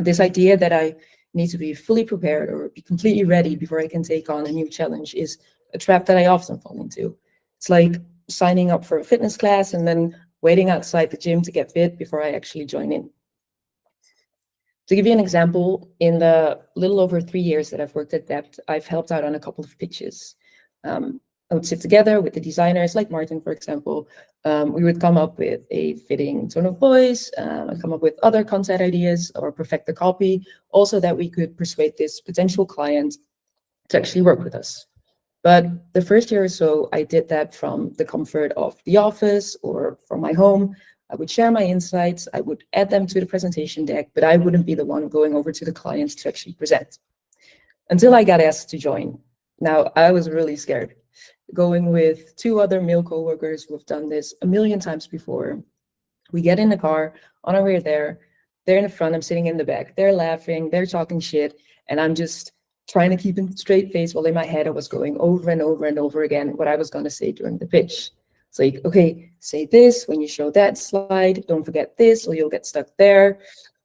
This idea that I need to be fully prepared or be completely ready before I can take on a new challenge is a trap that I often fall into. It's like signing up for a fitness class and then waiting outside the gym to get fit before I actually join in. To give you an example, in the little over 3 years that I've worked at Dept, I've helped out on a couple of pitches. I would sit together with the designers, like Martin, for example. We would come up with a fitting tone of voice, and come up with other content ideas or perfect the copy, also that we could persuade this potential client to actually work with us. But the first year or so, I did that from the comfort of the office or from my home. I would share my insights, I would add them to the presentation deck, but I wouldn't be the one going over to the client to actually present. Until I got asked to join. Now, I was really scared. Going with 2 other male coworkers who have done this a million times before. We get in the car, on our way there, they're in the front, I'm sitting in the back, they're laughing, they're talking shit, and I'm just trying to keep a straight face while in my head I was going over and over and over again what I was going to say during the pitch. It's like, okay, say this when you show that slide, don't forget this or you'll get stuck there.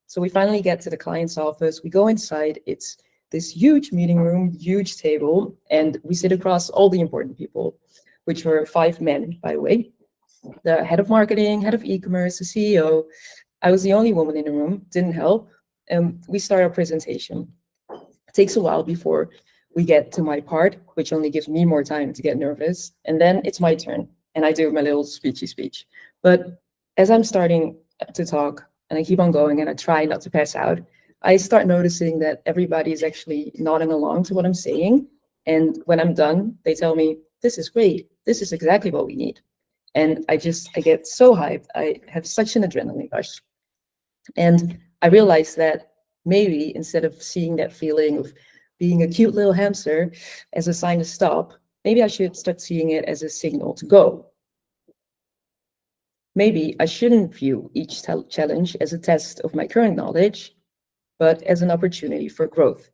So we finally get to the client's office, we go inside, it's this huge meeting room, huge table, and we sit across all the important people, which were 5 men, by the way. The head of marketing, head of e-commerce, the CEO. I was the only woman in the room, didn't help. We start our presentation. It takes a while before we get to my part, which only gives me more time to get nervous. And then it's my turn, and I do my little speechy speech. But as I'm starting to talk, and I keep on going, and I try not to pass out, I start noticing that everybody is actually nodding along to what I'm saying. And when I'm done, they tell me, this is great. This is exactly what we need. And I get so hyped. I have such an adrenaline rush. And I realized that maybe instead of seeing that feeling of being a cute little hamster as a sign to stop, maybe I should start seeing it as a signal to go. Maybe I shouldn't view each challenge as a test of my current knowledge, but as an opportunity for growth.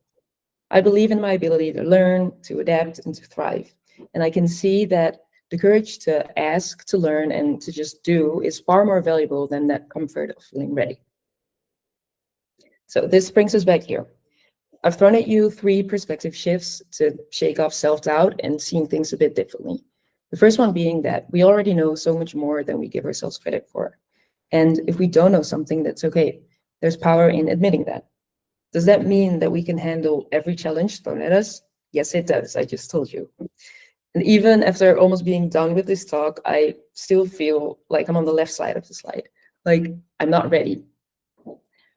I believe in my ability to learn, to adapt, and to thrive. And I can see that the courage to ask, to learn, and to just do is far more valuable than that comfort of feeling ready. So this brings us back here. I've thrown at you 3 perspective shifts to shake off self-doubt and seeing things a bit differently. The first one being that we already know so much more than we give ourselves credit for. And if we don't know something, that's okay. There's power in admitting that. Does that mean that we can handle every challenge thrown at us? Yes, it does. I just told you. And even after almost being done with this talk, I still feel like I'm on the left side of the slide. Like I'm not ready.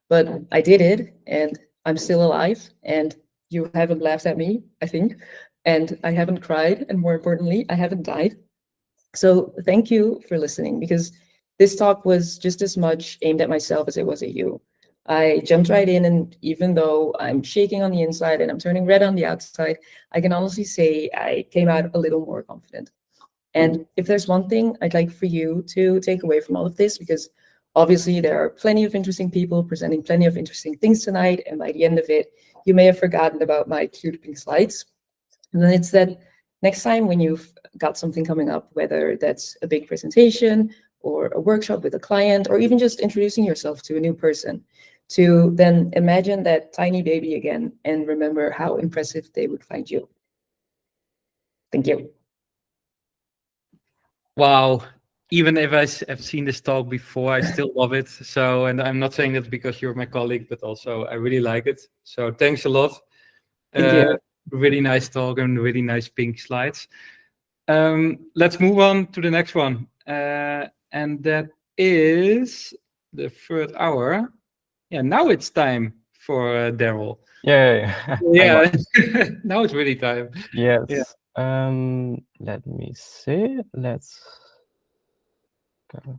But I did it, and I'm still alive, and you haven't laughed at me, I think. And I haven't cried, and more importantly, I haven't died. So thank you for listening, because this talk was just as much aimed at myself as it was at you. I jumped right in, and even though I'm shaking on the inside and I'm turning red on the outside, I can honestly say I came out a little more confident. And if there's one thing I'd like for you to take away from all of this, because obviously there are plenty of interesting people presenting plenty of interesting things tonight, and by the end of it, you may have forgotten about my cute pink slides. And then it's that next time when you've got something coming up, whether that's a big presentation or a workshop with a client, or even just introducing yourself to a new person, to then imagine that tiny baby again and remember how impressive they would find you. Thank you. Wow. Even if have seen this talk before, I still love it. So, and I'm not saying that because you're my colleague, but also I really like it. So thanks a lot. Thank you. Really nice talk and really nice pink slides. Let's move on to the next one. And that is the third hour. Yeah, now it's time for Daryl. Yay. Yeah, now it's really time. Yes. Yeah. Let me see. Let's go.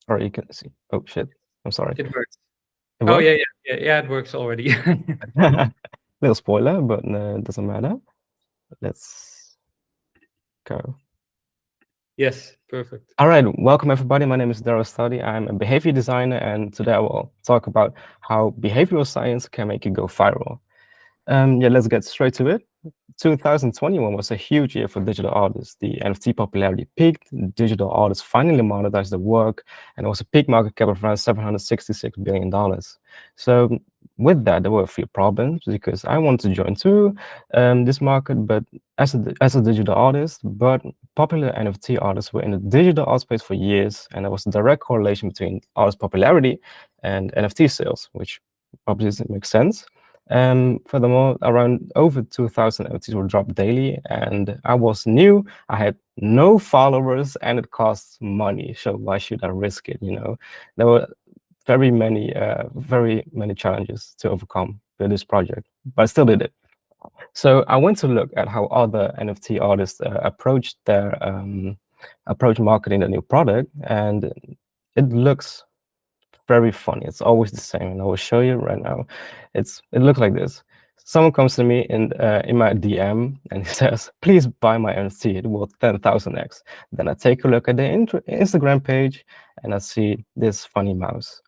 Or you can see. Oh shit. I'm sorry. It works. It Oh works? yeah, it works already. Little spoiler, but it doesn't matter. Let's go. Yes, perfect. All right, welcome everybody. My name is Daryl Study. I'm a behavior designer, and today I will talk about how behavioral science can make you go viral. Yeah, let's get straight to it. 2021 was a huge year for digital artists. The NFT popularity peaked, digital artists finally monetized their work, and it was a peak market cap of around $766 billion. So with that, there were a few problems because I wanted to join too this market, but as a digital artist, but popular NFT artists were in the digital art space for years, and there was a direct correlation between artist popularity and NFT sales, which obviously makes sense. Furthermore, around over 2,000 NFTs were dropped daily, and I was new. I had no followers, and it costs money. So why should I risk it? You know, there were very many challenges to overcome with this project, but I still did it. So I went to look at how other NFT artists approach marketing the new product, and it looks very funny. It's always the same, and I will show you right now. It looks like this. Someone comes to me in my DM and he says, "Please buy my NFT. It will 10,000x." Then I take a look at the Instagram page and I see this funny mouse.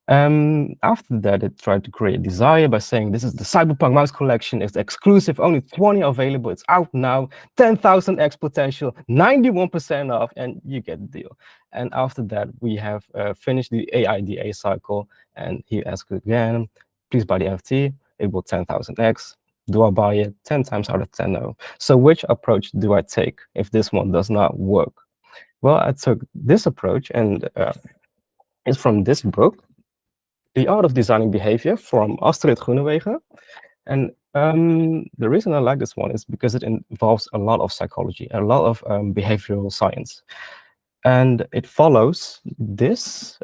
After that, it tried to create desire by saying, "This is the Cyberpunk mouse collection. It's exclusive, only 20 available. It's out now, 10,000x potential, 91% off," and you get the deal. And after that, we have finished the AIDA cycle, and he asked again, "Please buy the NFT. It will 10,000x. Do I buy it? 10 times out of 10, no." So which approach do I take if this one does not work? Well, I took this approach, and it's from this book, The Art of Designing Behavior, from Astrid Groenewegen. And the reason I like this one is because it involves a lot of psychology, a lot of behavioral science. And it follows this,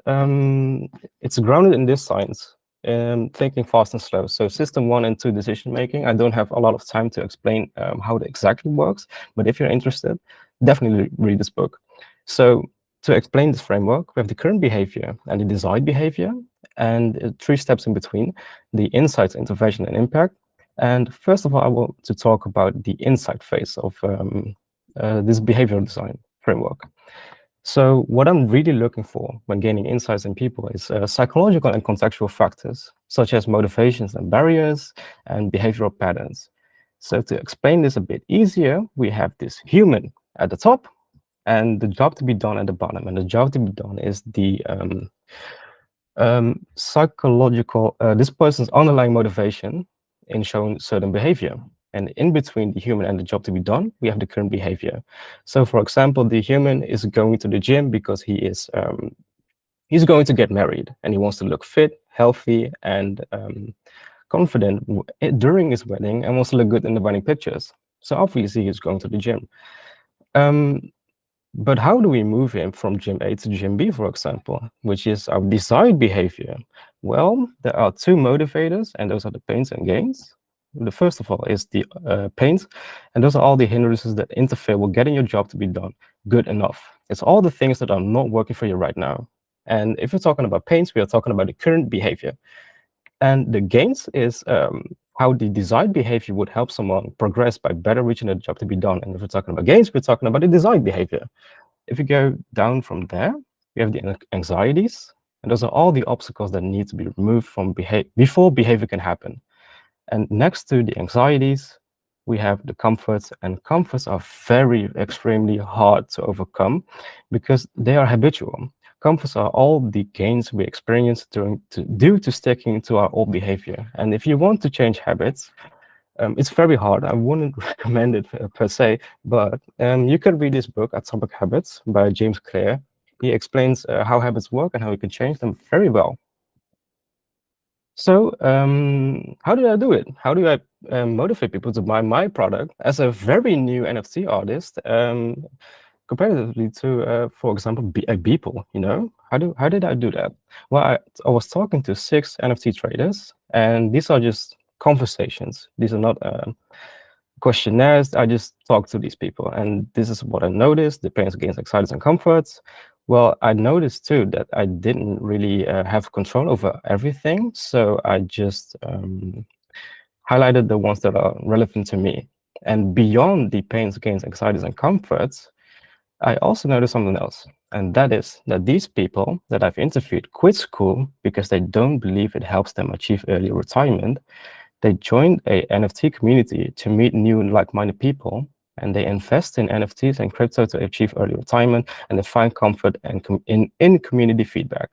it's grounded in this science, thinking fast and slow. So system 1 and 2 decision making. I don't have a lot of time to explain how it exactly works, but if you're interested, definitely read this book. So to explain this framework, we have the current behavior and the desired behavior, and 3 steps in between: the insights, intervention, and impact. And first of all, I want to talk about the insight phase of this behavioral design framework. So what I'm really looking for when gaining insights in people is psychological and contextual factors, such as motivations and barriers and behavioral patterns. So to explain this a bit easier, we have this human at the top and the job to be done at the bottom. And the job to be done is the psychological, this person's underlying motivation in showing certain behavior. And in between the human and the job to be done, we have the current behavior. So for example, the human is going to the gym because he is He's going to get married, and he wants to look fit, healthy, and confident during his wedding, and wants to look good in the wedding pictures. So obviously, he's going to the gym. But how do we move him from gym A to gym B, for example, which is our desired behavior? Well, there are two motivators, and those are the pains and gains. The first of all is the pains, and those are all the hindrances that interfere with getting your job to be done good enough. It's all the things that are not working for you right now. And if we're talking about pains, we are talking about the current behavior. And the gains is how the desired behavior would help someone progress by better reaching the job to be done. And if we're talking about gains, we're talking about the desired behavior. If you go down from there, we have the anxieties, and those are all the obstacles that need to be removed from before behavior can happen. And next to the anxieties, we have the comforts, and comforts are very extremely hard to overcome because they are habitual. Comforts are all the gains we experience due to sticking to our old behavior. And if you want to change habits, it's very hard. I wouldn't recommend it per se, but you could read this book, Atomic Habits, by James Clear. He explains how habits work and how you can change them very well. So how do I do it? How do I motivate people to buy my product as a very new NFT artist, comparatively to, for example, Beeple? You know, how did I do that? Well, I was talking to 6 NFT traders, and these are just conversations. These are not questionnaires. I just talked to these people, and this is what I noticed: the pains, gains, anxieties, and comforts. Well, I noticed too that I didn't really have control over everything, so I just highlighted the ones that are relevant to me. And beyond the pains, gains, anxieties, and comforts, I also noticed something else, and that is that these people that I've interviewed quit school because they don't believe it helps them achieve early retirement. They joined a NFT community to meet new like-minded people, and they invest in NFTs and crypto to achieve early retirement, and they find comfort in community feedback.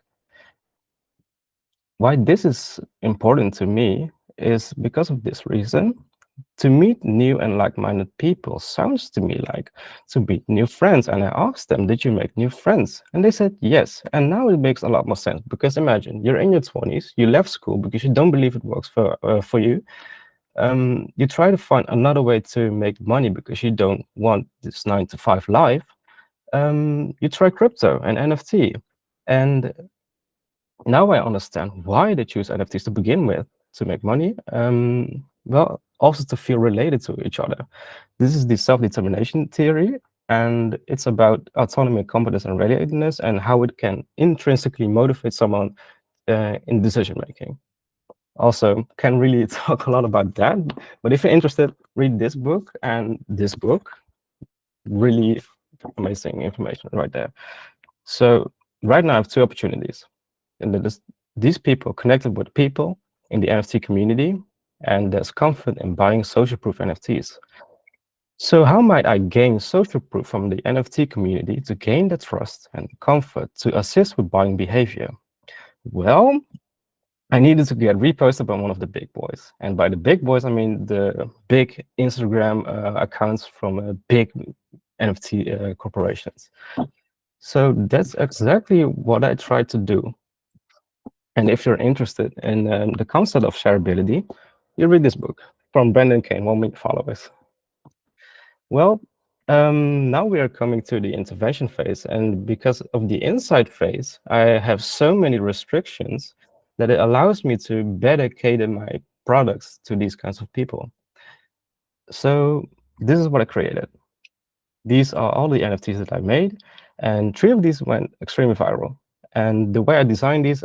Why this is important to me is because of this reason. To meet new and like-minded people sounds to me like to meet new friends. And I asked them, did you make new friends? And they said yes. And now it makes a lot more sense, because imagine you're in your 20s, you left school because you don't believe it works for you. You try to find another way to make money because you don't want this 9-to-5 life. You try crypto and NFT. And now I understand why they choose NFTs to begin with, to make money. Well, also to feel related to each other. This is the self-determination theory, and it's about autonomy, competence, and relatedness, and how it can intrinsically motivate someone in decision-making. Also, can really talk a lot about that, but if you're interested, read this book and this book. Really amazing information right there. So right now I have 2 opportunities. And these people connected with people in the NFT community, and there's comfort in buying social proof NFTs. So how might I gain social proof from the NFT community to gain the trust and comfort to assist with buying behavior? Well, I needed to get reposted by one of the big boys. And by the big boys, I mean the big Instagram accounts from big NFT corporations. So that's exactly what I tried to do. And if you're interested in the concept of shareability, you read this book from Brendan Kane, 1 Million Followers. Well, now we are coming to the intervention phase. And because of the insight phase, I have so many restrictions that it allows me to better cater my products to these kinds of people. So this is what I created. These are all the NFTs that I made, and 3 of these went extremely viral. And the way I designed these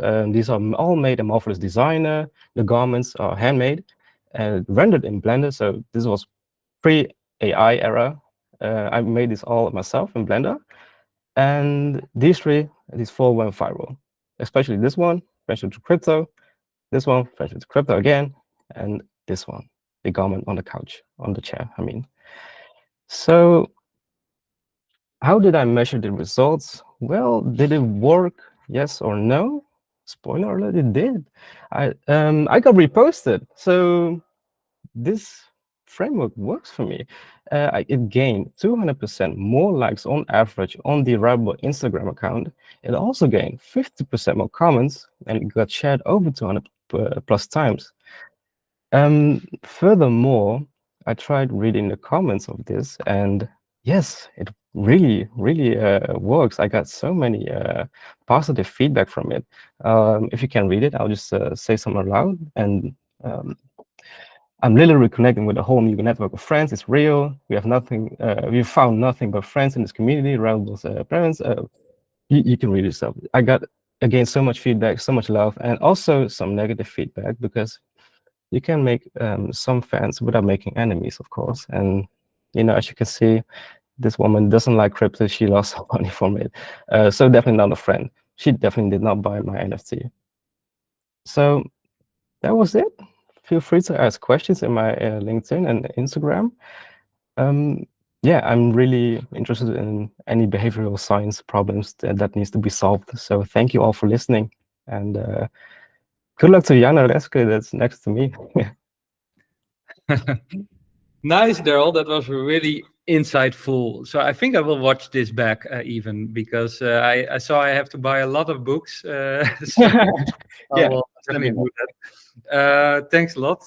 are all made in Marvelous Designer. The garments are handmade and rendered in Blender. So this was pre-AI era. I made this all myself in Blender. And these 4 went viral, especially this one, Friendship to Crypto, this one, Friendship to Crypto again, and this one, the garment on the couch, on the chair, I mean. So how did I measure the results? Well, did it work? Yes or no? Spoiler alert, it did. I got reposted. So this framework works for me. It gained 200% more likes on average on the Rebel Instagram account. It also gained 50% more comments and it got shared over 200 plus times. Furthermore, I tried reading the comments of this, and yes, it really works. I got so many positive feedback from it. If you can read it, I'll just say some aloud. And I'm literally connecting with a whole new network of friends. It's real. We have nothing. We found nothing but friends in this community. Rebels parents. You can read yourself. I got again so much feedback, so much love, and also some negative feedback, because you can make some fans without making enemies, of course. And as you can see, this woman doesn't like crypto. She lost some money from it. So definitely not a friend. She definitely did not buy my NFT. So that was it. Feel free to ask questions in my LinkedIn and Instagram. Yeah, I'm really interested in any behavioral science problems that needs to be solved. So thank you all for listening. And good luck to Jana Reske, that's next to me. Nice, Daryl. That was really insightful. So I think I will watch this back even, because I saw I have to buy a lot of books. So I will definitely do that. Thanks a lot.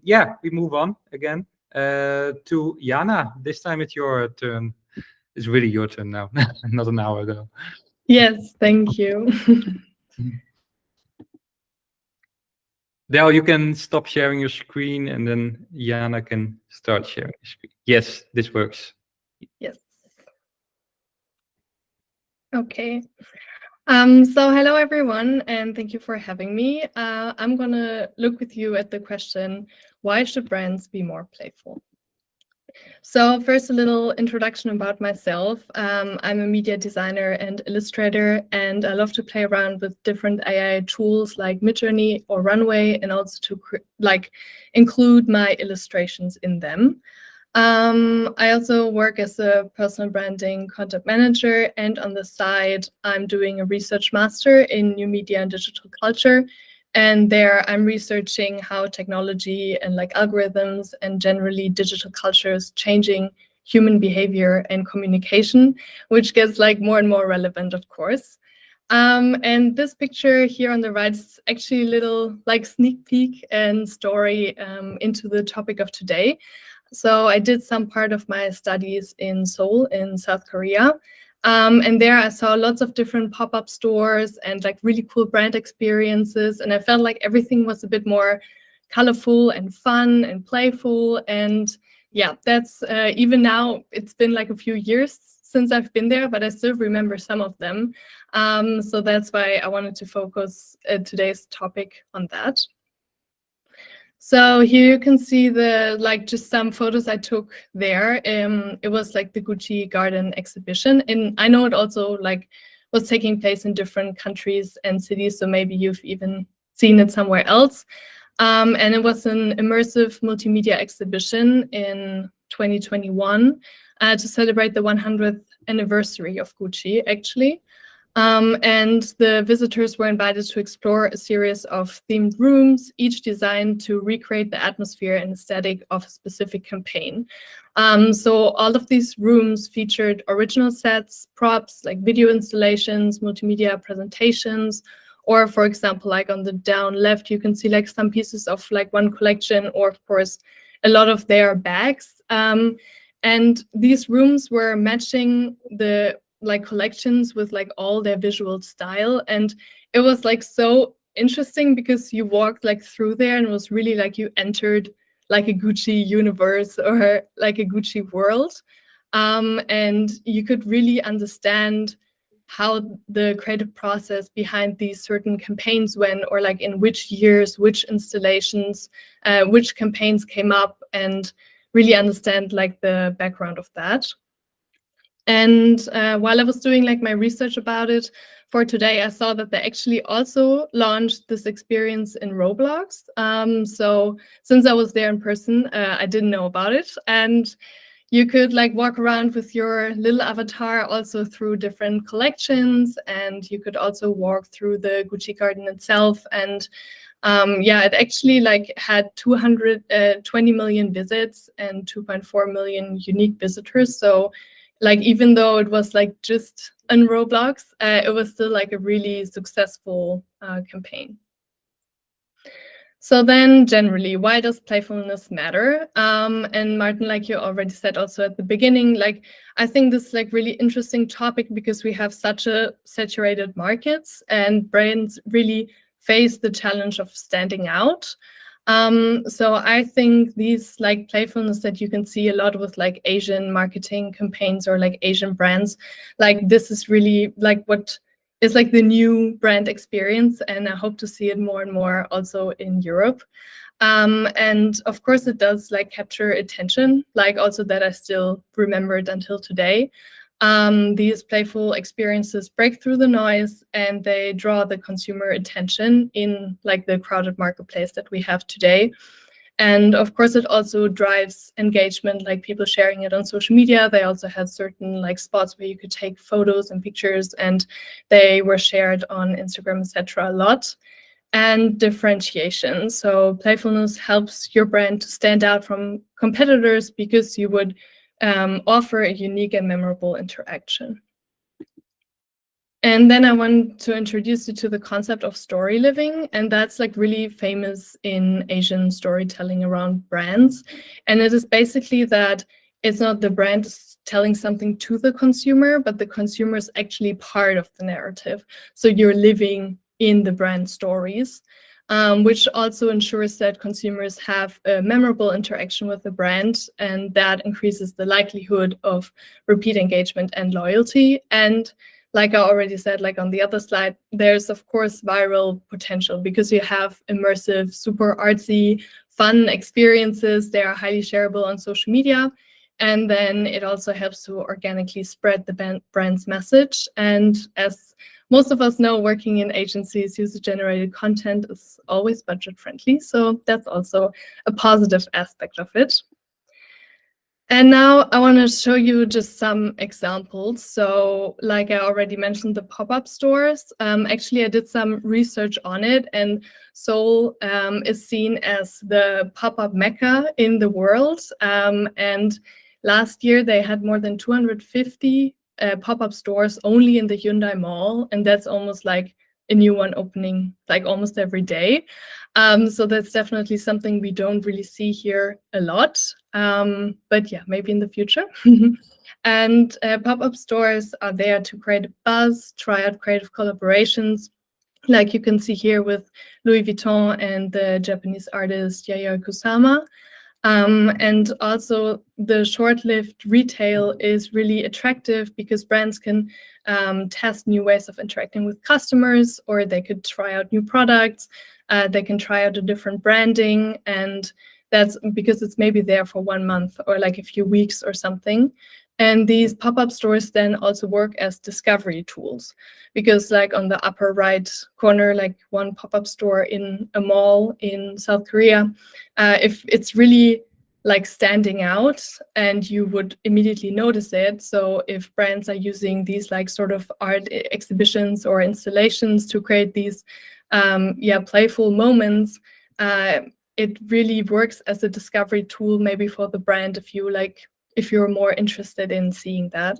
Yeah, we move on again to Jana. This time it's your turn. It's really your turn now, not an hour ago. Yes, thank you. Daryl, you can stop sharing your screen, and then Jana can start sharing your screen. Yes, this works. Yes. Okay. So hello, everyone, and thank you for having me. I'm going to look with you at the question, why should brands be more playful? So first, a little introduction about myself. I'm a media designer and illustrator, and I love to play around with different AI tools like Midjourney or Runway, and also to include my illustrations in them. I also work as a personal branding content manager, and on the side, I'm doing a research master in new media and digital culture. And there I'm researching how technology and algorithms and generally digital culture is changing human behavior and communication, which gets more and more relevant, of course. And this picture here on the right is actually a little sneak peek and story into the topic of today. So I did some part of my studies in Seoul in South Korea. And there I saw lots of different pop-up stores and really cool brand experiences. And I felt like everything was a bit more colorful and fun and playful. And yeah, that's even now, it's been a few years since I've been there, but I still remember some of them. So that's why I wanted to focus today's topic on that. So here you can see the just some photos I took there. It was the Gucci Garden exhibition, and I know it also was taking place in different countries and cities. So maybe you've even seen it somewhere else. And it was an immersive multimedia exhibition in 2021 to celebrate the 100th anniversary of Gucci, actually. And the visitors were invited to explore a series of themed rooms, each designed to recreate the atmosphere and aesthetic of a specific campaign. So all of these rooms featured original sets, props, video installations, multimedia presentations, or for example, on the down left, you can see some pieces of one collection, or of course, a lot of their bags. And these rooms were matching the collections with all their visual style, and it was so interesting because you walked through there and it was really you entered a Gucci universe or a Gucci world, and you could really understand how the creative process behind these certain campaigns went, or in which years, which installations, which campaigns came up, and really understand the background of that. And while I was doing my research about it for today, I saw that they actually also launched this experience in Roblox. So since I was there in person, I didn't know about it. And you could walk around with your little avatar also through different collections, and you could also walk through the Gucci Garden itself. And Yeah, it actually like had 220 million visits and 2.4 million unique visitors. So like even though it was like just on Roblox, it was still like a really successful campaign. So then generally, why does playfulness matter? And Martin, like you already said also at the beginning, like I think this is like really interesting topic because we have such a saturated markets and brands really face the challenge of standing out. So I think these like playfulness that you can see a lot with like Asian marketing campaigns or like Asian brands, like this is really like what is like the new brand experience, and I hope to see it more and more also in Europe. And of course it does like capture attention, like also that I still remembered until today. These playful experiences break through the noise and they draw the consumer attention in like the crowded marketplace that we have today. And of course, it also drives engagement, like people sharing it on social media. They also had certain like spots where you could take photos and pictures, and they were shared on Instagram, etc. a lot. And differentiation. So playfulness helps your brand to stand out from competitors because you would offer a unique and memorable interaction. And then I want to introduce you to the concept of story living, and that's like really famous in Asian storytelling around brands. And it is basically that it's not the brand telling something to the consumer, but the consumer is actually part of the narrative. So you're living in the brand stories, which also ensures that consumers have a memorable interaction with the brand, and that increases the likelihood of repeat engagement and loyalty. And like I already said, like on the other slide, there's of course viral potential because you have immersive, super artsy, fun experiences. They are highly shareable on social media. And then it also helps to organically spread the brand's message. And as most of us know, working in agencies, user-generated content is always budget friendly. So that's also a positive aspect of it. And now I want to show you just some examples. So like I already mentioned, the pop-up stores. Actually, I did some research on it, and Seoul is seen as the pop-up mecca in the world. And last year, they had more than 250 pop-up stores only in the Hyundai Mall, and that's almost like a new one opening like almost every day. So that's definitely something we don't really see here a lot. But yeah, maybe in the future. And pop-up stores are there to create a buzz, try out creative collaborations, like you can see here with Louis Vuitton and the Japanese artist Yayoi Kusama. And also the short-lived retail is really attractive because brands can test new ways of interacting with customers, or they could try out new products. They can try out a different branding, and that's because it's maybe there for 1 month or like a few weeks or something. And these pop-up stores then also work as discovery tools, because like on the upper right corner, like one pop-up store in a mall in South Korea, if it's really like standing out and you would immediately notice it. So if brands are using these like sort of art exhibitions or installations to create these playful moments, it really works as a discovery tool maybe for the brand if you're more interested in seeing that.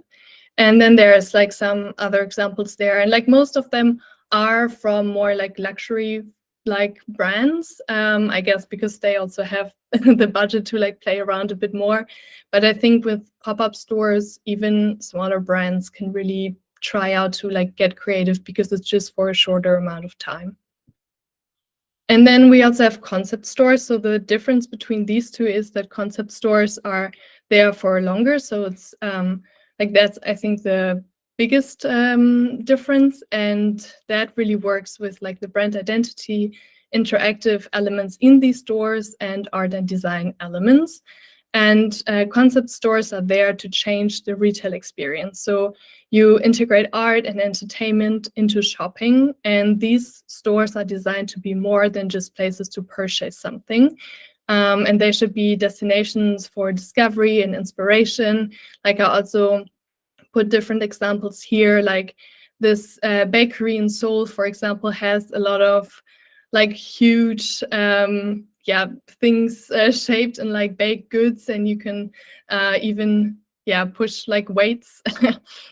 And then there's like some other examples there, and like most of them are from more like luxury like brands, I guess, because they also have the budget to like play around a bit more. But I think with pop-up stores, even smaller brands can really try out to like get creative because it's just for a shorter amount of time. And then we also have concept stores. So the difference between these two is that concept stores are there for longer. So it's like that's, I think, the biggest difference. And that really works with like the brand identity, interactive elements in these stores, and art and design elements. And concept stores are there to change the retail experience. So you integrate art and entertainment into shopping, and these stores are designed to be more than just places to purchase something. And they should be destinations for discovery and inspiration. Like I also put different examples here, like this bakery in Seoul, for example, has a lot of like huge things shaped in like baked goods, and you can even push like weights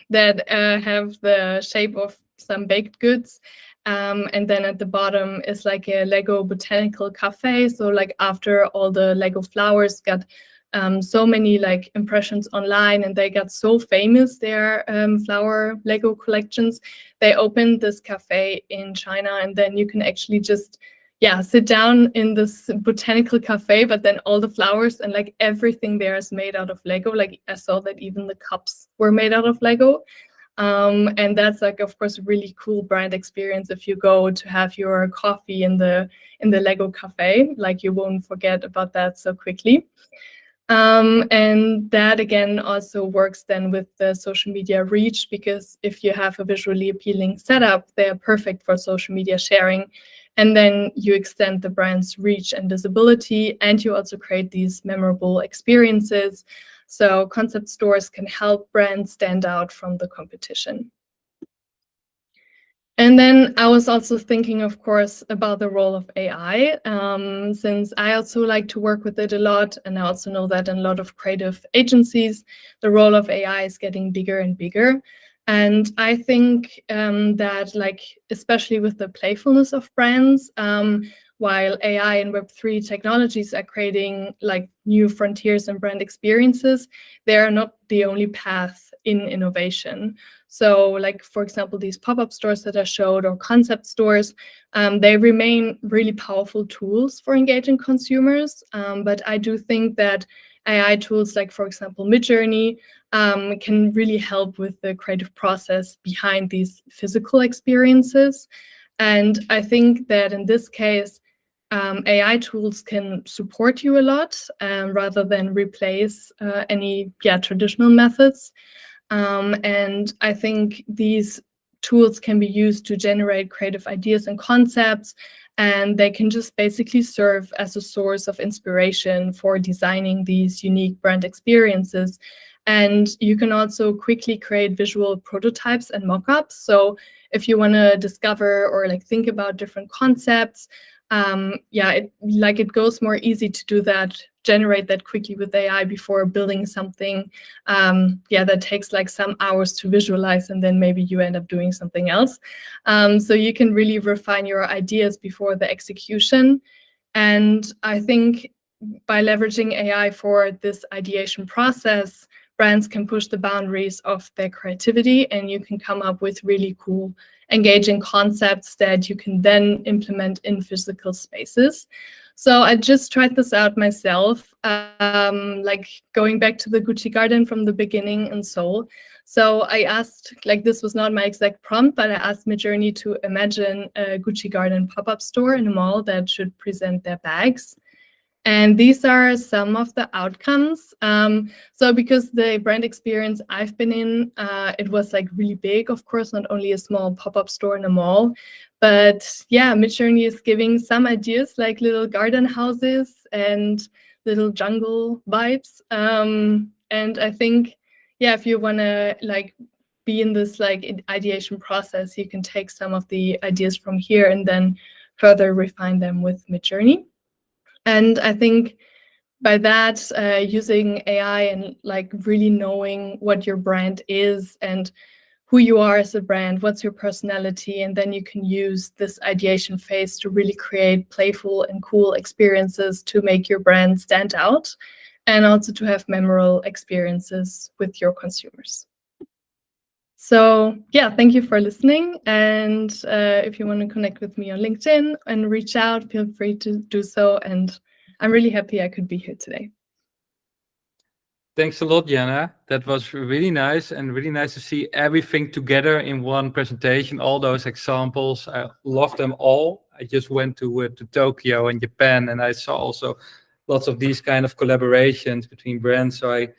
that have the shape of some baked goods. And then at the bottom is like a Lego botanical cafe. So like after all the Lego flowers got so many like impressions online, and they got so famous, their flower Lego collections, they opened this cafe in China, and then you can actually just sit down in this botanical cafe, but then all the flowers and like everything there is made out of Lego. Like I saw that even the cups were made out of Lego. And that's like, of course, a really cool brand experience if you go to have your coffee in the Lego cafe. Like you won't forget about that so quickly. And that again also works then with the social media reach, because if you have a visually appealing setup, they are perfect for social media sharing. And then you extend the brand's reach and visibility, and you also create these memorable experiences. So concept stores can help brands stand out from the competition. And then I was also thinking, of course, about the role of AI, since I also like to work with it a lot. And I also know that in a lot of creative agencies, the role of AI is getting bigger and bigger. And I think that, like, especially with the playfulness of brands, while AI and Web3 technologies are creating like new frontiers and brand experiences, they are not the only path in innovation. So like, for example, these pop-up stores that I showed, or concept stores, they remain really powerful tools for engaging consumers. But I do think that AI tools like, for example, Midjourney, can really help with the creative process behind these physical experiences. And I think that in this case, AI tools can support you a lot rather than replace any traditional methods. And I think these tools can be used to generate creative ideas and concepts, and they can just basically serve as a source of inspiration for designing these unique brand experiences. And you can also quickly create visual prototypes and mock-ups. So if you want to discover or like think about different concepts, it goes more easy to do that, generate that quickly with AI before building something that takes like some hours to visualize, and then maybe you end up doing something else. So you can really refine your ideas before the execution. And I think by leveraging AI for this ideation process, brands can push the boundaries of their creativity, and you can come up with really cool, engaging concepts that you can then implement in physical spaces. So I just tried this out myself, like going back to the Gucci garden from the beginning in Seoul. So I asked, like, this was not my exact prompt, but I asked Midjourney to imagine a Gucci garden pop-up store in a mall that should present their bags. And these are some of the outcomes. So because the brand experience I've been in, it was like really big, of course, not only a small pop-up store in a mall, but Midjourney is giving some ideas like little garden houses and little jungle vibes. And I think, if you want to like be in this like ideation process, you can take some of the ideas from here and then further refine them with Midjourney. And I think by that, using AI and like really knowing what your brand is and who you are as a brand, what's your personality, and then you can use this ideation phase to really create playful and cool experiences to make your brand stand out, and also to have memorable experiences with your consumers. So thank you for listening. And if you want to connect with me on LinkedIn and reach out, feel free to do so. And I'm really happy I could be here today. Thanks a lot, Jana. That was really nice, and really nice to see everything together in one presentation, all those examples. I love them all. I just went to Tokyo and Japan, and I saw also lots of these kind of collaborations between brands. So I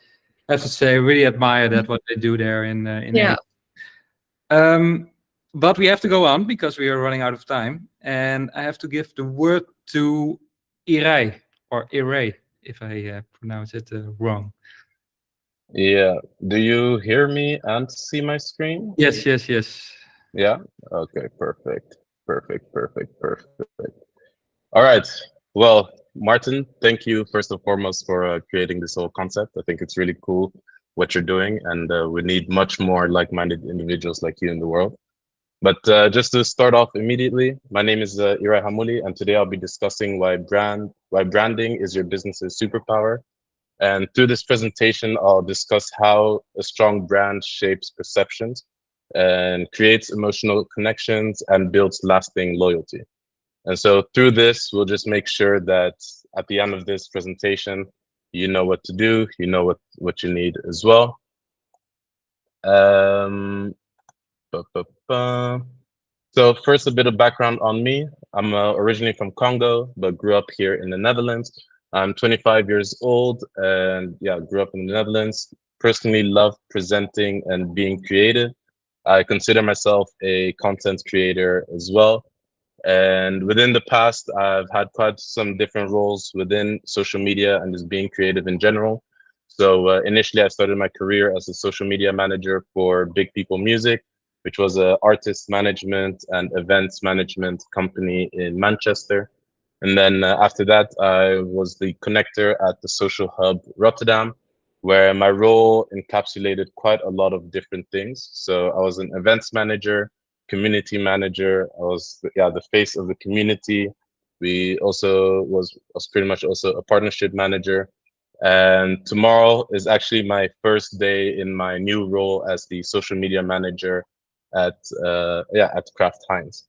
have to say, I really admire that, what they do there in Asia. But we have to go on because we are running out of time, and I have to give the word to Irai, or Irai, if I pronounce it wrong. Yeah. Do you hear me and see my screen? Yes. Yeah. Okay. Perfect. All right. Well, Martin, thank you first and foremost for creating this whole concept. I think it's really cool what you're doing, and we need much more like-minded individuals like you in the world. But just to start off immediately, my name is Irai Hamuli, and today I'll be discussing why branding is your business's superpower. And through this presentation, I'll discuss how a strong brand shapes perceptions and creates emotional connections and builds lasting loyalty. And so through this, we'll just make sure that at the end of this presentation, you know what to do, you know what you need as well. Um, ba, ba, ba. So first, a bit of background on me. I'm originally from Congo, but grew up here in the Netherlands. I'm 25 years old and yeah, grew up in the Netherlands. Personally love presenting and being creative. I consider myself a content creator as well. And within the past, I've had quite some different roles within social media and just being creative in general. So initially, I started my career as a social media manager for Big People Music, which was an artist management and events management company in Manchester. And then after that, I was the connector at the social hub Rotterdam, where my role encapsulated quite a lot of different things. So I was an events manager, community manager. I was the face of the community. We also was pretty much also a partnership manager. And tomorrow is actually my first day in my new role as the social media manager at at Kraft Heinz.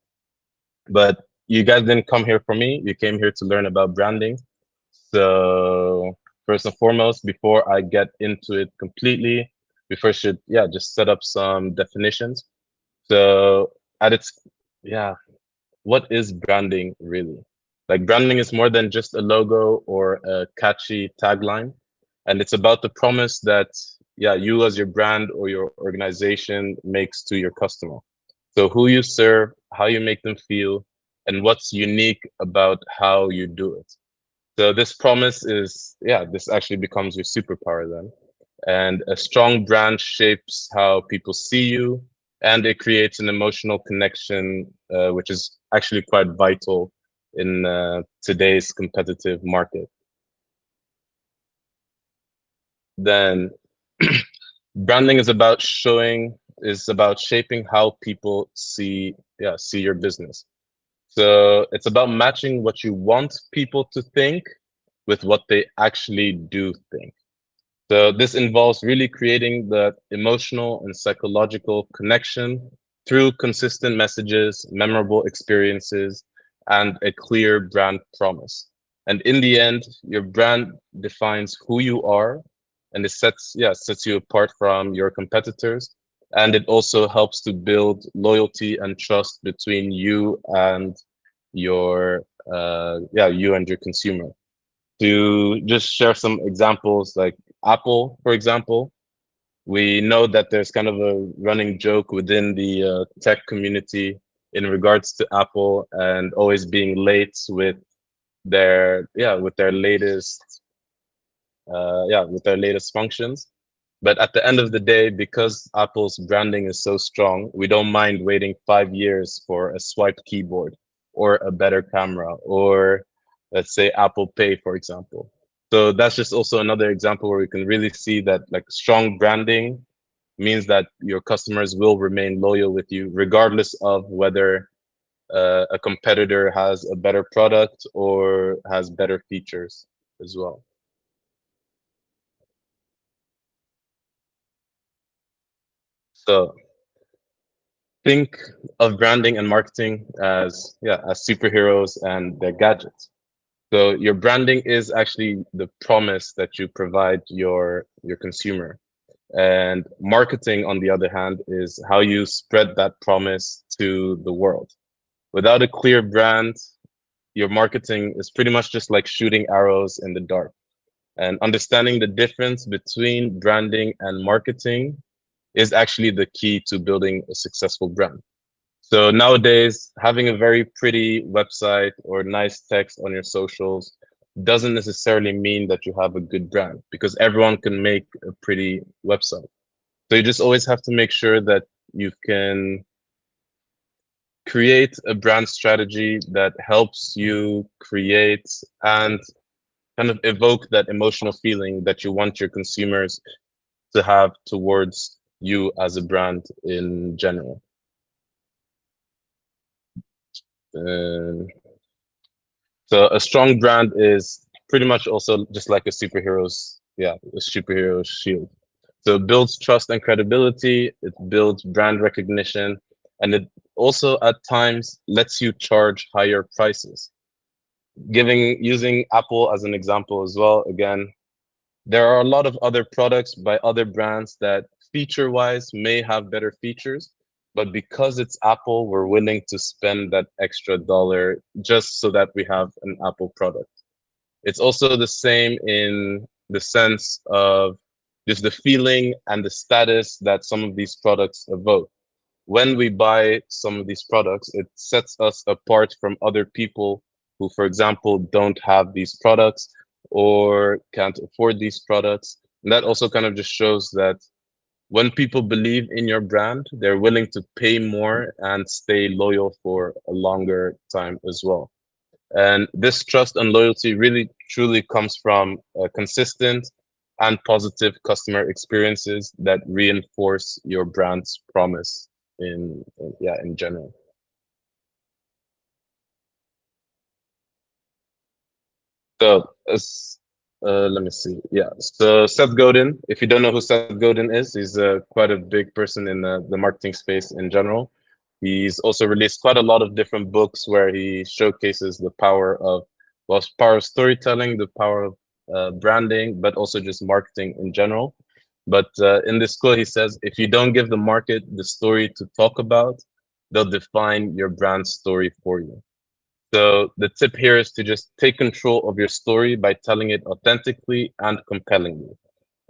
But you guys didn't come here for me. You came here to learn about branding. So first and foremost, before I get into it completely, we first should just set up some definitions. So at its what is branding really? Like branding is more than just a logo or a catchy tagline. And it's about the promise that you as your brand or your organization makes to your customer. So who you serve, how you make them feel, and what's unique about how you do it. So this promise is, this actually becomes your superpower then. And a strong brand shapes how people see you, and it creates an emotional connection, which is actually quite vital in today's competitive market. Then branding is about shaping how people see your business. So it's about matching what you want people to think with what they actually do think. So this involves really creating the emotional and psychological connection through consistent messages, memorable experiences, and a clear brand promise. And in the end, your brand defines who you are, and it sets you apart from your competitors. And it also helps to build loyalty and trust between you and your consumer. To just share some examples, like Apple, for example, we know that there's kind of a running joke within the tech community in regards to Apple and always being late with their latest functions. But at the end of the day, because Apple's branding is so strong, we don't mind waiting 5 years for a swipe keyboard or a better camera, or let's say Apple Pay, for example. So that's just also another example where we can really see that like strong branding means that your customers will remain loyal with you, regardless of whether a competitor has a better product or has better features as well. So think of branding and marketing as superheroes and their gadgets. So your branding is actually the promise that you provide your consumer. And marketing, on the other hand, is how you spread that promise to the world. Without a clear brand, your marketing is pretty much just like shooting arrows in the dark. And understanding the difference between branding and marketing is actually the key to building a successful brand. So nowadays, having a very pretty website or nice text on your socials doesn't necessarily mean that you have a good brand, because everyone can make a pretty website. So you just always have to make sure that you can create a brand strategy that helps you create and kind of evoke that emotional feeling that you want your consumers to have towards you as a brand in general. So a strong brand is pretty much also just like a superhero shield. So it builds trust and credibility, it builds brand recognition, and it also at times lets you charge higher prices. Using Apple as an example as well, again, there are a lot of other products by other brands that feature-wise may have better features, but because it's Apple, we're willing to spend that extra dollar just so that we have an Apple product. It's also the same in the sense of just the feeling and the status that some of these products evoke. When we buy some of these products, it sets us apart from other people who, for example, don't have these products or can't afford these products. And that also kind of just shows that when people believe in your brand, they're willing to pay more and stay loyal for a longer time as well. And this trust and loyalty really truly comes from consistent and positive customer experiences that reinforce your brand's promise in general. So let me see. Yeah. So Seth Godin, if you don't know who Seth Godin is, he's quite a big person in the marketing space in general. He's also released quite a lot of different books where he showcases the power of, power of storytelling, the power of branding, but also just marketing in general. But in this quote, he says, if you don't give the market the story to talk about, they'll define your brand story for you. So the tip here is to just take control of your story by telling it authentically and compellingly.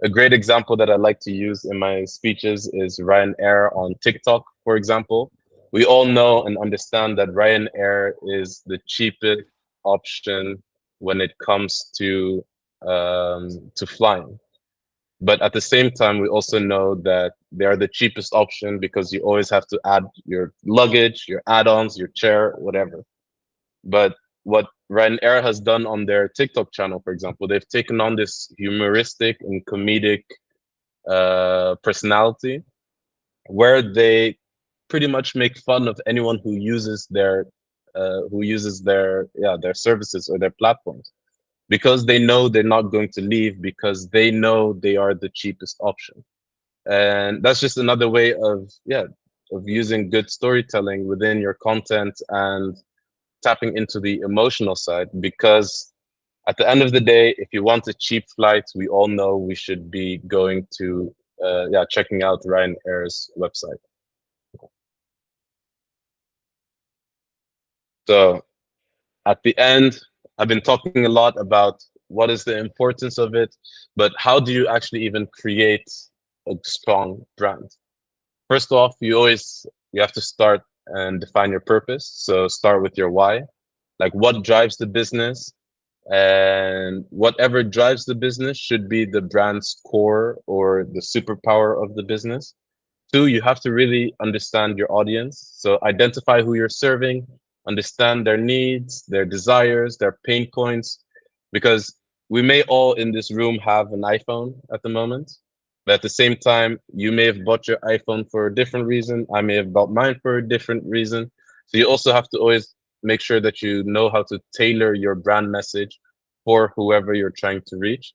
A great example that I like to use in my speeches is Ryanair on TikTok, for example. We all know and understand that Ryanair is the cheapest option when it comes to flying. But at the same time, we also know that they are the cheapest option because you always have to add your luggage, your add-ons, your chair, whatever. But what Ryanair has done on their TikTok channel, for example, they've taken on this humoristic and comedic personality where they pretty much make fun of anyone who uses their services or their platforms, because they know they're not going to leave, because they know they are the cheapest option. And that's just another way of using good storytelling within your content and tapping into the emotional side, because at the end of the day, if you want a cheap flight, we all know we should be going to checking out Ryanair's website. So at the end, I've been talking a lot about what is the importance of it, but how do you actually even create a strong brand? First off, you have to start and define your purpose. So start with your why, like what drives the business, and whatever drives the business should be the brand's core or the superpower of the business. Two, you have to really understand your audience. So identify who you're serving, understand their needs, their desires, their pain points, because we may all in this room have an iPhone at the moment, but at the same time, you may have bought your iPhone for a different reason. I may have bought mine for a different reason. So you also have to always make sure that you know how to tailor your brand message for whoever you're trying to reach.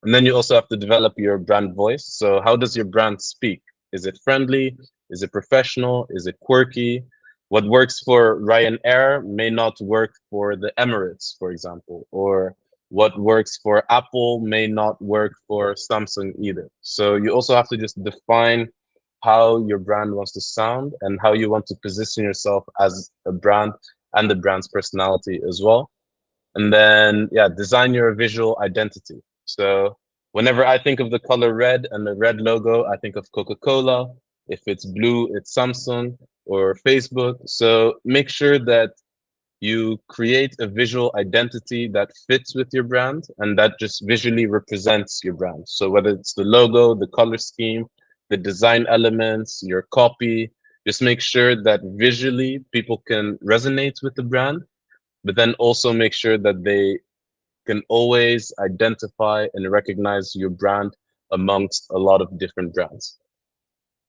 And then you also have to develop your brand voice. So how does your brand speak? Is it friendly? Is it professional? Is it quirky? What works for Ryanair may not work for the Emirates, for example, or what works for Apple may not work for Samsung either. So you also have to just define how your brand wants to sound and how you want to position yourself as a brand and the brand's personality as well. And then, design your visual identity. So whenever I think of the color red and the red logo, I think of Coca-Cola. If it's blue, it's Samsung or Facebook. So make sure that you create a visual identity that fits with your brand and that just visually represents your brand. So whether it's the logo, the color scheme, the design elements, your copy, Just make sure that visually people can resonate with the brand, but then also make sure that they can always identify and recognize your brand amongst a lot of different brands.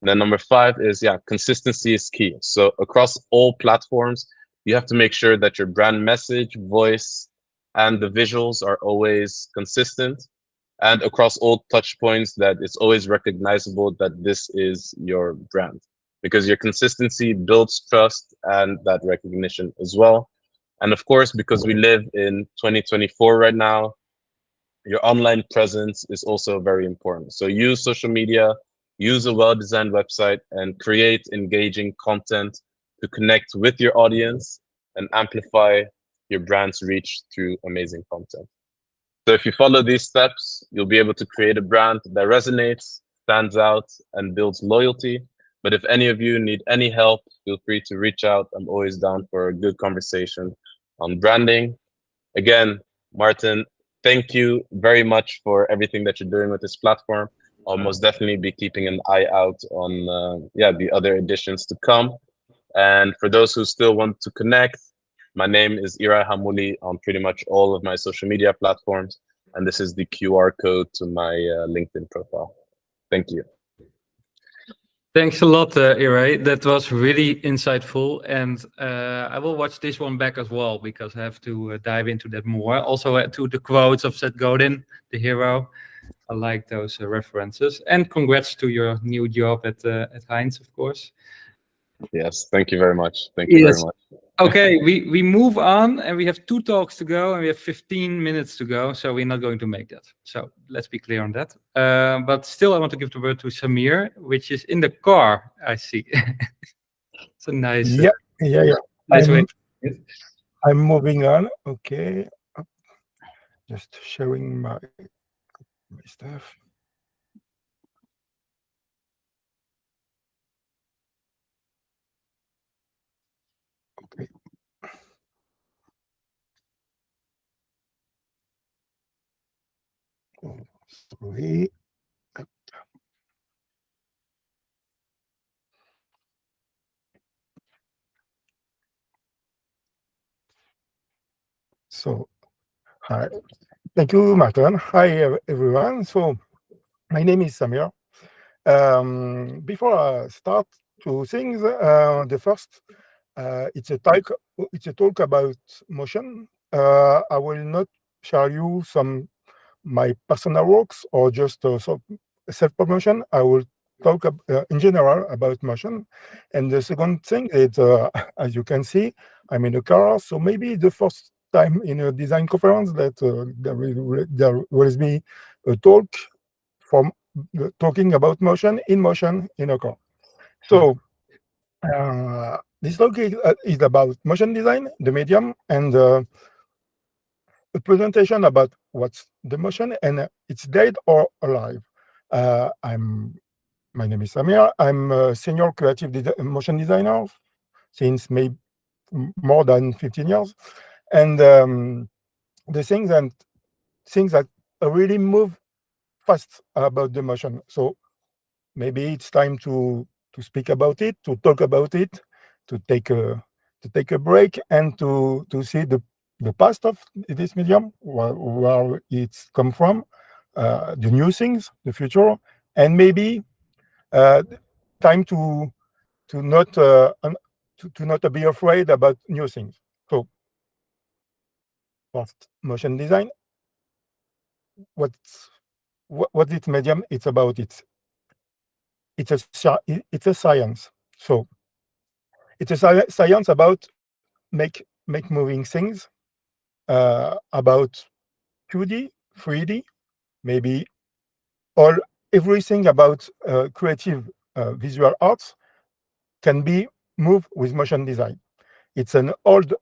And then number 5 is, yeah, consistency is key. So across all platforms, you have to make sure that your brand message, voice, and the visuals are always consistent. And across all touch points, that it's always recognizable that this is your brand. Because your consistency builds trust and that recognition as well. And of course, because we live in 2024 right now, your online presence is also very important. So use social media, use a well-designed website, and create engaging content to connect with your audience and amplify your brand's reach through amazing content. So if you follow these steps, you'll be able to create a brand that resonates, stands out, and builds loyalty. But if any of you need any help, feel free to reach out. I'm always down for a good conversation on branding. Again, Martin, thank you very much for everything that you're doing with this platform. I'll most definitely be keeping an eye out on the other editions to come. And for those who still want to connect, my name is Ira Hamuli on pretty much all of my social media platforms. And this is the QR code to my LinkedIn profile. Thank you. Thanks a lot, Ira. That was really insightful. And I will watch this one back as well, because I have to dive into that more. Also to the quotes of Seth Godin, the hero. I like those references. And congrats to your new job at Heinz, of course. Yes, thank you very much. Thank you very much. Okay, we move on, and we have 2 talks to go, and we have 15 minutes to go, so we're not going to make that. So let's be clear on that. But still, I want to give the word to Samir, which is in the car, I see. It's a nice... Yeah. Nice way. I'm moving on. Okay. Just sharing my stuff. Okay. Sorry. So, hi. Thank you, Martin. Hi, everyone. So, my name is Samir. Before I start to things, the first, it's a talk about motion. I will not share you my personal works or just self-promotion. I will talk in general about motion. And the second thing is, as you can see, I'm in a car, so maybe the first time in a design conference that there will be a talk from talking about motion in a car. So this talk is about motion design, the medium, and a presentation about what's the motion and it's dead or alive. My name is Samir. I'm a senior creative motion designer since maybe more than 15 years. And the things that really move fast about the motion. So maybe it's time to speak about it, to talk about it, to take a break, and to see the past of this medium, where it's come from, the new things, the future, and maybe time to not be afraid about new things. So, first, motion design. What this medium? It's about it's a science. So it's a science about make moving things, about 2D, 3D, maybe everything about creative visual arts can be moved with motion design. It's an old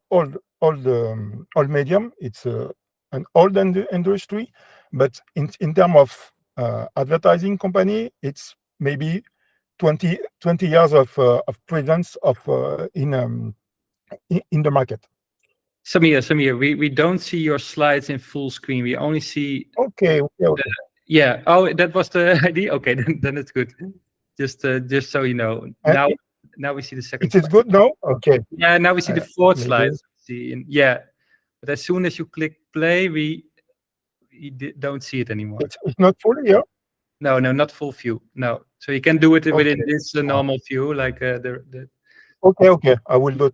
medium. It's an old industry, but in terms of advertising company, it's maybe 20 years of presence in the market. Samir, we don't see your slides in full screen. We only see... Okay. Yeah. Oh, that was the idea? Okay, then it's good. Just so you know. Now now we see the second It is slide. good now? Okay. Yeah, now we see the fourth maybe. slide. See, yeah, but as soon as you click play, we don't see it anymore. It's not fully, yeah? No, not full view. No, so you can do it within Okay. this normal view, like the. Okay. I will do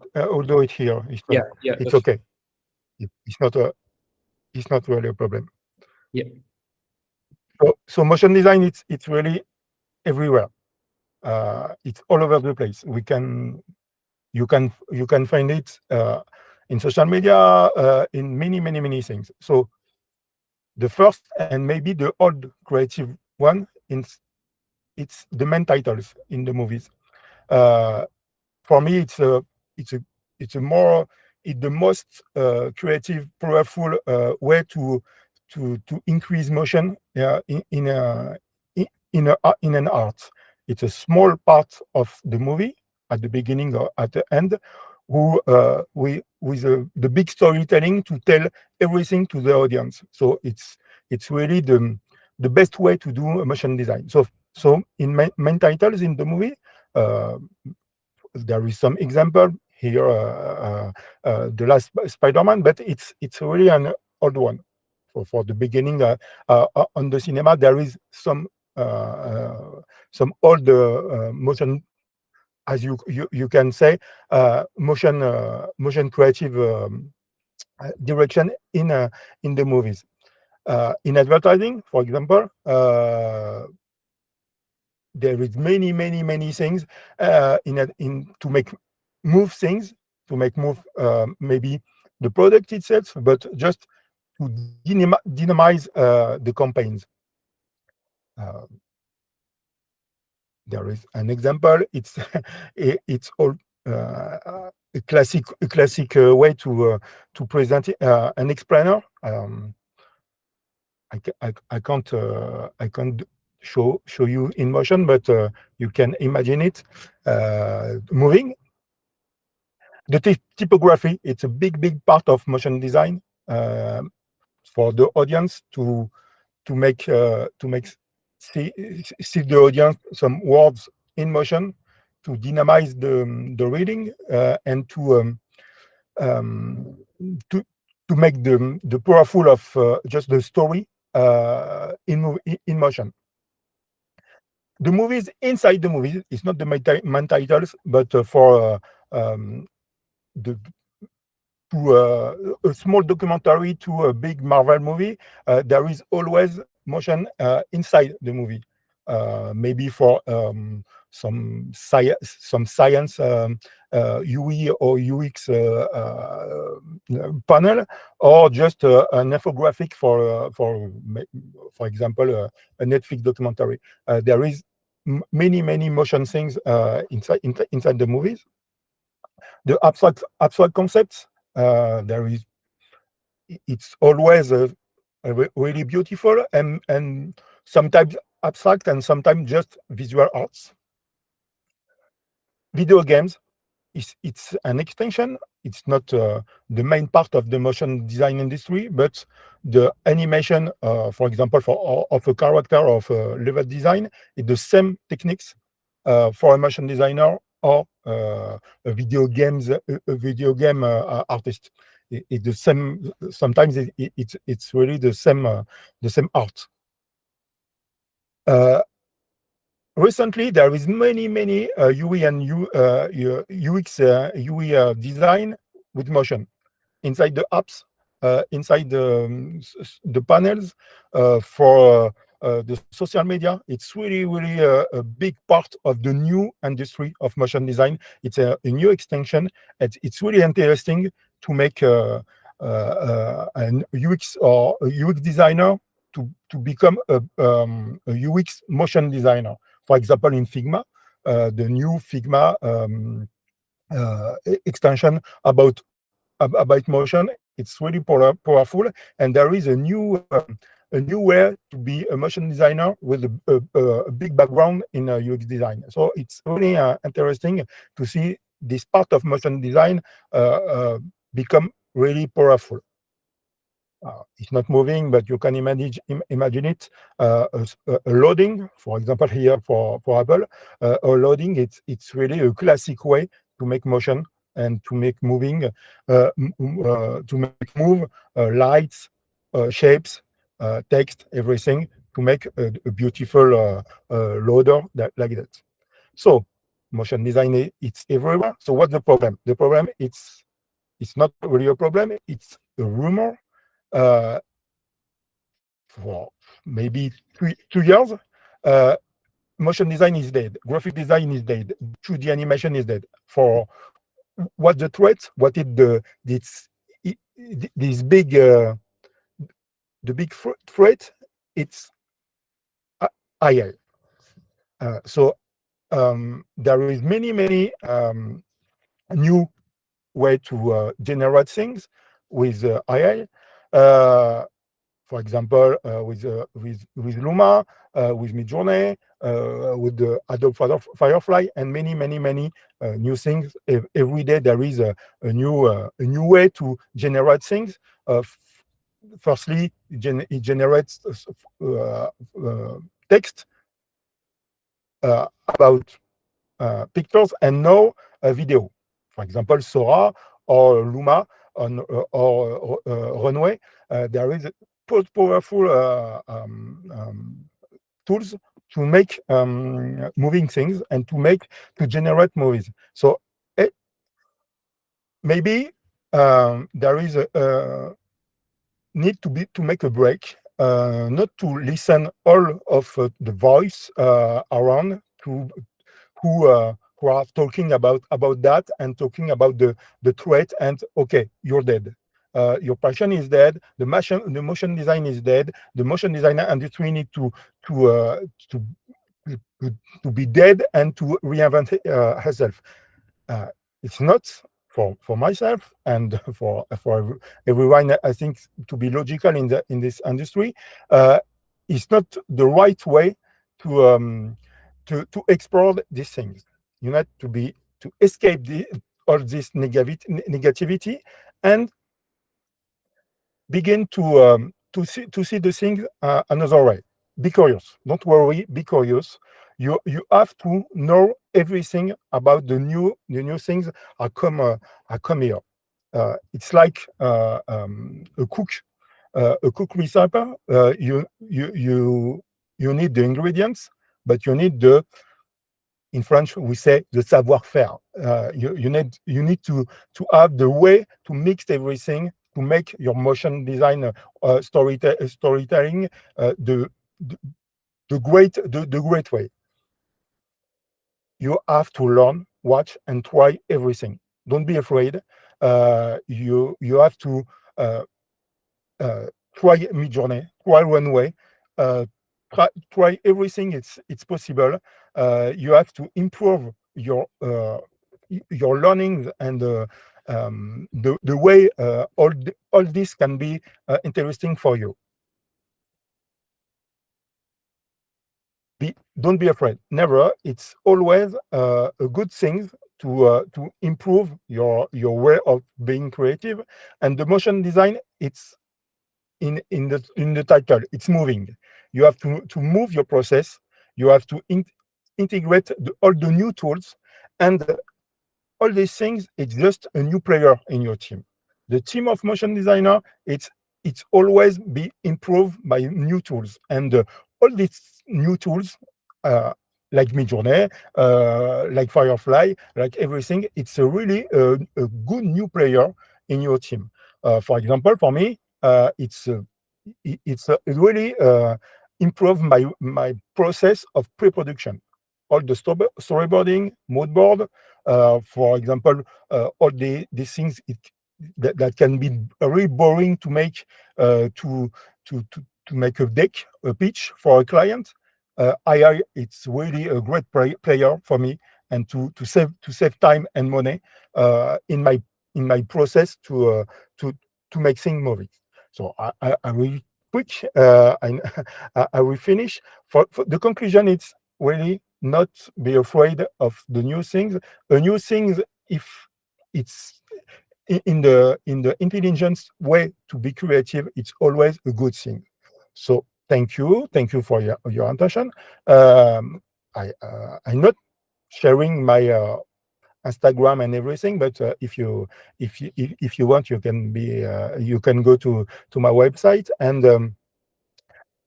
it here. Yeah, it's okay. It's not really a problem. Yeah. So motion design, it's really everywhere. It's all over the place. You can find it in social media, in many things. So the first and maybe the old creative one, it's the main titles in the movies. For me, it's the most creative, powerful way to increase motion in an art. It's a small part of the movie at the beginning or at the end, with the big storytelling to tell everything to the audience. So it's really the best way to do motion design. So in main titles in the movie, there is some example here, the last Spider-Man, but it's really an old one. For the beginning, on the cinema, there is some old motion, as you can say, motion creative direction in the movies. In advertising, for example, there is many things to make move things, maybe the product itself, but just to dynamize the campaigns. There is an example. It's all a classic way to present an explainer. I can't show you in motion, but you can imagine it moving. The typography, it's a big part of motion design for the audience to make see the audience some words in motion, to dynamize the reading, and to make the powerful of just the story in motion. The movies inside the movies, it's not the main titles, but for a small documentary to a big Marvel movie, there is always motion inside the movie. Maybe for some science UE or UX panel, or just an infographic for example, a Netflix documentary. There is many motion things inside the movies. The abstract concepts, it's always really beautiful and sometimes abstract and sometimes just visual arts. Video games, it's an extension. It's not the main part of the motion design industry, but the animation, for example, of a character, of a level design, is the same techniques for a motion designer or a video game artist. It's the same. Sometimes it's really the same art. Recently, there is many UE and UX UE design with motion inside the apps, inside the panels, for the social media. It's really a big part of the new industry of motion design. It's a new extension. It's really interesting to make an UX or a UX designer to become a UX motion designer. For example, in Figma, the new Figma extension about motion, it's really powerful, and there is a new way to be a motion designer with a big background in UX design. So it's really interesting to see this part of motion design become really powerful. it's not moving, but you can imagine it, a loading, for example, here for Apple, a loading, it's really a classic way to make motion and to make moving, to make move lights, shapes, text, everything, to make a beautiful loader like that. So motion design, it's everywhere. So what's the problem? The problem, it's not really a problem, it's a rumor. For maybe 2 years, motion design is dead, graphic design is dead, 2D animation is dead. For what the threat, what it this big the big threat, it's AI. So there is many new way to generate things with AI. For example, with Luma, with Midjourney, with the Adobe Firefly, and many new things. Every day there is a new way to generate things. Firstly, it generates text about pictures, and now a video. For example, Sora or Luma or Runway. There is powerful tools to make moving things and to generate movies. So maybe there is a need to make a break, not to listen all of the voice around to who are talking about that and talking about the threat, and okay, you're dead. Your passion is dead. The motion design is dead. The motion designer industry need to be dead and to reinvent herself. It's not for myself and for everyone. I think to be logical in this industry, it's not the right way to explore these things. You need to escape all this negativity and begin to see the thing another way. Be curious. Don't worry. Be curious. You have to know everything about the new things are come here. It's like a cook recipe. You need the ingredients, but you need in French we say the savoir-faire. You need to have the way to mix everything to make your motion design storytelling the great way. You have to learn, watch, and try everything. Don't be afraid. You have to try Midjourney, try Runway, try everything it's possible. You have to improve your learning and the way all this can be interesting for you. Don't be afraid. Never. It's always a good thing to improve your way of being creative. And the motion design, it's in the title. It's moving. You have to move your process. You have to integrate all the new tools, and all these things. It's just a new player in your team. The team of motion designer, it's always be improved by new tools, and all these new tools, like Midjourney, like Firefly, like everything, it's a really a good new player in your team. For example, for me, it's really improved my process of pre-production. All the storyboarding, mood board, for example, all these things that can be very boring to make, to make a deck, a pitch for a client. AI, it's really a great player for me, and to save time and money in my process to make things moving. So I will quick. I will finish. For the conclusion, it's really not be afraid of the new things. A new things, if it's in the intelligence way to be creative, it's always a good thing. So thank you for your attention. I'm not sharing my Instagram and everything, but if you want, you can go to my website, and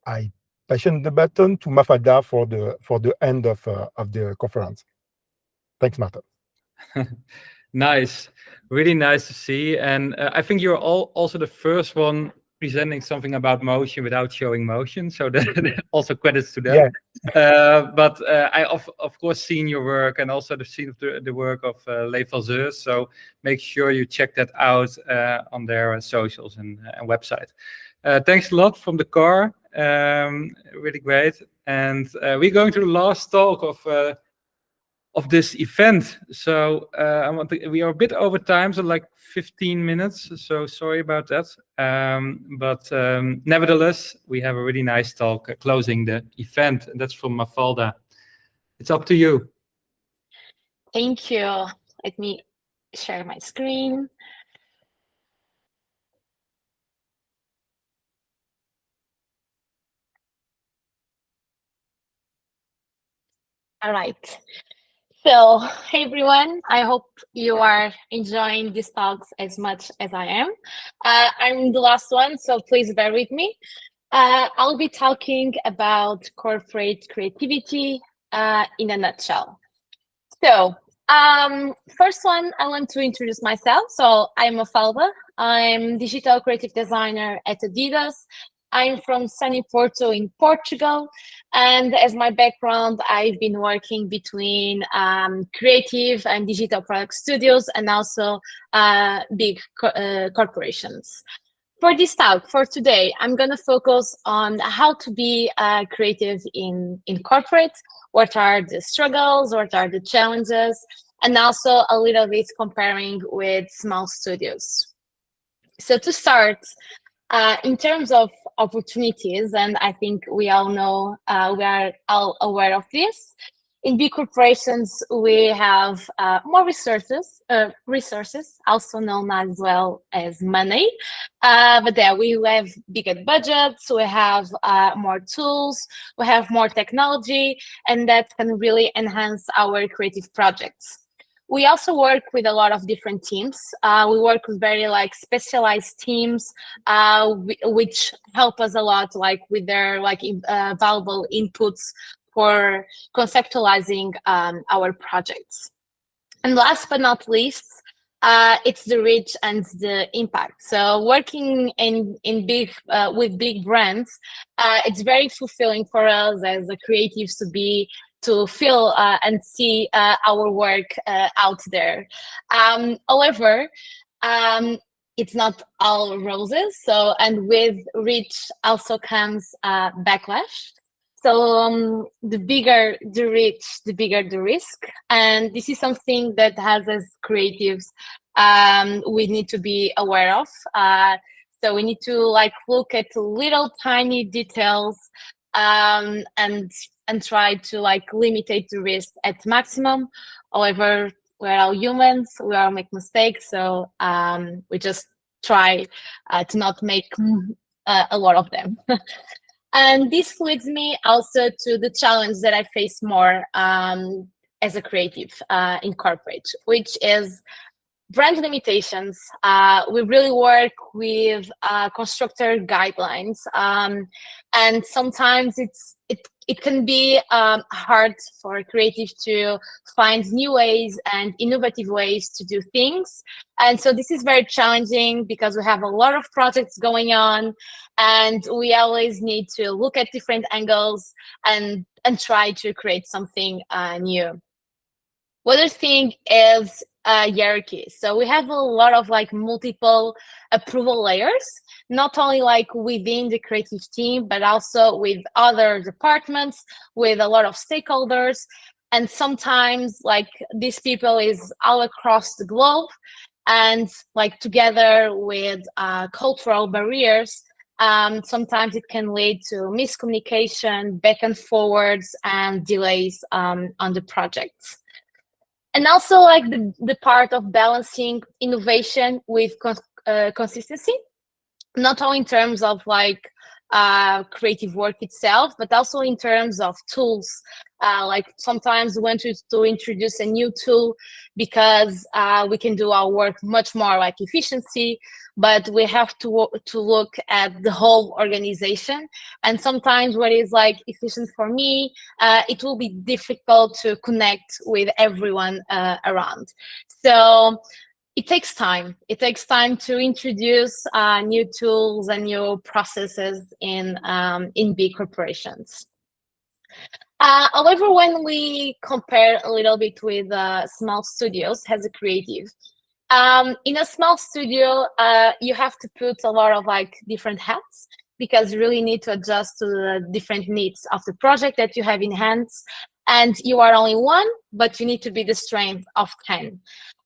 I passion the button to Mafalda for the end of the conference. Thanks, Martin. Nice, really nice to see. And I think you're also the first one presenting something about motion without showing motion. So that also credits to them. Yeah. But I of course seen your work, and also seen the work of Les Valseurs. So make sure you check that out on their socials and website. Thanks a lot from the car. Really great. And we're going to the last talk of this event. So we are a bit over time, so like 15 minutes. So sorry about that. But nevertheless, we have a really nice talk closing the event. And that's from Mafalda. It's up to you. Thank you. Let me share my screen. All right. So, hey everyone, I hope you are enjoying these talks as much as I am. I'm the last one, so please bear with me. I'll be talking about corporate creativity in a nutshell. So, first one, I want to introduce myself. So, I'm Mafalda. I'm digital creative designer at Adidas. I'm from sunny Porto in Portugal. And as my background, I've been working between creative and digital product studios, and also big corporations. For this talk, for today, I'm going to focus on how to be creative in corporate, what are the struggles, what are the challenges, and also a little bit comparing with small studios. So to start, in terms of opportunities, and I think we all know, we are all aware of this, in big corporations, we have more resources, also known as well as money. But there we have bigger budgets, we have more tools, we have more technology, and that can really enhance our creative projects. We also work with a lot of different teams. We work with very specialized teams, which help us a lot, with their valuable inputs for conceptualizing our projects. And last but not least, it's the reach and the impact. So working in big with big brands, it's very fulfilling for us as creatives to feel and see our work out there. However, it's not all roses. So, and with reach also comes backlash. So the bigger the reach, the bigger the risk. And this is something that as creatives, we need to be aware of. So we need to look at little tiny details and try to limit the risk at maximum. However, we're all humans, we all make mistakes. So we just try to not make a lot of them. And this leads me also to the challenge that I face more as a creative in corporate, which is brand limitations. We really work with constructor guidelines, and sometimes it can be hard for a creative to find new ways and innovative ways to do things. And so this is very challenging because we have a lot of projects going on, and we always need to look at different angles and try to create something new. Other thing is hierarchy. So we have a lot of multiple approval layers, not only within the creative team, but also with other departments, with a lot of stakeholders. And sometimes these people is all across the globe, and together with cultural barriers, sometimes it can lead to miscommunication, back and forwards, and delays on the projects. And also like the part of balancing innovation with consistency, not only in terms of like creative work itself, but also in terms of tools. Like sometimes we want to introduce a new tool because we can do our work much more like efficiency, but we have to look at the whole organization. And sometimes what is like efficient for me, it will be difficult to connect with everyone around. So it takes time. It takes time to introduce new tools and new processes in big corporations. However, when we compare a little bit with small studios as a creative, in a small studio, you have to put a lot of like different hats because you really need to adjust to the different needs of the project that you have in hands. And you are only one, but you need to be the strength of 10.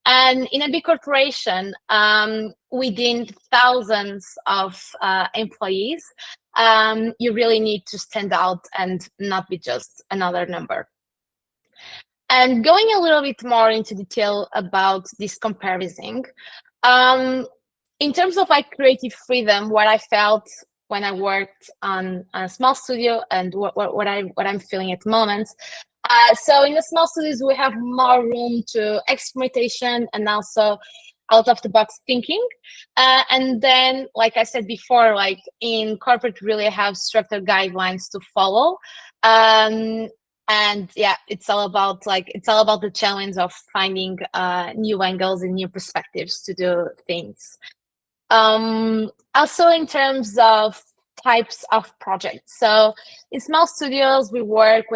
And in a big corporation, within thousands of employees, you really need to stand out and not be just another number. And going a little bit more into detail about this comparison, in terms of like creative freedom, what I felt when I worked on a small studio and what I'm feeling at the moment. So in the small studios, we have more room to experimentation and also out of the box thinking. And then, like I said before, like in corporate, really have structured guidelines to follow. And yeah, it's all about the challenge of finding new angles and new perspectives to do things. Also in terms of types of projects. So in small studios, we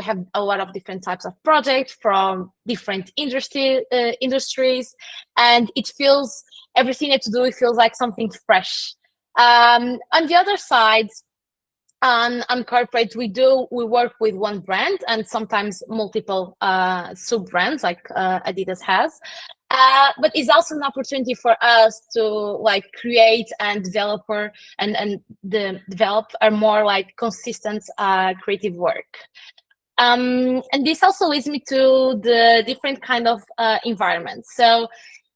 have a lot of different types of projects from different industries, and everything that you do, it feels like something fresh. On the other side, on corporate, we work with one brand and sometimes multiple sub-brands like Adidas has. But it's also an opportunity for us to like create and develop a more like consistent creative work. And this also leads me to the different kind of environments. So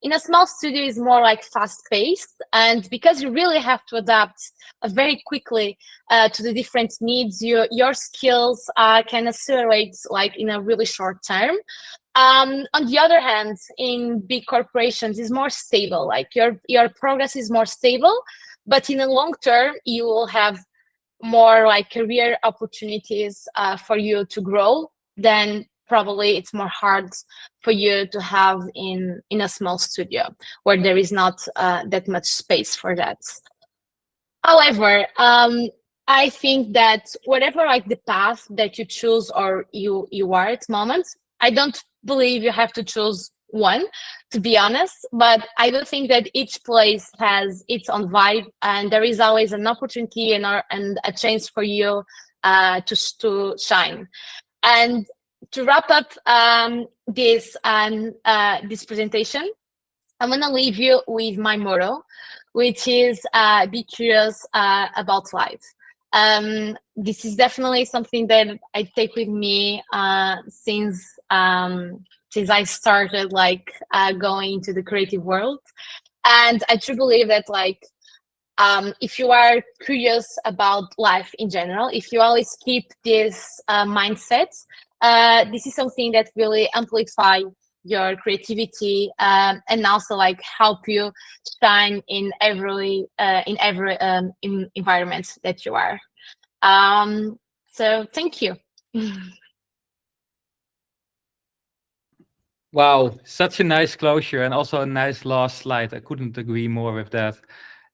in a small studio is more like fast-paced, and because you really have to adapt very quickly to the different needs, your skills can accelerate like in a really short term. On the other hand, in big corporations, is more stable. Like your progress is more stable, but in the long term, you will have more like career opportunities for you to grow. Then probably it's more hard for you to have in a small studio where there is not that much space for that. However, I think that whatever like the path that you choose or you are at the moment, I don't believe you have to choose one, to be honest, but I do think that each place has its own vibe, and there is always an opportunity and a chance for you to shine. And to wrap up this presentation, I'm gonna leave you with my motto, which is be curious about life. This is definitely something that I take with me since I started like going into the creative world. And I truly believe that like if you are curious about life in general, if you always keep this mindset, this is something that really amplify your creativity and also like help you shine in every environment that you are. So thank you. Wow, such a nice closure and also a nice last slide. I couldn't agree more with that.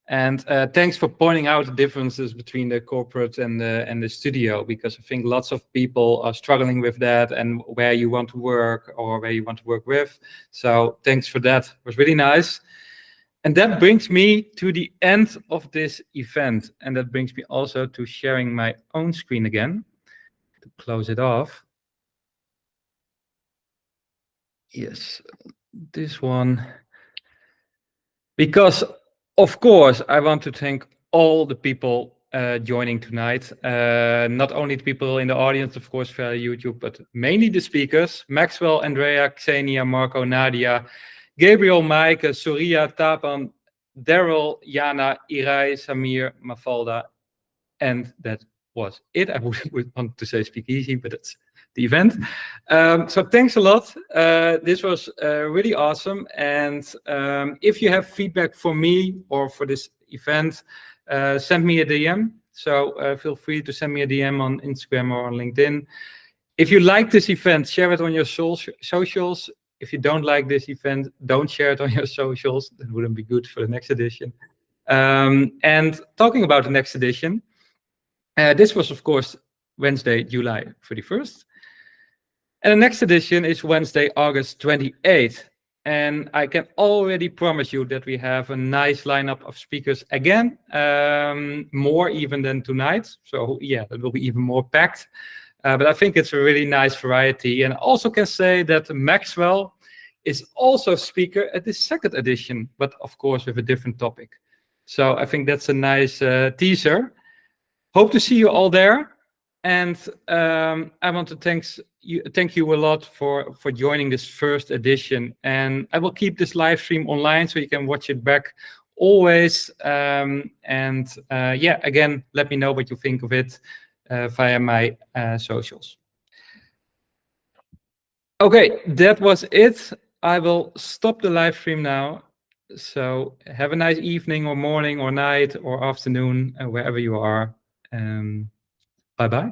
And thanks for pointing out the differences between the corporate and the studio, because I think lots of people are struggling with that and where you want to work or where you want to work with. So thanks for that. It was really nice. And that brings me to the end of this event. And that brings me also to sharing my own screen again to close it off. Yes, this one. Because, of course, I want to thank all the people joining tonight. Not only the people in the audience, of course, via YouTube, but mainly the speakers: Maxwell, Andrea, Xenia, Marco, Nadia, Gabriel, Mike, Surya, Tapan, Daryl, Jana, Irai, Samir, Mafalda, and that was it. I would want to say Speakeasy, but it's the event. So thanks a lot. This was really awesome. And if you have feedback for me or for this event, send me a DM. So feel free to send me a DM on Instagram or on LinkedIn. If you like this event, share it on your socials. If you don't like this event, don't share it on your socials. That wouldn't be good for the next edition. And talking about the next edition, this was, of course, Wednesday, July 31st. And the next edition is Wednesday, August 28th. And I can already promise you that we have a nice lineup of speakers again, more even than tonight. So yeah, it will be even more packed. But I think it's a really nice variety. And I also can say that Maxwell is also a speaker at the second edition, but of course with a different topic. So I think that's a nice teaser. Hope to see you all there. And I want to thank you a lot for joining this first edition. And I will keep this live stream online so you can watch it back always. Yeah, again, let me know what you think of it via my socials. Okay, that was it. I will stop the live stream now. So have a nice evening or morning or night or afternoon, wherever you are. Bye-bye.